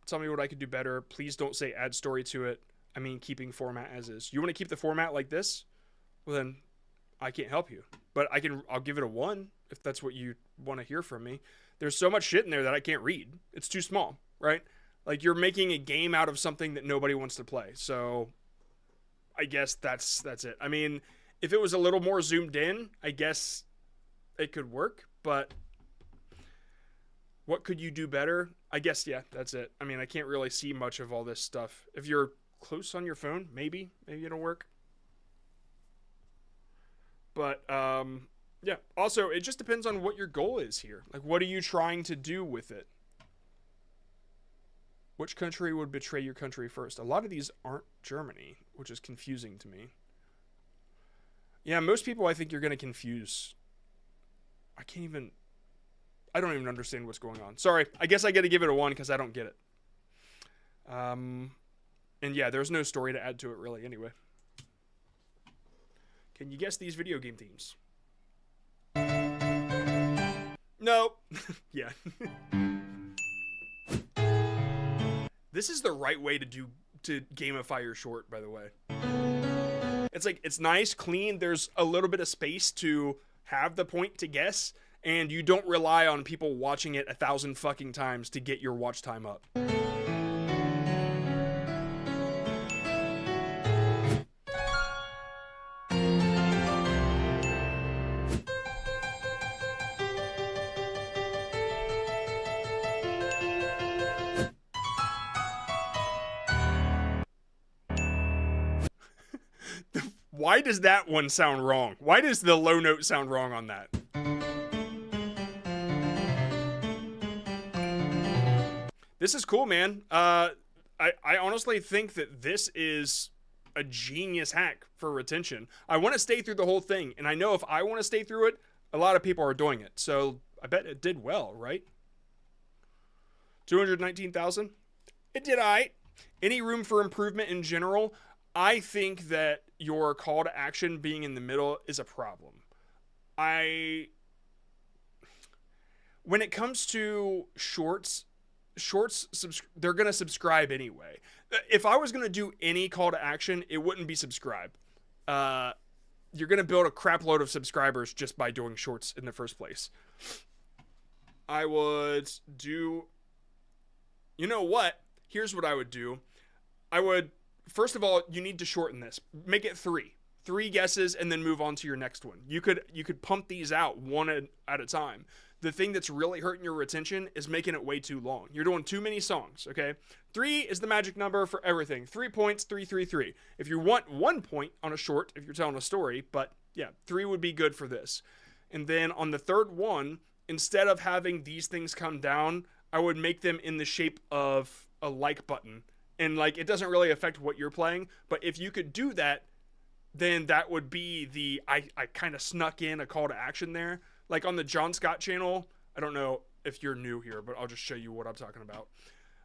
Tell me what I could do better. Please don't say add story to it. I mean, keeping format as is. You want to keep the format like this? Well, then I can't help you. But I'll give it a 1 if that's what you want to hear from me. There's so much shit in there that I can't read. It's too small, right? Like, you're making a game out of something that nobody wants to play. So I guess that's it. I mean, if it was a little more zoomed in, I guess it could work, but what could you do better? I guess, yeah, that's it. I mean, I can't really see much of all this stuff. If you're close on your phone, maybe it'll work. But, yeah. Also, it just depends on what your goal is here. Like, what are you trying to do with it? Which country would betray your country first? A lot of these aren't Germany, which is confusing to me. Yeah, most people I think you're going to confuse. I don't even understand what's going on. Sorry, I guess I got to give it a 1 because I don't get it. And yeah, there's no story to add to it really anyway. Can you guess these video game themes? Nope. Yeah. This is the right way to gamify your short, by the way. It's like, it's nice, clean, there's a little bit of space to have the point to guess, and you don't rely on people watching it 1,000 fucking times to get your watch time up. Why does that one sound wrong? Why does the low note sound wrong on that? This is cool, man. I honestly think that this is a genius hack for retention. I want to stay through the whole thing, and I know if I want to stay through it, a lot of people are doing it. So I bet it did well, right? 219,000? It did all right. Any room for improvement in general? I think that your call to action being in the middle is a problem. When it comes to shorts, they're going to subscribe anyway. If I was going to do any call to action, it wouldn't be subscribe. You're going to build a crap load of subscribers just by doing shorts in the first place. I would do, you know what? Here's what I would do. First of all, you need to shorten this. Make it 3 guesses and then move on to your next one. You could pump these out one at a time. The thing that's really hurting your retention is making it way too long. You're doing too many songs, okay? 3 is the magic number for everything. 3 points, 3, 3, 3. If you want 1 point on a short, if you're telling a story, but yeah, 3 would be good for this. And then on the third one, instead of having these things come down, I would make them in the shape of a like button. And like, it doesn't really affect what you're playing, but if you could do that, then that would be I kind of snuck in a call to action there. Like on the John Scott channel, I don't know if you're new here, but I'll just show you what I'm talking about.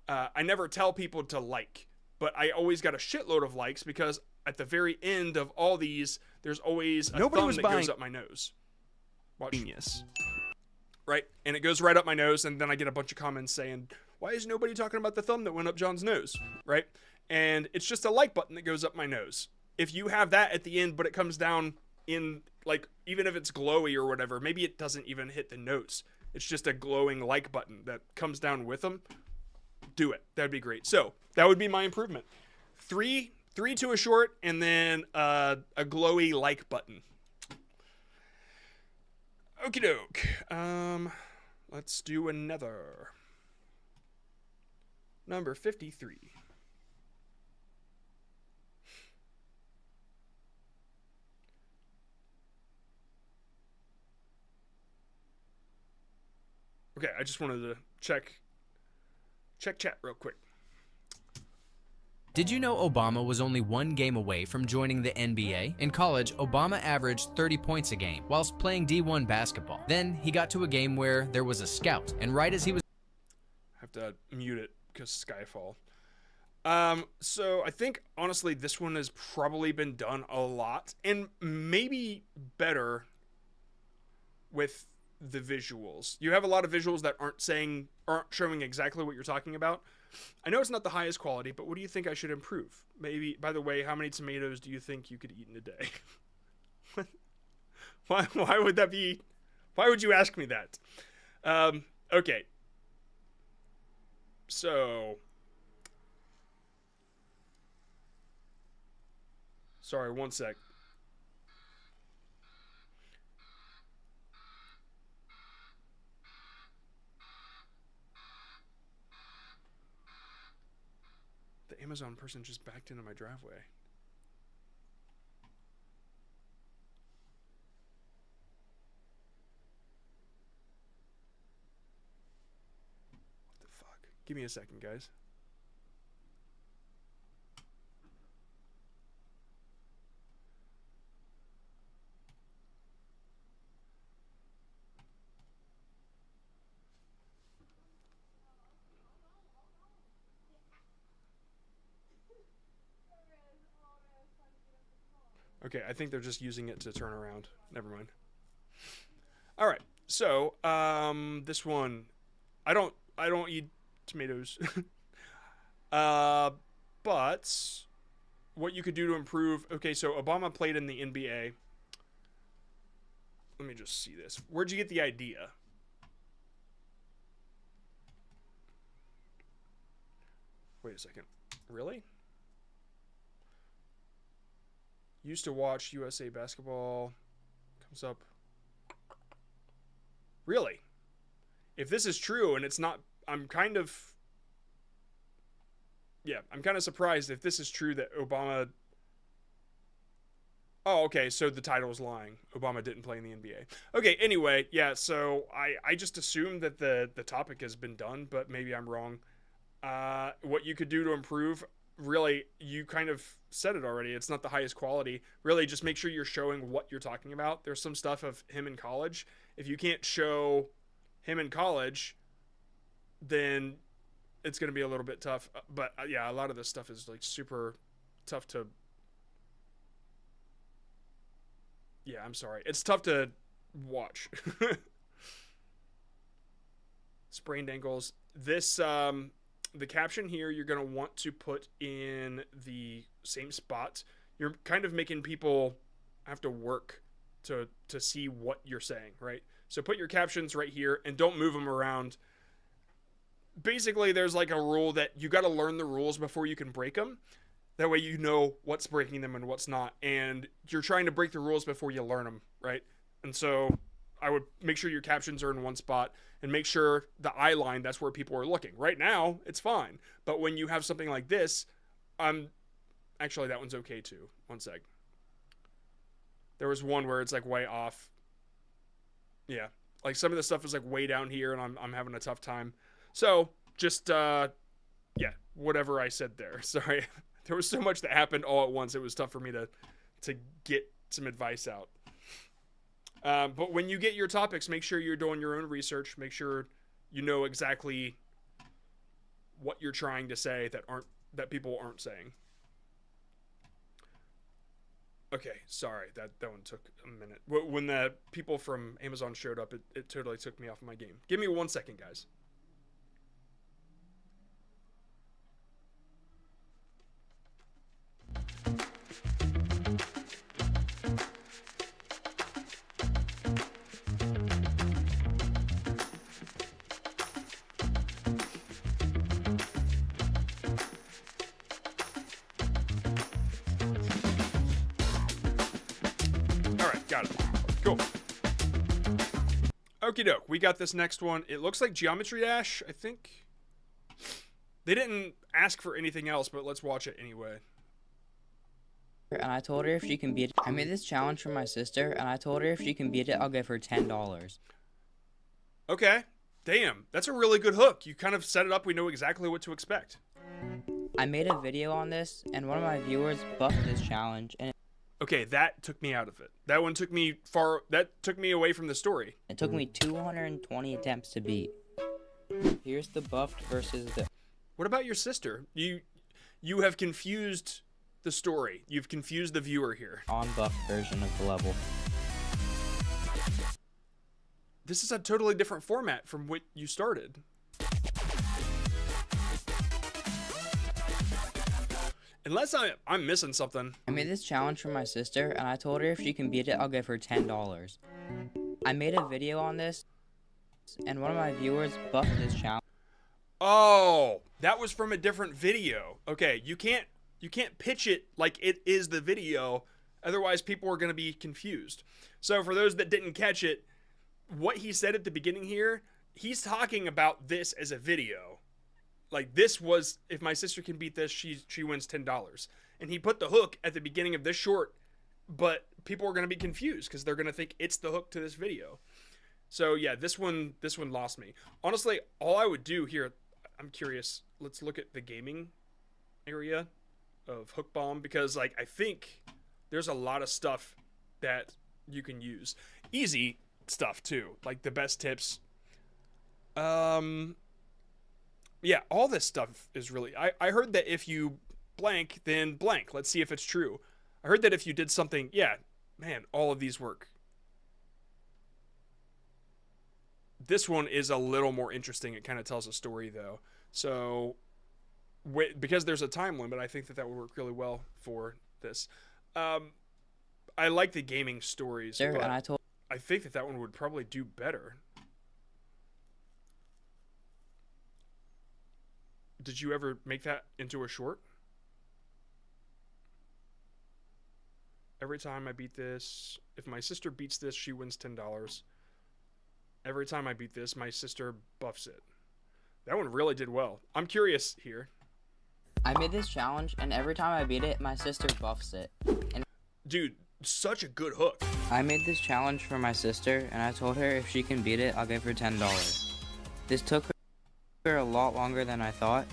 I never tell people to like, but I always got a shitload of likes because at the very end of all these, there's always a thumb that goes up my nose. Watch. Genius. Right? And it goes right up my nose, and then I get a bunch of comments saying, why is nobody talking about the thumb that went up John's nose? Right? And it's just a like button that goes up my nose. If you have that at the end, but it comes down in, like, even if it's glowy or whatever, maybe it doesn't even hit the notes. It's just a glowing like button that comes down with them. Do it. That'd be great. So that would be my improvement. Three to a short, and then a glowy like button. Okie doke. Let's do another. Number 53. Okay, I just wanted to check chat real quick.
Did you know Obama was only one game away from joining the NBA? In college, Obama averaged 30 points a game whilst playing D1 basketball. Then he got to a game where there was a scout, and right as he was...
I have to mute it because Skyfall. So I think, honestly, this one has probably been done a lot, and maybe better with the visuals. You have a lot of visuals that aren't showing exactly what you're talking about. I know it's not the highest quality, but what do you think I should improve? Maybe, by the way, how many tomatoes do you think you could eat in a day? Why would that be? Why would you ask me that? Okay. So, sorry, one sec. The Amazon person just backed into my driveway. What the fuck? Give me a second, guys. Okay, I think they're just using it to turn around. Never mind. All right, so this one, I don't eat tomatoes, but what you could do to improve. Okay, so Obama played in the NBA. Let me just see this. Where'd you get the idea? Wait a second. Really? Used to watch USA basketball. Comes up. Really? If this is true and it's not, I'm kind of surprised if this is true that Obama. Oh, okay, so the title was lying. Obama didn't play in the NBA. Okay, anyway, yeah, so I just assumed that the topic has been done, but maybe I'm wrong. What you could do to improve, really, you kind of said it already. It's not the highest quality. Really, just make sure you're showing what you're talking about. There's some stuff of him in college. If you can't show him in college, then it's going to be a little bit tough. But yeah, a lot of this stuff is like super tough to... Yeah, I'm sorry. It's tough to watch. Sprained ankles. This, the caption here, you're going to want to put in the same spot. You're kind of making people have to work to see what you're saying, right? So put your captions right here and don't move them around. Basically, there's like a rule that you got to learn the rules before you can break them. That way you know what's breaking them and what's not. And you're trying to break the rules before you learn them, right? And so I would make sure your captions are in one spot and make sure the eye line, that's where people are looking. Right now, it's fine. But when you have something like this, actually, that one's okay too. One sec. There was one where it's like way off. Yeah. Like some of the stuff is like way down here and I'm having a tough time. So just, yeah, whatever I said there. Sorry. There was so much that happened all at once. It was tough for me to get some advice out. But when you get your topics, make sure you're doing your own research. Make sure you know exactly what you're trying to say that people aren't saying. Okay, sorry, that one took a minute. When the people from Amazon showed up, it totally took me off my game. Give me 1 second, guys. Got it. Cool. Okie doke. We got this next one. It looks like Geometry Dash, I think. They didn't ask for anything else, but let's watch it anyway.
And I told her if she can beat it. I made this challenge for my sister, and I told her if she can beat it, I'll give her $10.
Okay. Damn. That's a really good hook. You kind of set it up. We know exactly what to expect.
I made a video on this, and one of my viewers buffed this challenge, and
okay, that took me out of it. That one took me far. That took me away from the story.
it took me 220 attempts to beat. Here's the buffed versus the...
What about your sister? You have confused the story. You've confused the viewer here.
unbuffed version of the level.
This is a totally different format from what you started. Unless I'm missing something.
I made this challenge for my sister, and I told her if she can beat it, I'll give her $10. I made a video on this, and one of my viewers buffed this challenge.
Oh, that was from a different video. Okay, you can't pitch it like it is the video, otherwise people are going to be confused. So for those that didn't catch it, what he said at the beginning here, he's talking about this as a video. Like, this was, if my sister can beat this, she wins $10. And he put the hook at the beginning of this short, but people are going to be confused because they're going to think it's the hook to this video. So yeah, this one lost me. Honestly, all I would do here, I'm curious, let's look at the gaming area of Hookbomb, because like I think there's a lot of stuff that you can use. Easy stuff too, like the best tips. Yeah, all this stuff is really... I heard that if you blank, then blank. Let's see if it's true. I heard that if you did something... Yeah, man, all of these work. This one is a little more interesting. It kind of tells a story, though. So, because there's a time limit, I think that would work really well for this. I like the gaming stories,
Sure,
but
and
I think that one would probably do better. Did you ever make that into a short? Every time I beat this, if my sister beats this, she wins $10. Every time I beat this, my sister buffs it. That one really did well. I'm curious here.
I made this challenge, and every time I beat it, my sister buffs it. And
dude, such a good hook.
I made this challenge for my sister, and I told her if she can beat it, I'll give her $10. This took her a lot longer than I thought,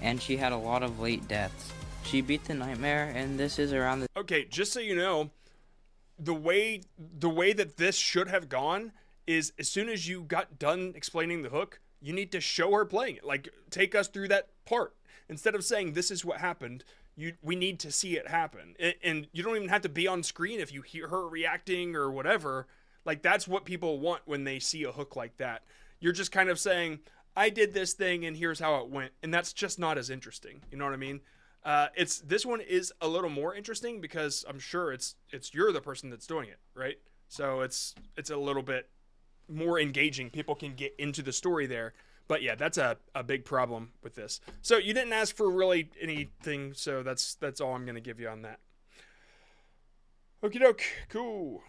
and she had a lot of late deaths. She beat the nightmare, and this is around the...
Okay, just so you know, the way that this should have gone is as soon as you got done explaining the hook, you need to show her playing it. Like, take us through that part. Instead of saying, this is what happened, we need to see it happen. And you don't even have to be on screen if you hear her reacting or whatever. Like, that's what people want when they see a hook like that. You're just kind of saying, I did this thing and here's how it went. And that's just not as interesting. You know what I mean? This one is a little more interesting because I'm sure it's you're the person that's doing it, right? So it's a little bit more engaging. People can get into the story there. But yeah, that's a big problem with this. So you didn't ask for really anything, so that's all I'm gonna give you on that. Okie doke, cool.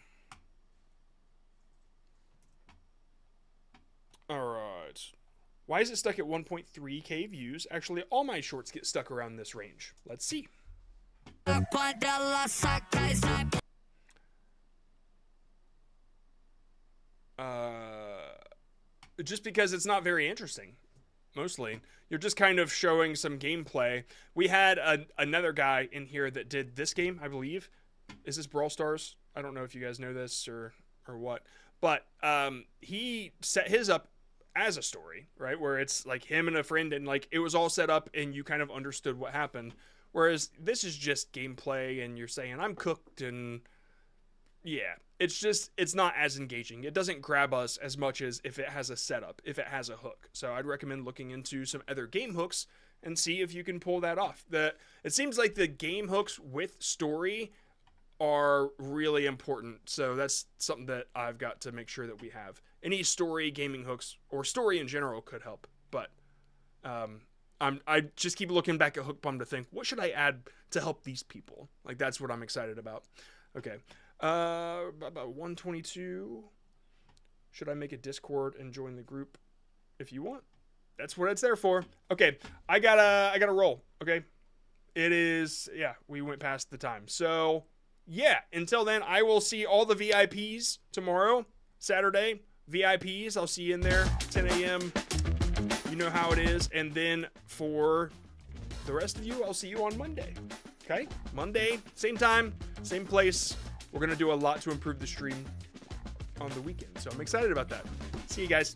Alright. Why is it stuck at 1.3k views? Actually, all my shorts get stuck around this range. Let's see. Just because it's not very interesting, mostly. You're just kind of showing some gameplay. We had another guy in here that did this game, I believe. Is this Brawl Stars? I don't know if you guys know this or what. But he set his up as a story, right? Where it's like him and a friend and like it was all set up and you kind of understood what happened. Whereas this is just gameplay and you're saying, I'm cooked and yeah. It's not as engaging. It doesn't grab us as much as if it has a setup, if it has a hook. So I'd recommend looking into some other game hooks and see if you can pull that off. It seems like the game hooks with story are really important. So that's something that I've got to make sure that we have. Any story gaming hooks or story in general could help. But I just keep looking back at Hookbomb to think, what should I add to help these people? Like that's what I'm excited about. Okay. About 122. Should I make a Discord and join the group if you want? That's what it's there for. Okay, I gotta roll. Okay, it is, yeah, we went past the time. So yeah, until then, I will see all the VIPs tomorrow, Saturday. VIPs, I'll see you in there, 10 a.m. You know how it is. And then for the rest of you, I'll see you on Monday. Okay, Monday, same time, same place. We're gonna do a lot to improve the stream on the weekend, so I'm excited about that. See you guys.